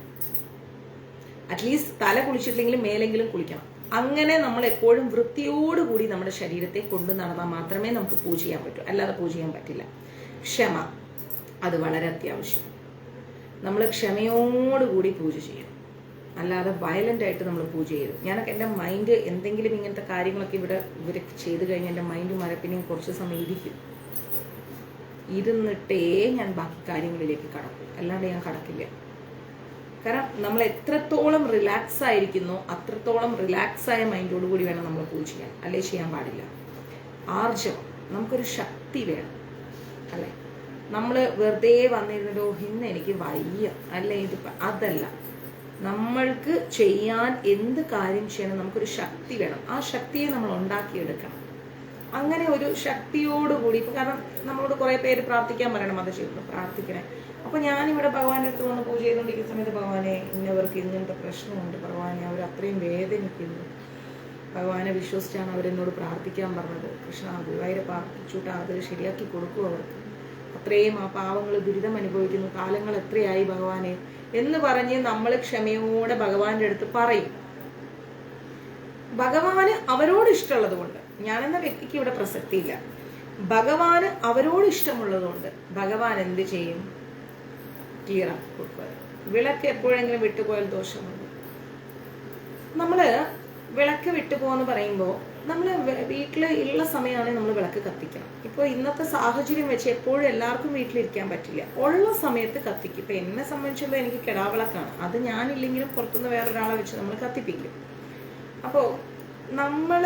അറ്റ്ലീസ്റ്റ് തല കുളിച്ചിട്ടില്ലെങ്കിലും മേലെങ്കിലും കുളിക്കണം. അങ്ങനെ നമ്മൾ എപ്പോഴും വൃത്തിയോടുകൂടി നമ്മുടെ ശരീരത്തെ കൊണ്ടു നടന്നാൽ മാത്രമേ നമുക്ക് പൂജ ചെയ്യാൻ പറ്റൂ, അല്ലാതെ പൂജ ചെയ്യാൻ പറ്റില്ല. ക്ഷമ, അത് വളരെ അത്യാവശ്യം. നമ്മൾ ക്ഷമയോടുകൂടി പൂജ ചെയ്യണം, അല്ലാതെ വയലന്റ് ആയിട്ട് നമ്മൾ പൂജ ചെയ്തു. ഞാനൊക്കെ എൻ്റെ മൈൻഡ് എന്തെങ്കിലും ഇങ്ങനത്തെ കാര്യങ്ങളൊക്കെ ഇവരൊക്കെ ചെയ്ത് കഴിഞ്ഞാൽ എൻ്റെ മൈൻഡ് മരപ്പിനെയും കുറച്ച് സമയം ഇരുന്നിട്ടേ ഞാൻ ബാക്കി കാര്യങ്ങളിലേക്ക് കടക്കും, അല്ലാണ്ട് ഞാൻ കടക്കില്ല. കാരണം നമ്മൾ എത്രത്തോളം റിലാക്സ് ആയിരിക്കുന്നോ അത്രത്തോളം റിലാക്സ് ആയ മൈൻഡോടുകൂടി വേണം നമ്മൾ പൂജ ചെയ്യാൻ, അല്ലേ ചെയ്യാൻ പാടില്ല. ആർജവം, നമുക്കൊരു ശക്തി വേണം, അല്ലേ? നമ്മൾ വെറുതെ വന്നിരുന്നല്ലോ ഇന്ന് എനിക്ക് വയ്യ അല്ലേ, അതല്ല. നമ്മൾക്ക് ചെയ്യാൻ എന്ത് കാര്യം ചെയ്യണം നമുക്കൊരു ശക്തി വേണം. ആ ശക്തിയെ നമ്മൾ ഉണ്ടാക്കിയെടുക്കണം. അങ്ങനെ ഒരു ശക്തിയോടുകൂടി, ഇപ്പൊ കാരണം നമ്മളോട് കുറെ പേര് പ്രാർത്ഥിക്കാൻ പറയണം, അത് ചെയ്യുന്നു പ്രാർത്ഥിക്കണേ. അപ്പൊ ഞാനിവിടെ ഭഗവാന്റെ അടുത്ത് വന്ന് പൂജ ചെയ്തുകൊണ്ടിരിക്കുന്ന സമയത്ത്, ഭഗവാനെ ഇന്നവർക്ക് ഇങ്ങനത്തെ പ്രശ്നമുണ്ട്, ഭഗവാനെ അവർ അത്രയും വേദനിക്കുന്നു, ഭഗവാനെ വിശ്വസിച്ചാണ് അവരെന്നോട് പ്രാർത്ഥിക്കാൻ പറഞ്ഞത്, കൃഷ്ണ ഗുരുവായൂരെ പ്രാർത്ഥിച്ചുട്ടാ അത് ശരിയാക്കി കൊടുക്കും അവർക്ക്. അത്രയും ആ പാവങ്ങൾ ദുരിതം അനുഭവിക്കുന്നു, കാലങ്ങൾ എത്രയായി ഭഗവാനെ എന്ന് പറഞ്ഞ് നമ്മൾ ക്ഷമയോടെ ഭഗവാന്റെ അടുത്ത് പറയും. ഭഗവാന് അവരോട് ഇഷ്ടമുള്ളത് കൊണ്ട്, ഞാനെന്ന വ്യക്തിക്ക് ഇവിടെ പ്രസക്തിയില്ല, ഭഗവാന് അവരോട് ഇഷ്ടമുള്ളത് കൊണ്ട് ഭഗവാൻ എന്ത് ചെയ്യും? ക്ലിയർ ആക്കി കൊടുക്കുക. വിളക്ക് എപ്പോഴെങ്കിലും വിട്ടുപോയാൽ ദോഷമുണ്ട്. നമ്മള് വിളക്ക് വിട്ടുപോന്ന് പറയുമ്പോൾ നമ്മൾ വീട്ടിൽ ഉള്ള സമയമാണെങ്കിൽ നമ്മൾ വിളക്ക് കത്തിക്കണം. ഇപ്പോൾ ഇന്നത്തെ സാഹചര്യം വെച്ച് എപ്പോഴും എല്ലാവർക്കും വീട്ടിലിരിക്കാൻ പറ്റില്ല. ഉള്ള സമയത്ത് കത്തിക്കും. ഇപ്പൊ എന്നെ സംബന്ധിച്ചുള്ള എനിക്ക് കിടാവിളക്കാണ്, അത് ഞാനില്ലെങ്കിലും പുറത്തുനിന്ന് വേറൊരാളെ വെച്ച് നമ്മൾ കത്തിപ്പിക്കും. അപ്പോൾ നമ്മൾ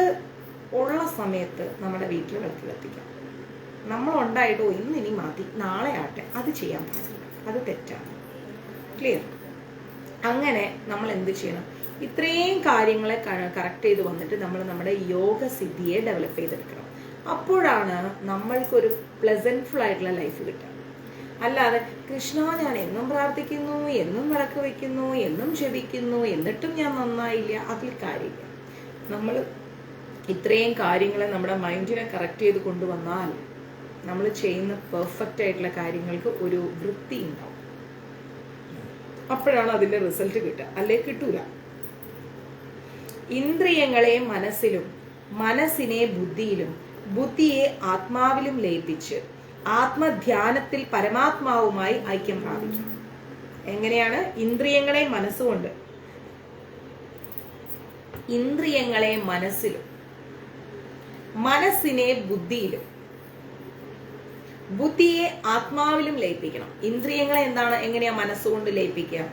ഉള്ള സമയത്ത് നമ്മുടെ വീട്ടിൽ വിളക്ക് കത്തിക്കാം. നമ്മൾ ഉണ്ടായിട്ടോ ഇനി മതി നാളെ ആട്ടെ, അത് ചെയ്യാൻ പാടില്ല, അത് തെറ്റാണ്. ക്ലിയർ? അങ്ങനെ നമ്മൾ എന്ത് ചെയ്യണം? ഇത്രയും കാര്യങ്ങളെ കറക്റ്റ് ചെയ്ത് വന്നിട്ട് നമ്മൾ നമ്മുടെ യോഗ സിദ്ധിയെ ഡെവലപ്പ് ചെയ്തെടുക്കണം. അപ്പോഴാണ് നമ്മൾക്കൊരു പ്ലസന്റ്ഫുൾ ആയിട്ടുള്ള ലൈഫ് കിട്ടുക. അല്ലാതെ കൃഷ്ണ ഞാൻ എന്നും പ്രാർത്ഥിക്കുന്നു, എന്നും വിളക്ക് വെക്കുന്നു, എന്നും ജപിക്കുന്നു, എന്നിട്ടും ഞാൻ നന്നായില്ല, അതിൽ കാര്യമില്ല. നമ്മൾ ഇത്രയും കാര്യങ്ങളെ നമ്മുടെ മൈൻഡിനെ കറക്റ്റ് ചെയ്ത് കൊണ്ടുവന്നാൽ നമ്മൾ ചെയ്യുന്ന പെർഫെക്റ്റ് ആയിട്ടുള്ള കാര്യങ്ങൾക്ക് ഒരു വൃത്തി ഉണ്ടാവും. അപ്പോഴാണ് അതിന്റെ റിസൾട്ട് കിട്ടുക, അല്ലേ കിട്ടൂല. ഇന്ദ്രിയങ്ങളെ മനസ്സിലും മനസ്സിനെ ബുദ്ധിയിലും ബുദ്ധിയെ ആത്മാവിലും ലയിപ്പിച്ച് ആത്മധ്യാനത്തിൽ പരമാത്മാവുമായി ഐക്യം പ്രാപിക്കും. എങ്ങനെയാണ്? ഇന്ദ്രിയങ്ങളെ മനസ്സുകൊണ്ട്, ഇന്ദ്രിയങ്ങളെ മനസ്സിലും മനസ്സിനെ ബുദ്ധിയിലും ബുദ്ധിയെ ആത്മാവിലും ലയിപ്പിക്കണം. ഇന്ദ്രിയങ്ങളെ എന്താണ്, എങ്ങനെയാ മനസ്സുകൊണ്ട് ലയിപ്പിക്കുക?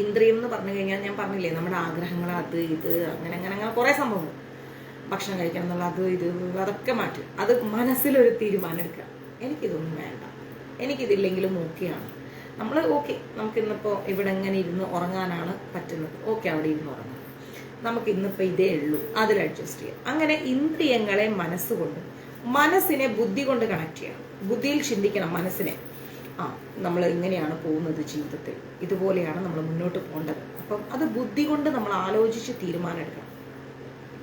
ഇന്ദ്രിയം എന്ന് പറഞ്ഞു കഴിഞ്ഞാൽ ഞാൻ പറഞ്ഞില്ലേ, നമ്മുടെ ആഗ്രഹങ്ങൾ, അത് ഇത് അങ്ങനെ അങ്ങനെ അങ്ങനെ കുറെ സംഭവങ്ങൾ, ഭക്ഷണം കഴിക്കണം എന്നുള്ള അത് ഇത് അതൊക്കെ മാറ്റും. അത് മനസ്സിലൊരു തീരുമാനം എടുക്കുക, എനിക്കിതൊന്നും വേണ്ട, എനിക്കിതില്ലെങ്കിലും ഓക്കെയാണ്. നമ്മൾ ഓക്കെ, നമുക്ക് ഇന്നിപ്പോ ഇവിടെ എങ്ങനെ ഇരുന്ന് ഉറങ്ങാനാണ് പറ്റുന്നത്, ഓക്കെ അവിടെ ഇരുന്ന് ഉറങ്ങാം, നമുക്ക് ഇന്നിപ്പോ ഇതേ ഉള്ളൂ, അതിൽ അഡ്ജസ്റ്റ് ചെയ്യാം. അങ്ങനെ ഇന്ദ്രിയങ്ങളെ മനസ്സുകൊണ്ട്, മനസ്സിനെ ബുദ്ധി കൊണ്ട് കണക്ട് ചെയ്യണം. ബുദ്ധിയിൽ ചിന്തിക്കണം മനസ്സിനെ, നമ്മൾ ഇങ്ങനെയാണ് പോകുന്നത് ജീവിതത്തിൽ, ഇതുപോലെയാണ് നമ്മൾ മുന്നോട്ട് പോകേണ്ടത്. അപ്പം അത് ബുദ്ധി കൊണ്ട് നമ്മൾ ആലോചിച്ച് തീരുമാനം എടുക്കണം.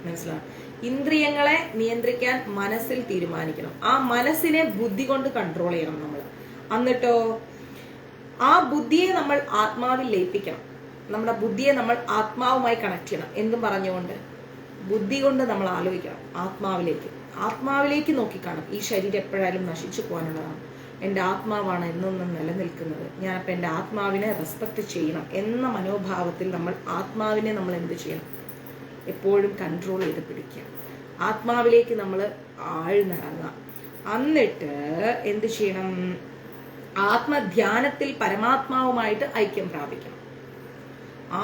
മനസ്സിലാവും? ഇന്ദ്രിയങ്ങളെ നിയന്ത്രിക്കാൻ മനസ്സിൽ തീരുമാനിക്കണം. ആ മനസ്സിനെ ബുദ്ധി കൊണ്ട് കൺട്രോൾ ചെയ്യണം നമ്മൾ. എന്നിട്ടോ ആ ബുദ്ധിയെ നമ്മൾ ആത്മാവിൽ ലയിപ്പിക്കണം. നമ്മുടെ ബുദ്ധിയെ നമ്മൾ ആത്മാവുമായി കണക്ട് ചെയ്യണം. എന്തും പറഞ്ഞുകൊണ്ട് ബുദ്ധി കൊണ്ട് നമ്മൾ ആലോചിക്കണം ആത്മാവിലേക്ക് നോക്കിക്കാണും. ഈ ശരീരം എപ്പോഴായാലും നശിച്ചു പോകാനുള്ളതാണ്, എൻ്റെ ആത്മാവാണ് എന്നൊന്നും നിലനിൽക്കുന്നത്, ഞാനപ്പോൾ എൻ്റെ ആത്മാവിനെ റെസ്പെക്ട് ചെയ്യണം എന്ന മനോഭാവത്തിൽ നമ്മൾ ആത്മാവിനെ നമ്മൾ എന്ത് ചെയ്യണം? എപ്പോഴും കൺട്രോൾ ചെയ്ത് പിടിക്കുക. ആത്മാവിലേക്ക് നമ്മൾ ആഴ്ന്നിറങ്ങുക. എന്നിട്ട് എന്ത് ചെയ്യണം? ആത്മധ്യാനത്തിൽ പരമാത്മാവുമായിട്ട് ഐക്യം പ്രാപിക്കണം.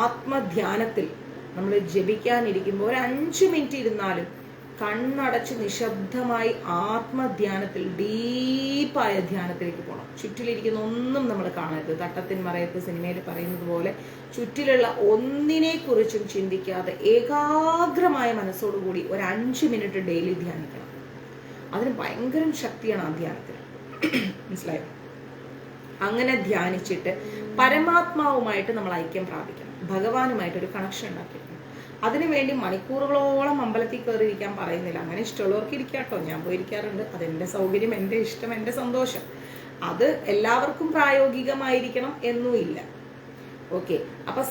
ആത്മധ്യാനത്തിൽ നമ്മൾ ജപിക്കാനിരിക്കുമ്പോൾ ഒരു 5 മിനിറ്റ് ഇരുന്നാലും കണ്ണടച്ച് നിശബ്ദമായി ആത്മധ്യാനത്തിൽ, ഡീപ്പായ ധ്യാനത്തിലേക്ക് പോകണം. ചുറ്റിലിരിക്കുന്ന ഒന്നും നമ്മൾ കാണരുത്. തട്ടത്തിൻ മറയത്ത് സിനിമയിൽ പറയുന്നത് പോലെ ചുറ്റിലുള്ള ഒന്നിനെ കുറിച്ചും ചിന്തിക്കാതെ ഏകാഗ്രമായ മനസ്സോടുകൂടി ഒരു 5 മിനിറ്റ് ഡെയിലി ധ്യാനിക്കണം. അതിന് ഭയങ്കര ശക്തിയാണ് ആ ധ്യാനത്തിന്. മനസ്സിലായോ? അങ്ങനെ ധ്യാനിച്ചിട്ട് പരമാത്മാവുമായിട്ട് നമ്മൾ ഐക്യം പ്രാപിക്കണം. ഭഗവാനുമായിട്ടൊരു കണക്ഷൻ ഉണ്ടാക്കിയിരിക്കണം. അതിനുവേണ്ടി മണിക്കൂറുകളോളം അമ്പലത്തിൽ കയറിയിരിക്കാൻ പറയുന്നില്ല. അങ്ങനെ ഇഷ്ടമുള്ളവർക്ക് ഇരിക്കാട്ടോ, ഞാൻ പോയിരിക്കാറുണ്ട്. അതെന്റെ സൗകര്യം, എന്റെ ഇഷ്ടം, എന്റെ സന്തോഷം. അത് എല്ലാവർക്കും പ്രായോഗികമായിരിക്കണം എന്നുമില്ല. ഓക്കെ, അപ്പൊ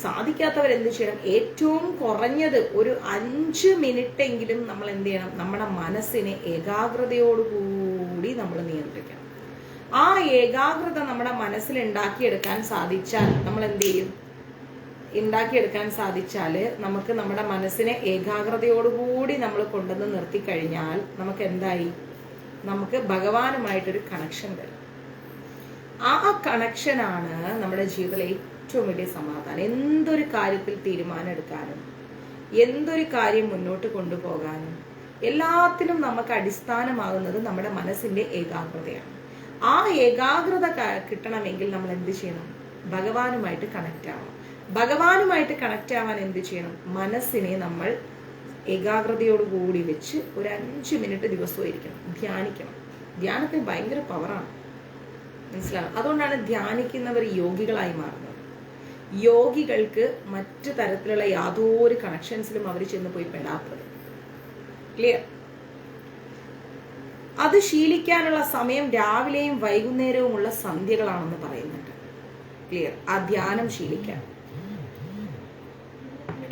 സാധിക്കാത്തവർ എന്ത് ചെയ്യണം? ഏറ്റവും കുറഞ്ഞത് ഒരു 5 മിനിറ്റ് എങ്കിലും നമ്മൾ എന്ത് ചെയ്യണം? നമ്മുടെ മനസ്സിനെ ഏകാഗ്രതയോടുകൂടി നമ്മൾ നിയന്ത്രിക്കണം. ആ ഏകാഗ്രത നമ്മുടെ മനസ്സിൽ ഉണ്ടാക്കിയെടുക്കാൻ സാധിച്ചാൽ നമ്മൾ എന്ത് ചെയ്യും? നമുക്ക് നമ്മുടെ മനസ്സിനെ ഏകാഗ്രതയോടുകൂടി നമ്മൾ കൊണ്ടുവന്ന് നിർത്തിക്കഴിഞ്ഞാൽ നമുക്ക് എന്തായി? നമുക്ക് ഭഗവാനുമായിട്ടൊരു കണക്ഷൻ വരും. ആ കണക്ഷനാണ് നമ്മുടെ ജീവിതത്തിലെ ഏറ്റവും വലിയ സമാധാനം. എന്തൊരു കാര്യത്തിൽ തീരുമാനം എടുക്കാനും, എന്തൊരു കാര്യം മുന്നോട്ട് കൊണ്ടുപോകാനും എല്ലാത്തിനും നമുക്ക് അടിസ്ഥാനമാകുന്നത് നമ്മുടെ മനസ്സിന്റെ ഏകാഗ്രതയാണ്. ആ ഏകാഗ്രത കിട്ടണമെങ്കിൽ നമ്മൾ എന്ത് ചെയ്യണം? ഭഗവാനുമായിട്ട് കണക്ട് ആവണം. ഭഗവാനുമായിട്ട് കണക്ട് ആവാൻ എന്ത് ചെയ്യണം? മനസ്സിനെ നമ്മൾ ഏകാഗ്രതയോടുകൂടി വെച്ച് ഒരു 5 മിനിറ്റ് ദിവസവും ഇരിക്കണം, ധ്യാനിക്കണം. ധ്യാനത്തിന് ഭയങ്കര പവറാണ്, മനസ്സിലാവും. അതുകൊണ്ടാണ് ധ്യാനിക്കുന്നവർ യോഗികളായി മാറുന്നത്. യോഗികൾക്ക് മറ്റു തരത്തിലുള്ള യാതൊരു കണക്ഷൻസിലും അവർ ചെന്ന് പോയി പെടാത്തത്. ക്ലിയർ? അത് ശീലിക്കാനുള്ള സമയം രാവിലെയും വൈകുന്നേരവുമുള്ള സന്ധ്യകളാണെന്ന് പറയുന്നുണ്ട്. ക്ലിയർ? ആ ധ്യാനം ശീലിക്കാൻ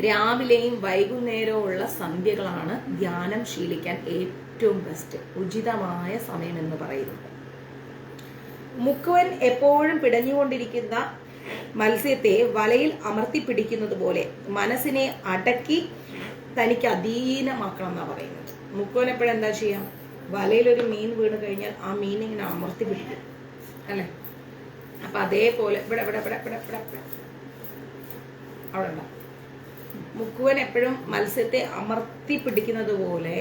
രാവിലെയും വൈകുന്നേരവും ഉള്ള സന്ധ്യകളാണ് ധ്യാനം ശീലിക്കാൻ ഏറ്റവും ബെസ്റ്റ്, ഉചിതമായ സമയം എന്ന് പറയുന്നത്. മുക്കുവൻ എപ്പോഴും പിടഞ്ഞുകൊണ്ടിരിക്കുന്ന മത്സ്യത്തെ വലയിൽ അമർത്തിപ്പിടിക്കുന്നത് പോലെ മനസ്സിനെ അടക്കി തനിക്ക് അധീനമാക്കണം എന്നാ പറയുന്നത്. മുക്കുവൻ എപ്പോഴും എന്താ ചെയ്യാം? വലയിലൊരു മീൻ വീണ് കഴിഞ്ഞാൽ ആ മീൻ ഇങ്ങനെ അമർത്തി പിടിക്കും അല്ലെ? അപ്പൊ അതേപോലെ ഇവിടെ ഇവിടെ ഇവിടെ ഇവിടെ ഇവിടെ അവിടെ ഉണ്ടാവും. മുക്കുവൻ എപ്പോഴും മത്സ്യത്തെ അമർത്തി പിടിക്കുന്നത് പോലെ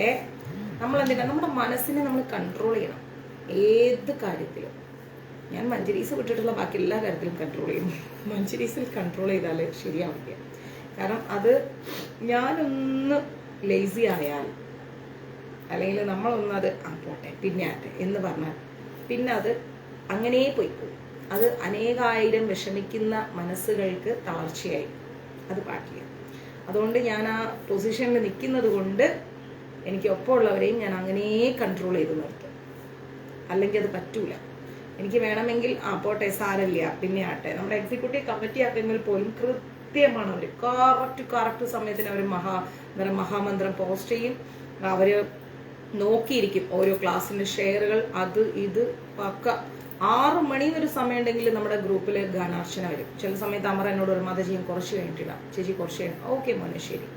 നമ്മൾ എന്തിനാ നമ്മുടെ മനസ്സിനെ നമ്മൾ കൺട്രോൾ ചെയ്യണം ഏത് കാര്യത്തിലും. ഞാൻ മഞ്ജരീസ് വിട്ടിട്ടുള്ള ബാക്കി എല്ലാ കാര്യത്തിലും കൺട്രോൾ ചെയ്യും. മഞ്ജരീസിൽ കൺട്രോൾ ചെയ്താൽ ശരിയാവില്ല. കാരണം അത് ഞാനൊന്ന് ലേസി ആയാൽ അല്ലെങ്കിൽ നമ്മളൊന്ന് അത് പോട്ടെ പിന്നെ ആട്ടെ എന്ന് പറഞ്ഞാൽ പിന്നെ അത് അങ്ങനെ പോയിപ്പോകും. അത് അനേകായിരം വിഷമിക്കുന്ന മനസ്സുകൾക്ക് തളർച്ചയായി. അത് പാടില്ല. അതുകൊണ്ട് ഞാൻ ആ പൊസിഷനിൽ നിൽക്കുന്നത് കൊണ്ട് എനിക്ക് ഒപ്പമുള്ളവരെയും ഞാൻ അങ്ങനെ കൺട്രോൾ ചെയ്ത് നിർത്തും. അല്ലെങ്കിൽ അത് പറ്റൂല. എനിക്ക് വേണമെങ്കിൽ പോട്ടെ സാരല്ല പിന്നെ ആട്ടെ. നമ്മുടെ എക്സിക്യൂട്ടീവ് കമ്മിറ്റി ആക്കെങ്കിൽ പോലും കൃത്യമാണ് അവർ കറക്റ്റ് സമയത്തിന് അവർ മഹാമന്ത്രം പോസ്റ്റ് ചെയ്യും. അവര് നോക്കിയിരിക്കും ഓരോ ക്ലാസ്സിന്റെ ഷെയറുകൾ, അത് ഇത് പക്ക. 6 മണി ഒരു സമയം ഉണ്ടെങ്കിൽ നമ്മുടെ ഗ്രൂപ്പിൽ ഗാനാർച്ചന വരും. ചില സമയത്ത് അമർ എന്നോട് ഒരു മത ചെയ്യും കുറച്ച് കഴിഞ്ഞിട്ടിടാം ചേച്ചി കുറച്ച് കഴിഞ്ഞു. ഓക്കെ മോനെ ശരി.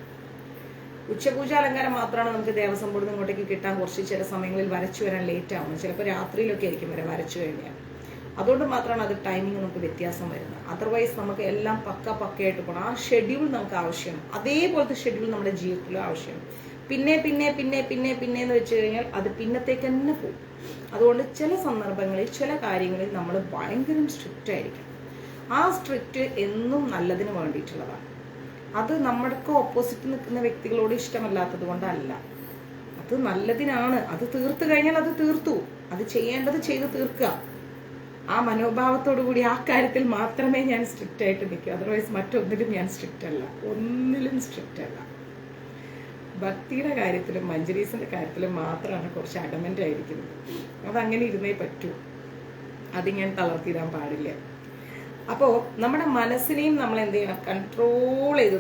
ഉച്ചപൂജ അലങ്കാരം മാത്രമാണ് നമുക്ക് ദേവസ്വം ബോർഡിൽ നിന്ന് ഇങ്ങോട്ടേക്ക് കിട്ടാൻ കുറച്ച് ചില സമയങ്ങളിൽ വരച്ചു വരാൻ ലേറ്റ് ആവുന്നത്. ചിലപ്പോൾ രാത്രിയിലൊക്കെ ആയിരിക്കും വരച്ചു കഴിഞ്ഞാൽ. അതുകൊണ്ട് മാത്രമാണ് അത് ടൈമിങ് നമുക്ക് വ്യത്യാസം വരുന്നത്. അതർവൈസ് നമുക്ക് എല്ലാം പക്കയായിട്ട് പോകണം. ആ ഷെഡ്യൂൾ നമുക്ക് ആവശ്യമാണ്. അതേപോലത്തെ ഷെഡ്യൂൾ നമ്മുടെ ജീവിതത്തിലും ആവശ്യമാണ്. പിന്നെ എന്ന് വെച്ച് കഴിഞ്ഞാൽ അത് പിന്നത്തേക്ക് തന്നെ പോകും. അതുകൊണ്ട് ചില സന്ദർഭങ്ങളിൽ ചില കാര്യങ്ങളിൽ നമ്മൾ ഭയങ്കര സ്ട്രിക്റ്റ് ആയിരിക്കും. ആ സ്ട്രിക്റ്റ് എന്നും നല്ലതിന് വേണ്ടിയിട്ടുള്ളതാണ്. അത് നമ്മൾക്ക് ഓപ്പോസിറ്റ് നിൽക്കുന്ന വ്യക്തികളോട് ഇഷ്ടമല്ലാത്തത് കൊണ്ടല്ല, അത് നല്ലതിനാണ്. അത് തീർത്തു കഴിഞ്ഞാൽ അത് തീർത്തു. അത് ചെയ്യേണ്ടത് ചെയ്ത് തീർക്കുക. ആ മനോഭാവത്തോടു കൂടി ആ കാര്യത്തിൽ മാത്രമേ ഞാൻ സ്ട്രിക്റ്റ് ആയിട്ട് നിൽക്കൂ. അതർവൈസ് മറ്റൊന്നിലും ഞാൻ സ്ട്രിക്റ്റ് അല്ല, ഒന്നിലും സ്ട്രിക്റ്റ് അല്ല. ഭക്തിയുടെ കാര്യത്തിലും മഞ്ജരീസിന്റെ കാര്യത്തിലും മാത്രമാണ് കുറച്ച് അഡമന്റ് ആയിരിക്കുന്നത്. അതങ്ങനെ ഇരുന്നേ പറ്റൂ. അത് ഞാൻ തളർത്തിടാൻ പാടില്ല. അപ്പോ നമ്മുടെ മനസ്സിനെയും നമ്മൾ എന്ത് ചെയ്യണം? കൺട്രോൾ ചെയ്ത്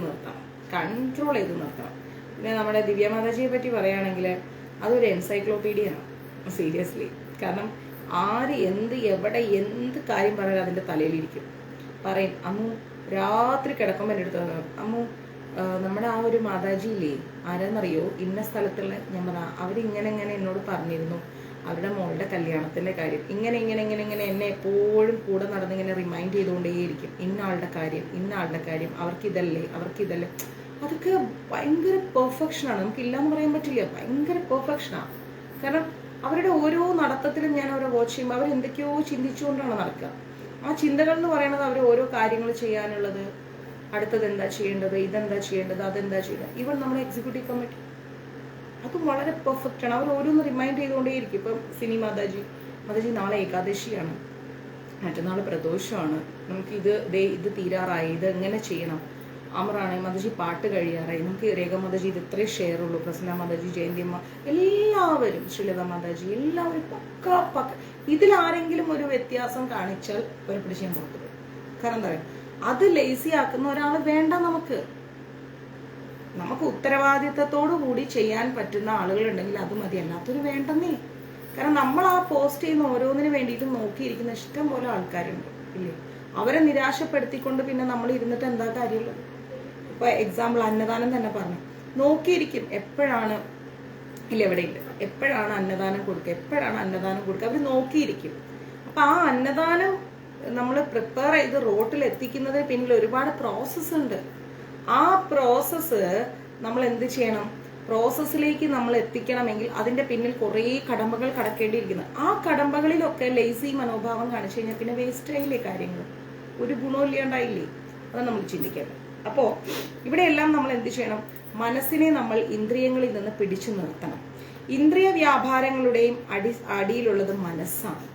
നിർത്തണം. പിന്നെ നമ്മുടെ ദിവ്യമാതാജിയെ പറ്റി പറയുകയാണെങ്കിൽ അതൊരു എൻസൈക്ലോപീഡിയ ആണ് സീരിയസ്ലി. കാരണം ആര് എന്ത് എവിടെ എന്ത് കാര്യം പറഞ്ഞാലും അതിന്റെ തലയിലിരിക്കും. പറയും അമ്മു രാത്രി കിടക്കുമ്പോൾ എൻ്റെ അടുത്ത് അമ്മു നമ്മുടെ ആ ഒരു മാതാജിയില്ലേ ആരാന്നറിയോ ഇന്ന സ്ഥലത്തുള്ള ഞാൻ പറഞ്ഞ അവരിങ്ങനെ എന്നോട് പറഞ്ഞിരുന്നു അവരുടെ മോളുടെ കല്യാണത്തിന്റെ കാര്യം ഇങ്ങനെ എന്നെ എപ്പോഴും കൂടെ നടന്നിങ്ങനെ റിമൈൻഡ് ചെയ്തുകൊണ്ടേയിരിക്കും. ഇന്ന ആളുടെ കാര്യം അവർക്കിതല്ലേ. അതൊക്കെ ഭയങ്കര പെർഫെക്ഷനാണ്. നമുക്ക് ഇല്ലാന്ന് പറയാൻ പറ്റില്ല. ഭയങ്കര പെർഫെക്ഷനാണ്. കാരണം അവരുടെ ഓരോ നടത്തത്തിലും ഞാൻ അവരെ വാച്ച് ചെയ്യുമ്പോൾ അവരെന്തൊക്കെയോ ചിന്തിച്ചുകൊണ്ടാണ് നടക്കുക. ആ ചിന്തകൾ എന്ന് പറയുന്നത് അവർ ഓരോ കാര്യങ്ങൾ ചെയ്യാനുള്ളത്, അടുത്തത് എന്താ ചെയ്യേണ്ടത്, ഇതെന്താ ചെയ്യേണ്ടത്, അതെന്താ ചെയ്യേണ്ടത്. ഈവൻ നമ്മുടെ എക്സിക്യൂട്ടീവ് കമ്മിറ്റി അതും വളരെ പെർഫെക്റ്റ് ആണ്. അവർ ഓരോന്ന് റിമൈൻഡ് ചെയ്തുകൊണ്ടേയിരിക്കും. ഇപ്പം സിനി മാതാജി നാളെ ഏകാദശിയാണ്, മറ്റന്നാൾ പ്രദോഷമാണ്, നമുക്ക് ഇത് തീരാറായി, ഇത് എങ്ങനെ ചെയ്യണം. അമറാണ് മാതാജി പാട്ട് കഴിയാറായി, നമുക്ക് രേഖ മാതാജി ഇത് ഇത്രേ ഷെയർ ഉള്ളൂ, പ്രസന്ന മാതാജി, ജയന്തിയമ്മ, എല്ലാവരും, ശ്രീലത മാതാജി, എല്ലാവരും പക്ക. ഇതിലാരെങ്കിലും ഒരു വ്യത്യാസം കാണിച്ചാൽ ഒരു പിടിച്ച് ഞാൻ പുറത്തു പോകും. കാരണം എന്താ പറയുക, അത് ലേസി ആക്കുന്ന ഒരാൾ വേണ്ട. നമുക്ക് ഉത്തരവാദിത്തത്തോടു കൂടി ചെയ്യാൻ പറ്റുന്ന ആളുകളുണ്ടെങ്കിൽ അത് മതി, അല്ലാത്തൊരു വേണ്ടെന്നേ. കാരണം നമ്മൾ ആ പോസ്റ്റ് ചെയ്യുന്ന ഓരോന്നിനു വേണ്ടിയിട്ട് നോക്കിയിരിക്കുന്ന ഇഷ്ടം പോലെ ആൾക്കാരുണ്ട് ഇല്ലേ. അവരെ നിരാശപ്പെടുത്തിക്കൊണ്ട് പിന്നെ നമ്മൾ ഇരുന്നിട്ട് എന്താ കാര്യമുള്ളത്. ഇപ്പൊ എക്സാമ്പിൾ അന്നദാനം തന്നെ പറഞ്ഞു, നോക്കിയിരിക്കും എപ്പോഴാണ് എപ്പോഴാണ് അന്നദാനം കൊടുക്കുക, അവർ നോക്കിയിരിക്കും. അപ്പൊ ആ അന്നദാനം നമ്മൾ പ്രിപ്പയർ ചെയ്ത് റോട്ടിൽ എത്തിക്കുന്നതിന് പിന്നിൽ ഒരുപാട് പ്രോസസ്സ് ഉണ്ട്. ആ പ്രോസസ്സ് നമ്മൾ എന്ത് ചെയ്യണം, പ്രോസസ്സിലേക്ക് നമ്മൾ എത്തിക്കണമെങ്കിൽ അതിന്റെ പിന്നിൽ കുറേ കടമ്പകൾ കടക്കേണ്ടിയിരിക്കുന്നു. ആ കടമ്പകളിലൊക്കെ ലേസി മനോഭാവം കാണിച്ചു കഴിഞ്ഞാൽ പിന്നെ വേസ്റ്റ് ആയില്ലേ, കാര്യങ്ങൾ ഒരു ഗുണമില്ലാണ്ടായില്ലേ. അത് നമ്മൾ ചിന്തിക്കണം. അപ്പോ ഇവിടെയെല്ലാം നമ്മൾ എന്ത് ചെയ്യണം, മനസ്സിനെ നമ്മൾ ഇന്ദ്രിയങ്ങളിൽ നിന്ന് പിടിച്ചു നിർത്തണം. ഇന്ദ്രിയ വ്യാപാരങ്ങളുടെയും അടിയിലുള്ളത് മനസ്സാണ്.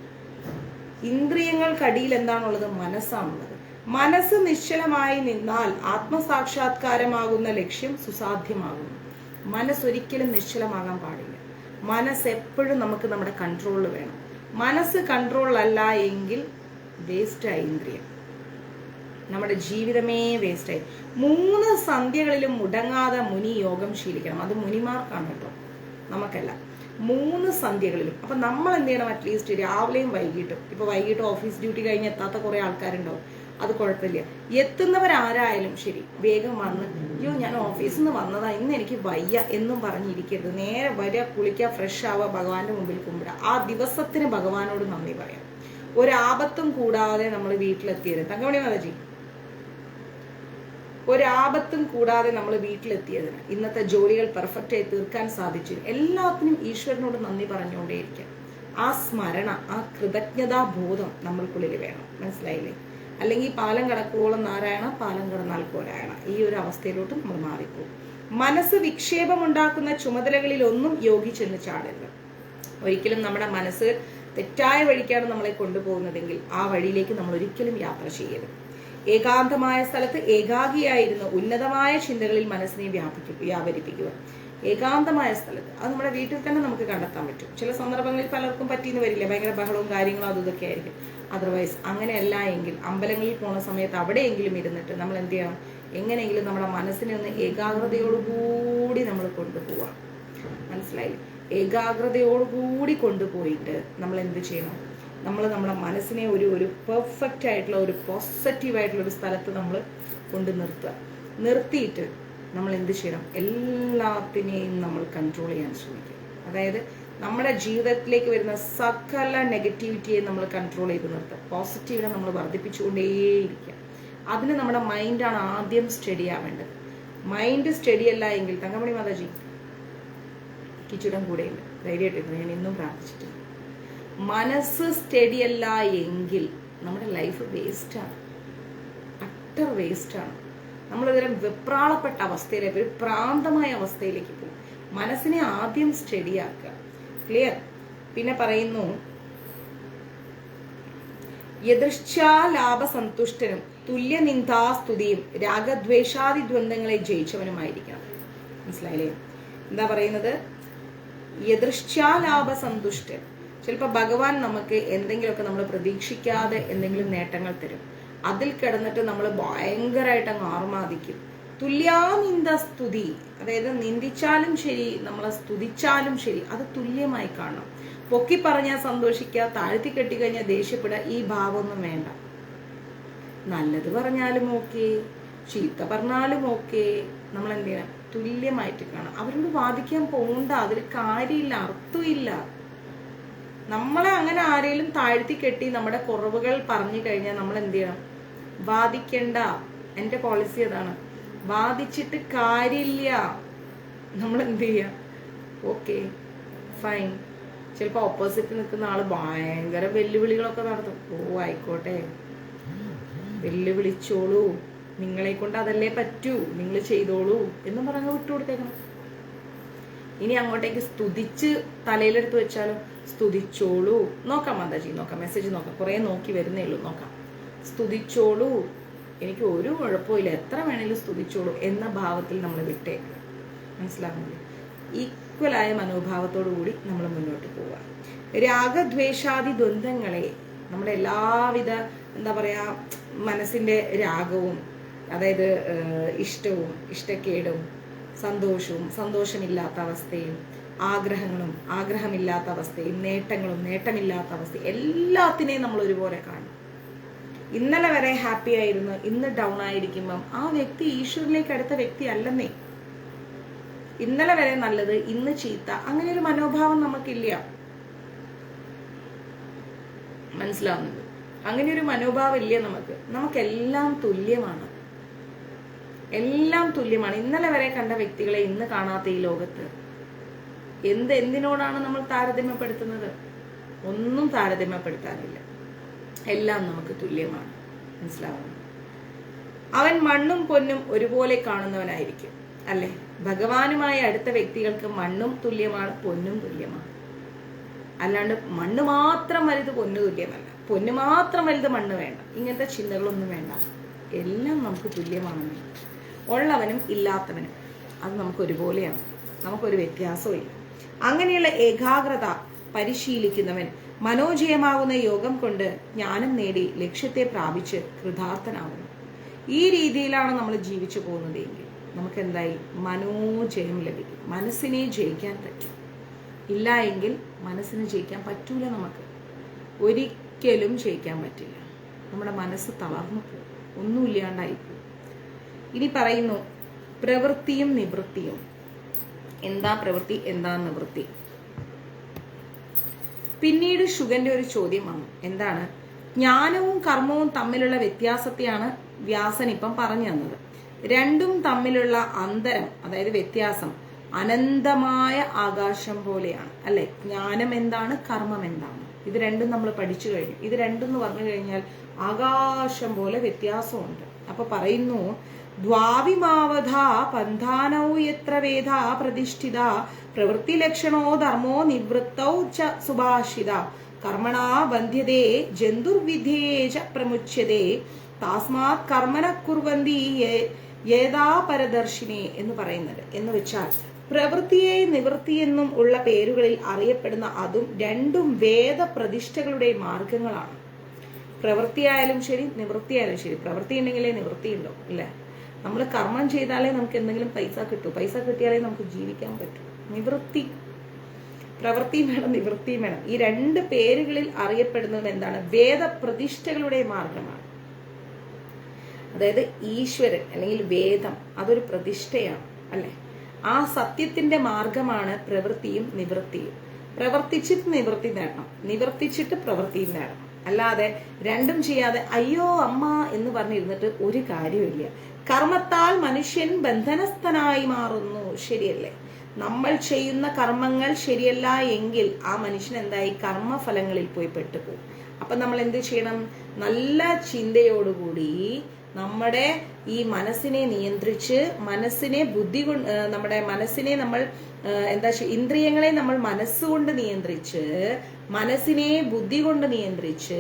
ഇന്ദ്രിയങ്ങൾക്കടിയിൽ എന്താണുള്ളത്, മനസ്സാണുള്ളത്. മനസ്സ് നിശ്ചലമായി നിന്നാൽ ആത്മസാക്ഷാത്കാരമാകുന്ന ലക്ഷ്യം സുസാധ്യമാകുന്നു. മനസ്സൊരിക്കലും നിശ്ചലമാകാൻ പാടില്ല. മനസ്സ് എപ്പോഴും നമുക്ക് നമ്മുടെ കൺട്രോളിൽ വേണം. മനസ്സ് കൺട്രോളല്ല എങ്കിൽ വേസ്റ്റായി ഇന്ദ്രിയം, നമ്മുടെ ജീവിതമേ വേസ്റ്റായി. 3 സന്ധ്യകളിലും മുടങ്ങാതെ മുനി യോഗം ശീലിക്കണം. അത് മുനിമാർക്കാണ് കേട്ടോ, നമുക്കല്ല. 3 സന്ധ്യകളിലും. അപ്പൊ നമ്മൾ എന്ത് ചെയ്യണം? അറ്റ്ലീസ്റ്റ് രാവിലെയും വൈകിട്ടും. ഇപ്പൊ വൈകിട്ട് ഓഫീസ് ഡ്യൂട്ടി കഴിഞ്ഞ് എത്താത്ത കുറെ ആൾക്കാരുണ്ടാവും, അത് കുഴപ്പമില്ല. എത്തുന്നവരാരായാലും ശരി, വേഗം വന്ന് അയ്യോ ഞാൻ ഓഫീസിൽ നിന്ന് വന്നതാ, ഇന്ന് എനിക്ക് വയ്യ എന്നും പറഞ്ഞിരിക്കരുത്. നേരെ വരിക, കുളിക്കുക, ഫ്രഷ് ആവുക, ഭഗവാന്റെ മുമ്പിൽ കുമ്പിടുക. ആ ദിവസത്തിന് ഭഗവാനോട് നന്ദി പറയാം. ഒരാപത്തും കൂടാതെ നമ്മൾ വീട്ടിലെത്തിയത്. തങ്കമണി മാതാജി, ഒരാപത്തും കൂടാതെ നമ്മൾ വീട്ടിലെത്തിയതിന്, ഇന്നത്തെ ജോലികൾ പെർഫെക്റ്റ് ആയി തീർക്കാൻ സാധിച്ചു, എല്ലാത്തിനും ഈശ്വരനോട് നന്ദി പറഞ്ഞുകൊണ്ടേയിരിക്കാം. ആ സ്മരണ, ആ കൃതജ്ഞതാബോധം നമ്മൾക്കുള്ളിൽ വേണം. മനസ്സിലായില്ലേ? അല്ലെങ്കിൽ പാലം കടക്കുവോളം നാരായണ, പാലം കടന്നാൽ പോരായണ, ഈ ഒരു അവസ്ഥയിലോട്ട് നമ്മൾ മാറിപ്പോകും. മനസ്സ് വിക്ഷേപം ഉണ്ടാക്കുന്ന ചുമതലകളിൽ ഒന്നും യോഗി ചെന്ന് ചാടരുത്. ഒരിക്കലും നമ്മുടെ മനസ്സ് തെറ്റായ വഴിക്കാണ് നമ്മളെ കൊണ്ടുപോകുന്നതെങ്കിൽ ആ വഴിയിലേക്ക് നമ്മൾ ഒരിക്കലും യാത്ര ചെയ്യരുത്. ഏകാന്തമായ സ്ഥലത്ത് ഏകാഗിയായിരുന്ന ഉന്നതമായ ചിന്തകളിൽ മനസ്സിനെ വ്യാപരിപ്പിക്കുക. ഏകാന്തമായ സ്ഥലത്ത്, അത് നമ്മുടെ വീട്ടിൽ തന്നെ നമുക്ക് കണ്ടെത്താൻ പറ്റും. ചില സന്ദർഭങ്ങളിൽ പലർക്കും പറ്റിയെന്ന് വരില്ല, ഭയങ്കര ബഹളവും കാര്യങ്ങളും അതൊക്കെ ആയിരിക്കും. അതർവൈസ് അങ്ങനെയല്ല എങ്കിൽ അമ്പലങ്ങളിൽ പോണ സമയത്ത് അവിടെയെങ്കിലും ഇരുന്നിട്ട് നമ്മൾ എന്ത് ചെയ്യണം? എങ്ങനെയെങ്കിലും നമ്മുടെ മനസ്സിനെ ഒന്ന് ഏകാഗ്രതയോടുകൂടി നമ്മൾ കൊണ്ടുപോവാം. മനസ്സിലായി? ഏകാഗ്രതയോടുകൂടി കൊണ്ടുപോയിട്ട് നമ്മൾ എന്ത് ചെയ്യണം? നമ്മൾ നമ്മുടെ മനസ്സിനെ ഒരു പെർഫെക്റ്റ് ആയിട്ടുള്ള, ഒരു പോസിറ്റീവ് ആയിട്ടുള്ള ഒരു സ്ഥലത്ത് നമ്മൾ കൊണ്ട് നിർത്തിയിട്ട് നമ്മൾ എന്ത് ചെയ്യണം? എല്ലാത്തിനെയും നമ്മൾ കൺട്രോൾ ചെയ്യാൻ ശ്രമിക്കുക. അതായത് നമ്മുടെ ജീവിതത്തിലേക്ക് വരുന്ന സകല നെഗറ്റിവിറ്റിയെ നമ്മൾ കൺട്രോൾ ചെയ്ത് നിർത്തുക. പോസിറ്റീവിനെ നമ്മൾ വർദ്ധിപ്പിച്ചുകൊണ്ടേയിരിക്കുക. അതിന് നമ്മുടെ മൈൻഡാണ് ആദ്യം സ്റ്റഡി ആവേണ്ടത്. മൈൻഡ് സ്റ്റഡി അല്ല എങ്കിൽ, തങ്കമണി മാതാജി കിച്ചുടം കൂടെയുണ്ട്, ധൈര്യമായിട്ടിരുന്നു, ഞാൻ ഇന്നും പ്രാർത്ഥിച്ചിട്ടുണ്ട്. മനസ്സ് സ്റ്റഡി അല്ല എങ്കിൽ നമ്മുടെ ലൈഫ് വേസ്റ്റാണ്, അട്ടർ വേസ്റ്റാണ്. നമ്മളൊരു വെപ്രാളപ്പെട്ട അവസ്ഥയിലേക്ക്, ഒരു പ്രാന്തമായ അവസ്ഥയിലേക്ക് പോകും. മനസ്സിനെ ആദ്യം സ്റ്റഡിയാക്കുക. ക്ലിയർ? പിന്നെ പറയുന്നു, യദൃശ്ചാലാഭസന്തുഷ്ടനും തുല്യനിന്ദാസ്തുതിയും രാഗദ്വേഷാദി ദ്വന്ദ്ങ്ങളെ ജയിച്ചവനുമായിരിക്കണം. മനസ്സിലായില്ലേ? എന്താ പറയുന്നത്? യദൃശ്ചാലാഭസന്തുഷ്ടൻ. ചിലപ്പോൾ ഭഗവാൻ നമുക്ക് എന്തെങ്കിലുമൊക്കെ നമ്മൾ പ്രതീക്ഷിക്കാതെ എന്തെങ്കിലും നേട്ടങ്ങൾ തരും. അതിൽ കിടന്നിട്ട് നമ്മൾ ഭയങ്കരമായിട്ട് അങ്ങ് ആർമാദിക്കും. തുല്യാനിന്ദ സ്തുതി, അതായത് നിന്ദിച്ചാലും ശരി, നമ്മളെ സ്തുതിച്ചാലും ശരി, അത് തുല്യമായി കാണണം. പൊക്കി പറഞ്ഞാൽ സന്തോഷിക്കുക, താഴ്ത്തി കെട്ടിക്കഴിഞ്ഞാൽ ദേഷ്യപ്പെടുക, ഈ ഭാവമൊന്നും വേണ്ട. നല്ലത് പറഞ്ഞാലും ഓക്കെ, ചീത്ത പറഞ്ഞാലും ഓക്കെ, നമ്മൾ എന്ത് ചെയ്യണം? തുല്യമായിട്ട് കാണാം. അവരോട് വാദിക്കാൻ പോകണ്ട, അതിൽ കാര്യമില്ല, അർത്ഥമില്ല. നമ്മളെ അങ്ങനെ ആരെങ്കിലും താഴ്ത്തി കെട്ടി നമ്മുടെ കുറവുകൾ പറഞ്ഞു കഴിഞ്ഞാൽ നമ്മൾ എന്ത് ചെയ്യണം? വാദിക്കണ്ട. എൻ്റെ പോളിസി അതാണ്. വാദിച്ചിട്ട് കാര്യമില്ല. നമ്മൾ എന്ത് ചെയ്യാം? Okay, fine. ചിലപ്പോൾ ഓപ്പോസിറ്റ് നിൽക്കുന്ന ആള് ഭയങ്കര വെല്ലുവിളികളൊക്കെ നടത്തും. ഓ ആയിക്കോട്ടെ, വെല്ലുവിളിച്ചോളൂ, നിങ്ങളെ കൊണ്ട് അതല്ലേ പറ്റൂ, നിങ്ങൾ ചെയ്തോളൂ എന്ന് പറഞ്ഞ് വിട്ടുകൊടുത്തേക്കണം. ഇനി അങ്ങോട്ടേക്ക് സ്തുതിച്ച് തലയിലെടുത്ത് വെച്ചാലോ? സ്തുതിച്ചോളൂ. നോക്കാം മാതാജി, നോക്കാം, മെസ്സേജ് നോക്കാം, കുറെ നോക്കി വരുന്നേ ഉള്ളൂ, നോക്കാം. സ്തുതിച്ചോളൂ, എനിക്ക് ഒരു കുഴപ്പമില്ല, എത്ര വേണേലും സ്തുതിച്ചോളൂ എന്ന ഭാവത്തിൽ നമ്മൾ വിട്ടേക്കണം. മനസ്സിലാവുന്നില്ലേ? ഈക്വലായ മനോഭാവത്തോടു കൂടി നമ്മൾ മുന്നോട്ട് പോവുക. രാഗദ്വേഷാദി ദ്വന്ദ്ങ്ങളെ, നമ്മുടെ എല്ലാവിധ എന്താ പറയാ, മനസ്സിന്റെ രാഗവും, അതായത് ഇഷ്ടവും ഇഷ്ടക്കേടും, സന്തോഷവും സന്തോഷമില്ലാത്ത അവസ്ഥയും, ആഗ്രഹങ്ങളും ആഗ്രഹമില്ലാത്ത അവസ്ഥയും, നേട്ടങ്ങളും നേട്ടമില്ലാത്ത അവസ്ഥയും, എല്ലാത്തിനെയും നമ്മൾ ഒരുപോലെ കാണും. ഇന്നലെ വരെ ഹാപ്പി ആയിരുന്നു, ഇന്ന് ഡൗൺ ആയിരിക്കുമ്പം ആ വ്യക്തി ഈശ്വരനിലേക്ക് അടുത്ത വ്യക്തി അല്ലെന്നേ. ഇന്നലെ വരെ നല്ലത്, ഇന്ന് ചീത്ത, അങ്ങനെ ഒരു മനോഭാവം നമുക്കില്ല. മനസ്സിലാവുന്നത്? അങ്ങനെ ഒരു മനോഭാവം ഇല്ല നമുക്ക്. നമുക്കെല്ലാം തുല്യമാണ്, എല്ലാം തുല്യമാണ്. ഇന്നലെ വരെ കണ്ട വ്യക്തികളെ ഇന്ന് കാണാത്ത ഈ ലോകത്ത് എന്തിനോടാണ് നമ്മൾ താരതമ്യപ്പെടുത്തുന്നത്? ഒന്നും താരതമ്യപ്പെടുത്താനില്ല, എല്ലാം നമുക്ക് തുല്യമാണ്. മനസ്സിലാവുന്നു? അവൻ മണ്ണും പൊന്നും ഒരുപോലെ കാണുന്നവനായിരിക്കും, അല്ലെ? ഭഗവാനുമായി അടുത്ത വ്യക്തികൾക്ക് മണ്ണും തുല്യമാണ്, പൊന്നും തുല്യമാണ്. അല്ലാണ്ട് മണ്ണ് മാത്രം വലുത് പൊന്നു തുല്യമല്ല, പൊന്നു മാത്രം വലുത് മണ്ണ് വേണ്ട, ഇങ്ങനത്തെ ചിന്തകളൊന്നും വേണ്ട. എല്ലാം നമുക്ക് തുല്യമാണെന്ന്. ഉള്ളവനും ഇല്ലാത്തവനും അത് നമുക്ക് ഒരുപോലെയാണ്, നമുക്കൊരു വ്യത്യാസവും ഇല്ല. അങ്ങനെയുള്ള ഏകാഗ്രത പരിശീലിക്കുന്നവൻ മനോജയമാകുന്ന യോഗം കൊണ്ട് ജ്ഞാനം നേടി ലക്ഷ്യത്തെ പ്രാപിച്ച് കൃതാർത്ഥനാകുന്നു. ഈ രീതിയിലാണ് നമ്മൾ ജീവിച്ചു പോകുന്നതെങ്കിൽ നമുക്ക് എന്തായി മനോജയം ലഭിക്കും. മനസ്സിനെ ജയിക്കാൻ പറ്റും. ഇല്ല എങ്കിൽ മനസ്സിനെ ജയിക്കാൻ പറ്റൂല. നമുക്ക് ഒരിക്കലും ജയിക്കാൻ പറ്റില്ല. നമ്മുടെ മനസ്സ് തളർന്നു പോകും, ഒന്നുമില്ലാണ്ടായിപ്പോകും. ഇനി പറയുന്നു പ്രവൃത്തിയും നിവൃത്തിയും. എന്താ പ്രവൃത്തി, എന്താ നിവൃത്തി? പിന്നീട് ശുഗന്റെ ഒരു ചോദ്യം വന്നു. എന്താണ്? ജ്ഞാനവും കർമ്മവും തമ്മിലുള്ള വ്യത്യാസത്തെയാണ് വ്യാസൻ ഇപ്പം പറഞ്ഞു തന്നത്. രണ്ടും തമ്മിലുള്ള അന്തരം, അതായത് വ്യത്യാസം അനന്തമായ ആകാശം പോലെയാണ് അല്ലെ. ജ്ഞാനം എന്താണ്, കർമ്മം എന്താണ്? ഇത് രണ്ടും നമ്മൾ പഠിച്ചു കഴിഞ്ഞു. ഇത് രണ്ടും എന്ന് പറഞ്ഞു കഴിഞ്ഞാൽ ആകാശം പോലെ വ്യത്യാസമുണ്ട്. അപ്പൊ പറയുന്നു ദ്വാവിമാവധാ പന്ഥാനൗ യത്ര വേദാ പ്രതിഷ്ഠിത പ്രവൃത്തി ലക്ഷണോ ധർമ്മോ നിവൃത്തൗ ച സുഭാഷിത കർമ്മണാ ബന്ധ്യതേ ജന്തുർവിധേയ ച പ്രമുച്യതേ താസ്മാത് കർമ്മന കുർവന്തി യേതാ പരദർശിനി എന്ന് പറയുന്നത്. എന്ന് വെച്ചാൽ പ്രവൃത്തിയെ നിവൃത്തിയെന്നും ഉള്ള പേരുകളിൽ അറിയപ്പെടുന്ന അതും രണ്ടും വേദപ്രതിഷ്ഠകളുടെ മാർഗങ്ങളാണ്. പ്രവൃത്തിയായാലും ശരി, നിവൃത്തിയായാലും ശരി. പ്രവൃത്തി ഉണ്ടെങ്കിലേ നിവൃത്തി ഉണ്ടോ? ഇല്ല. നമ്മൾ കർമ്മം ചെയ്താലേ നമുക്ക് എന്തെങ്കിലും പൈസ കിട്ടൂ. പൈസ കിട്ടിയാലേ നമുക്ക് ജീവിക്കാൻ പറ്റൂ. നിവൃത്തി, പ്രവൃത്തിയും വേണം, നിവൃത്തിയും വേണം. ഈ രണ്ട് പേരുകളിൽ അറിയപ്പെടുന്നത് എന്താണ്? വേദപ്രതിഷ്ഠകളുടെ മാർഗമാണ്. അതായത് ഈശ്വരൻ അല്ലെങ്കിൽ വേദം അതൊരു പ്രതിഷ്ഠയാണ് അല്ലെ. ആ സത്യത്തിന്റെ മാർഗമാണ് പ്രവൃത്തിയും നിവൃത്തിയും. പ്രവർത്തിച്ചിട്ട് നിവൃത്തി നേടണം, നിവർത്തിച്ചിട്ട് പ്രവൃത്തിയും നേടണം. അല്ലാതെ രണ്ടും ചെയ്യാതെ അയ്യോ അമ്മ എന്ന് പറഞ്ഞിരുന്നിട്ട് ഒരു കാര്യമില്ല. കർമ്മത്താൽ മനുഷ്യൻ ബന്ധനസ്ഥനായി മാറുന്നു. ശരിയല്ലേ? നമ്മൾ ചെയ്യുന്ന കർമ്മങ്ങൾ ശരിയല്ല എങ്കിൽ ആ മനുഷ്യൻ എന്തായി? കർമ്മഫലങ്ങളിൽ പോയി പെട്ടുപോകും. അപ്പൊ നമ്മൾ എന്ത് ചെയ്യണം? നല്ല ചിന്തയോടുകൂടി നമ്മുടെ ഈ മനസ്സിനെ നിയന്ത്രിച്ച്, മനസ്സിനെ ബുദ്ധി കൊണ്ട്, നമ്മുടെ മനസ്സിനെ നമ്മൾ ഇന്ദ്രിയങ്ങളെ നമ്മൾ മനസ്സുകൊണ്ട് നിയന്ത്രിച്ച്, മനസ്സിനെ ബുദ്ധി കൊണ്ട് നിയന്ത്രിച്ച്,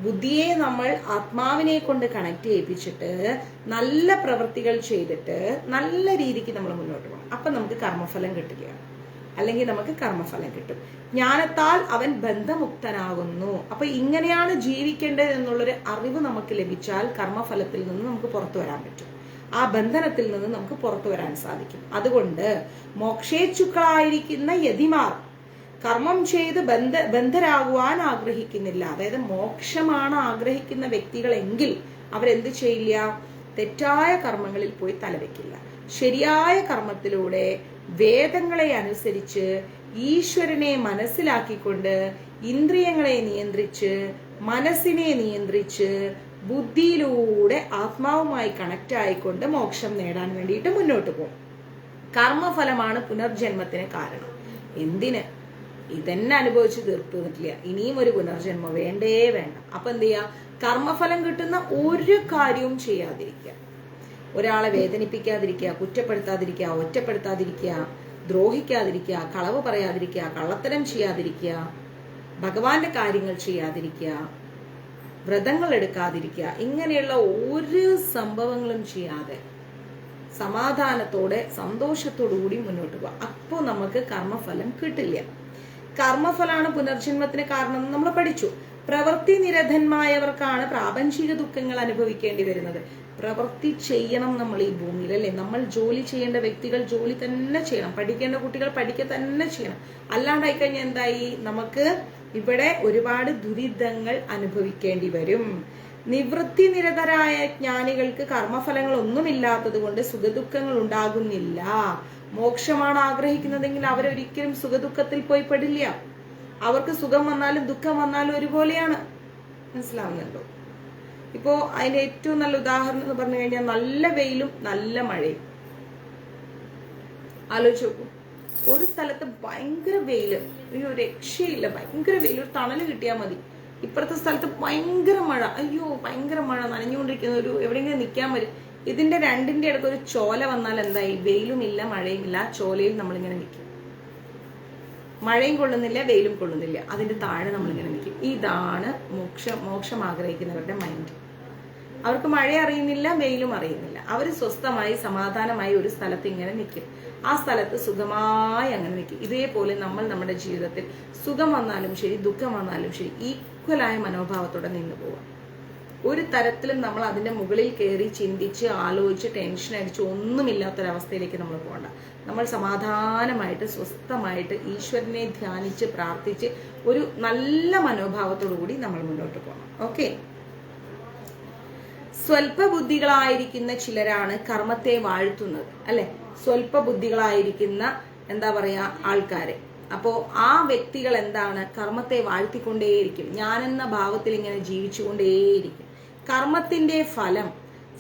ബുദ്ധിയെ നമ്മൾ ആത്മാവിനെ കൊണ്ട് കണക്ട് ചെയ്യിപ്പിച്ചിട്ട് നല്ല പ്രവൃത്തികൾ ചെയ്തിട്ട് നല്ല രീതിക്ക് നമ്മൾ മുന്നോട്ട് പോകണം. അപ്പൊ നമുക്ക് കർമ്മഫലം കിട്ടുകയാണ്, അല്ലെങ്കിൽ നമുക്ക് കർമ്മഫലം കിട്ടും. ജ്ഞാനത്താൽ അവൻ ബന്ധമുക്തനാകുന്നു. അപ്പൊ ഇങ്ങനെയാണ് ജീവിക്കേണ്ടത് എന്നുള്ളൊരു അറിവ് നമുക്ക് ലഭിച്ചാൽ കർമ്മഫലത്തിൽ നിന്ന് നമുക്ക് പുറത്തു വരാൻ പറ്റും. ആ ബന്ധനത്തിൽ നിന്ന് നമുക്ക് പുറത്തു വരാൻ സാധിക്കും. അതുകൊണ്ട് മോക്ഷേച്ഛുക്കളായിരിക്കുന്ന യതിമാർ കർമ്മം ചെയ്ത് ബന്ധരാകുവാൻ ആഗ്രഹിക്കുന്നില്ല. അതായത് മോക്ഷമാണ് ആഗ്രഹിക്കുന്ന വ്യക്തികളെങ്കിൽ അവരെന്ത് ചെയ്യില്ല? തെറ്റായ കർമ്മങ്ങളിൽ പോയി തലവെക്കില്ല. ശരിയായ കർമ്മത്തിലൂടെ വേദങ്ങളെ അനുസരിച്ച് ഈശ്വരനെ മനസ്സിലാക്കിക്കൊണ്ട് ഇന്ദ്രിയങ്ങളെ നിയന്ത്രിച്ച് മനസ്സിനെ നിയന്ത്രിച്ച് ബുദ്ധിയിലൂടെ ആത്മാവുമായി കണക്ട് ആയിക്കൊണ്ട് മോക്ഷം നേടാൻ വേണ്ടിയിട്ട് മുന്നോട്ട് പോകും. കർമ്മഫലമാണ് പുനർജന്മത്തിന് കാരണം. എന്തിന്? ഇതന്നെ അനുഭവിച്ച് തീർത്തില്ല, ഇനിയും ഒരു പുനർജന്മം വേണ്ടേ വേണ്ട. അപ്പൊ എന്ത് ചെയ്യാ? കർമ്മഫലം കിട്ടുന്ന ഒരു കാര്യവും ചെയ്യാതിരിക്കുക. ഒരാളെ വേദനിപ്പിക്കാതിരിക്കുക, കുറ്റപ്പെടുത്താതിരിക്കുക, ഒറ്റപ്പെടുത്താതിരിക്കുക, ദ്രോഹിക്കാതിരിക്കുക, കളവ് പറയാതിരിക്കുക, കള്ളത്തരം ചെയ്യാതിരിക്കുക, ഭഗവാന്റെ കാര്യങ്ങൾ ചെയ്യാതിരിക്കുക, വ്രതങ്ങൾ എടുക്കാതിരിക്കുക, ഇങ്ങനെയുള്ള ഒരു സംഭവങ്ങളും ചെയ്യാതെ സമാധാനത്തോടെ സന്തോഷത്തോടു കൂടി മുന്നോട്ട് പോവുക. അപ്പോൾ നമുക്ക് കർമ്മഫലം കിട്ടില്ല. കർമ്മഫലമാണ് പുനർജന്മത്തിന് കാരണം നമ്മൾ പഠിച്ചു. പ്രവൃത്തി നിരതന്മായവർക്കാണ് പ്രാപഞ്ചിക ദുഃഖങ്ങൾ അനുഭവിക്കേണ്ടി വരുന്നത്. പ്രവൃത്തി ചെയ്യണം നമ്മൾ ഈ ഭൂമിയിൽ അല്ലെ. നമ്മൾ ജോലി ചെയ്യേണ്ട വ്യക്തികൾ ജോലി തന്നെ ചെയ്യണം, പഠിക്കേണ്ട കുട്ടികൾ പഠിക്കുക തന്നെ ചെയ്യണം. അല്ലാണ്ടായി കഴിഞ്ഞാൽ എന്തായി? നമുക്ക് ഇവിടെ ഒരുപാട് ദുരിതങ്ങൾ അനുഭവിക്കേണ്ടി വരും. നിവൃത്തി നിരതരായ ജ്ഞാനികൾക്ക് കർമ്മഫലങ്ങൾ ഒന്നുമില്ലാത്തത് കൊണ്ട് സുഖദുഃഖങ്ങൾ ഉണ്ടാകുന്നില്ല. മോക്ഷമാണ് ആഗ്രഹിക്കുന്നതെങ്കിൽ അവരൊരിക്കലും സുഖദുഃഖത്തിൽ പോയി പെടില്ല. അവർക്ക് സുഖം വന്നാലും ദുഃഖം വന്നാലും ഒരുപോലെയാണ്. മനസ്സിലാവുന്നുണ്ടോ? ഇപ്പോ അതിന്റെ ഏറ്റവും നല്ല ഉദാഹരണം എന്ന് പറഞ്ഞു കഴിഞ്ഞാൽ നല്ല വെയിലും നല്ല മഴയും. ആലോചിച്ച് നോക്കൂ. ഒരു സ്ഥലത്ത് ഭയങ്കര വെയില്, അയ്യോ രക്ഷയില്ല, ഭയങ്കര വെയിൽ, ഒരു തണല് കിട്ടിയാൽ മതി. ഇപ്പുറത്തെ സ്ഥലത്ത് ഭയങ്കര മഴ, അയ്യോ ഭയങ്കര മഴ, നനഞ്ഞുകൊണ്ടിരിക്കുന്ന ഒരു എവിടെയെങ്കിലും നിൽക്കാൻ വരും. ഇതിന്റെ രണ്ടിന്റെ ഇടയ്ക്ക് ഒരു ചോല വന്നാൽ എന്തായി? വെയിലും ഇല്ല മഴയും ഇല്ല, ചോലയിൽ നമ്മളിങ്ങനെ നിൽക്കും. മഴയും കൊള്ളുന്നില്ല, വെയിലും കൊള്ളുന്നില്ല, അതിന്റെ താഴെ നമ്മളിങ്ങനെ നിൽക്കും. ഇതാണ് മോക്ഷം ആഗ്രഹിക്കുന്നവരുടെ മൈൻഡ്. അവർക്ക് മഴ അറിയുന്നില്ല, വെയിലും അറിയുന്നില്ല. അവർ സ്വസ്ഥമായി സമാധാനമായി ഒരു സ്ഥലത്ത് ഇങ്ങനെ നിൽക്കും. ആ സ്ഥലത്ത് സുഖമായി അങ്ങനെ നിൽക്കും. ഇതേപോലെ നമ്മൾ നമ്മുടെ ജീവിതത്തിൽ സുഖം വന്നാലും ശരി, ദുഃഖം വന്നാലും ശരി, ഈക്വലായ മനോഭാവത്തോടെ നിന്ന് പോവാം. ഒരു തരത്തിലും നമ്മൾ അതിന്റെ മുകളിൽ കയറി ചിന്തിച്ച് ആലോചിച്ച് ടെൻഷൻ അടിച്ച് ഒന്നുമില്ലാത്തൊരവസ്ഥയിലേക്ക് നമ്മൾ പോകണ്ട. നമ്മൾ സമാധാനമായിട്ട് സ്വസ്ഥമായിട്ട് ഈശ്വരനെ ധ്യാനിച്ച് പ്രാർത്ഥിച്ച് ഒരു നല്ല മനോഭാവത്തോടു കൂടി നമ്മൾ മുന്നോട്ട് പോകണം. ഓക്കെ. സ്വൽപ്പബുദ്ധികളായിരിക്കുന്ന ചിലരാണ് കർമ്മത്തെ വാഴ്ത്തുന്നത്, അല്ലെ? സ്വൽപ്പബുദ്ധികളായിരിക്കുന്ന എന്താ പറയാ ആൾക്കാരെ. അപ്പോ ആ വ്യക്തികൾ എന്താണ്? കർമ്മത്തെ വാഴ്ത്തിക്കൊണ്ടേയിരിക്കും. ഞാനെന്ന ഭാവത്തിൽ ഇങ്ങനെ ജീവിച്ചുകൊണ്ടേയിരിക്കും. കർമ്മത്തിന്റെ ഫലം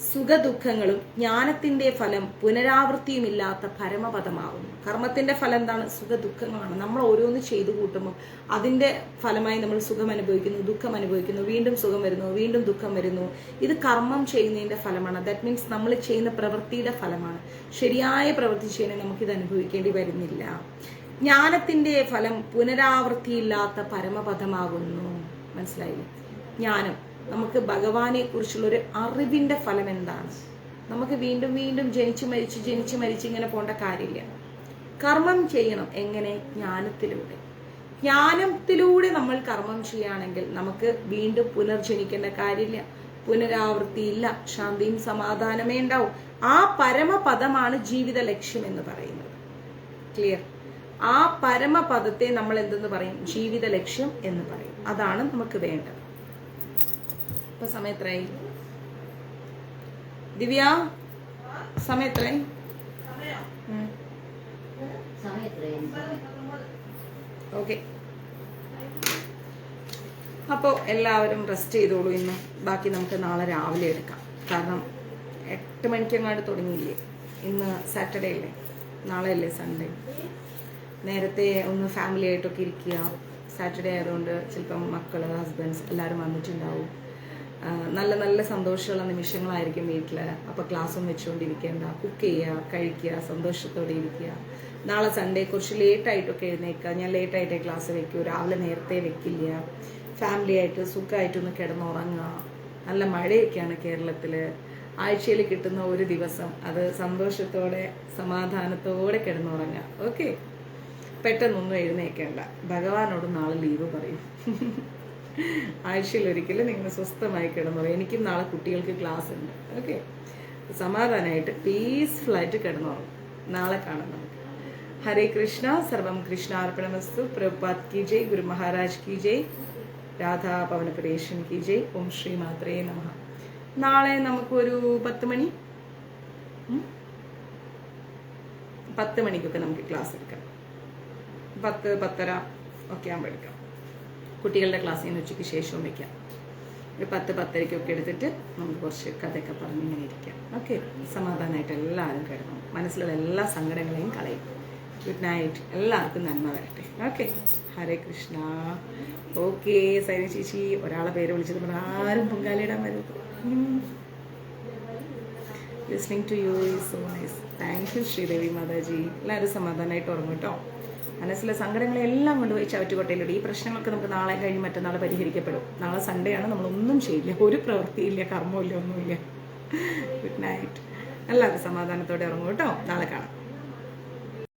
സുഖദുഃഖങ്ങളും ജ്ഞാനത്തിന്റെ ഫലം പുനരാവൃത്തിയുമില്ലാത്ത പരമപദമാകുന്നു. കർമ്മത്തിന്റെ ഫലം എന്താണ്? സുഖദുഃഖങ്ങളാണ്. നമ്മൾ ഓരോന്ന് ചെയ്തു കൂട്ടുമ്പോൾ അതിന്റെ ഫലമായി നമ്മൾ സുഖം അനുഭവിക്കുന്നു, ദുഃഖം അനുഭവിക്കുന്നു, വീണ്ടും സുഖം വരുന്നു, വീണ്ടും ദുഃഖം വരുന്നു. ഇത് കർമ്മം ചെയ്യുന്നതിന്റെ ഫലമാണ്. ദാറ്റ് മീൻസ് നമ്മൾ ചെയ്യുന്ന പ്രവൃത്തിയുടെ ഫലമാണ്. ശരിയായ പ്രവൃത്തി ചെയ്യാൻ നമുക്കിത് അനുഭവിക്കേണ്ടി വരുന്നില്ല. ജ്ഞാനത്തിന്റെ ഫലം പുനരാവൃത്തിയില്ലാത്ത പരമപദമാകുന്നു. മനസ്സിലായില്ലേ? ജ്ഞാനം, നമുക്ക് ഭഗവാനെ കുറിച്ചുള്ള ഒരു അറിവിന്റെ ഫലം എന്താണ്? നമുക്ക് വീണ്ടും വീണ്ടും ജനിച്ചു മരിച്ച് ഇങ്ങനെ പോകേണ്ട കാര്യമില്ല. കർമ്മം ചെയ്യണം. എങ്ങനെ? ജ്ഞാനത്തിലൂടെ. ജ്ഞാനത്തിലൂടെ നമ്മൾ കർമ്മം ചെയ്യുകയാണെങ്കിൽ നമുക്ക് വീണ്ടും പുനർജനിക്കേണ്ട കാര്യമില്ല, പുനരാവൃത്തിയില്ല, ശാന്തിയും സമാധാനമേ ഉണ്ടാവും. ആ പരമപദമാണ് ജീവിത ലക്ഷ്യം എന്ന് പറയുന്നത്. ക്ലിയർ? ആ പരമപദത്തെ നമ്മൾ എന്തെന്ന് പറയും? ജീവിത ലക്ഷ്യം എന്ന് പറയും. അതാണ് നമുക്ക് വേണ്ടത്. ഇപ്പൊ സമയത്രയായി? ദിവ്യ, സമയത്രയായി? ഓക്കെ. അപ്പോൾ എല്ലാവരും റെസ്റ്റ് ചെയ്തോളൂ. ഇന്ന് ബാക്കി നമുക്ക് നാളെ രാവിലെ എടുക്കാം. കാരണം 8 മണിക്കെങ്ങാണ്ട് തുടങ്ങിയില്ലേ? ഇന്ന് സാറ്റർഡേ അല്ലേ, നാളെ അല്ലേ സൺഡേ. നേരത്തെ ഒന്ന് ഫാമിലി ആയിട്ടൊക്കെ ഇരിക്കുക. സാറ്റർഡേ ആയതുകൊണ്ട് ചിലപ്പം മക്കള്, ഹസ്ബൻഡ്സ് എല്ലാവരും വന്നിട്ടുണ്ടാവും. നല്ല നല്ല സന്തോഷമുള്ള നിമിഷങ്ങളായിരിക്കും വീട്ടിൽ. അപ്പോൾ ക്ലാസ്സും വെച്ചുകൊണ്ടിരിക്കേണ്ട, കുക്ക് ചെയ്യുക, കഴിക്കുക, സന്തോഷത്തോടെ ഇരിക്കുക. നാളെ സൺഡേ കുറച്ച് ലേറ്റായിട്ടൊക്കെ എഴുന്നേൽക്കുക. ഞാൻ ലേറ്റായിട്ടേ ക്ലാസ് വെക്കൂ, രാവിലെ നേരത്തെ വെക്കില്ല. ഫാമിലി ആയിട്ട് സുഖമായിട്ടൊന്ന് കിടന്നുറങ്ങുക. നല്ല മഴയൊക്കെയാണ് കേരളത്തിൽ. ആഴ്ചയിൽ കിട്ടുന്ന ഒരു ദിവസം അത് സന്തോഷത്തോടെ സമാധാനത്തോടെ കിടന്നുറങ്ങുക. ഓക്കെ. പെട്ടെന്നൊന്നും എഴുന്നേൽക്കേണ്ട. ഭഗവാനോട് നാളെ ലീവ് പറയും. ആഴ്ചയിൽ ഒരിക്കലും നിങ്ങൾ സ്വസ്ഥമായി കിടന്നുറങ്ങും. എനിക്കും നാളെ കുട്ടികൾക്ക് ക്ലാസ് ഉണ്ട്. ഓക്കെ. സമാധാനമായിട്ട് പീസ്ഫുൾ ആയിട്ട് കിടന്നുറങ്ങും. നാളെ കാണാം നമുക്ക്. ഹരേ കൃഷ്ണ. സർവം കൃഷ്ണാർപ്പണമസ്തു. പ്രഭുപാദ് കി ജയ്. ഗുരു മഹാരാജ് കി ജയ്. രാധാ പവനപുരേഷൻ കി ജയ്. ഓം ശ്രീ മാത്രേ നമഃ. നാളെ നമുക്കൊരു 10 മണി 10 മണിക്കൊക്കെ നമുക്ക് ക്ലാസ് എടുക്കാം. 10-10:30 ഒക്കെ ആകുമ്പോൾ എടുക്കാം. കുട്ടികളുടെ ക്ലാസ്സിൽ നിന്ന് ഉച്ചയ്ക്ക് ശേഷവും വയ്ക്കാം. ഒരു 10-10:30 എടുത്തിട്ട് നമുക്ക് കുറച്ച് കഥയൊക്കെ പറഞ്ഞ് ഇങ്ങനെ ഇരിക്കാം. ഓക്കെ. സമാധാനമായിട്ട് എല്ലാവരും കിടന്നു. മനസ്സിലുള്ള എല്ലാ സങ്കടങ്ങളെയും കളയും. Good night. എല്ലാവർക്കും നന്മ വരട്ടെ. ഓക്കെ. ഹരേ കൃഷ്ണ. ഓക്കെ. സൈന ചേച്ചി ഒരാളെ പേര് വിളിച്ചത് ആരും പൊങ്കാലയിടാൻ വരുന്നത്. Listening to you is so nice. Thank you Sridevi Mataji. എല്ലാവരും സമാധാനമായിട്ട് ഉറങ്ങും കേട്ടോ. മനസ്സിലെ സങ്കടങ്ങളെല്ലാം കൊണ്ടുപോയി ചവറ്റുകൊട്ടയിലിടും. ഈ പ്രശ്നങ്ങളൊക്കെ നമുക്ക് നാളെ കഴിഞ്ഞ് മറ്റന്നാൾ പരിഹരിക്കപ്പെടും. നാളെ സൺഡേ ആണ്. നമ്മളൊന്നും ചെയ്യില്ല, ഒരു പ്രവൃത്തിയില്ല, കർമ്മമില്ല, ഒന്നുമില്ല. Good night. എല്ലാവർക്കും സമാധാനത്തോടെ ഉറങ്ങും കേട്ടോ. നാളെ കാണാം.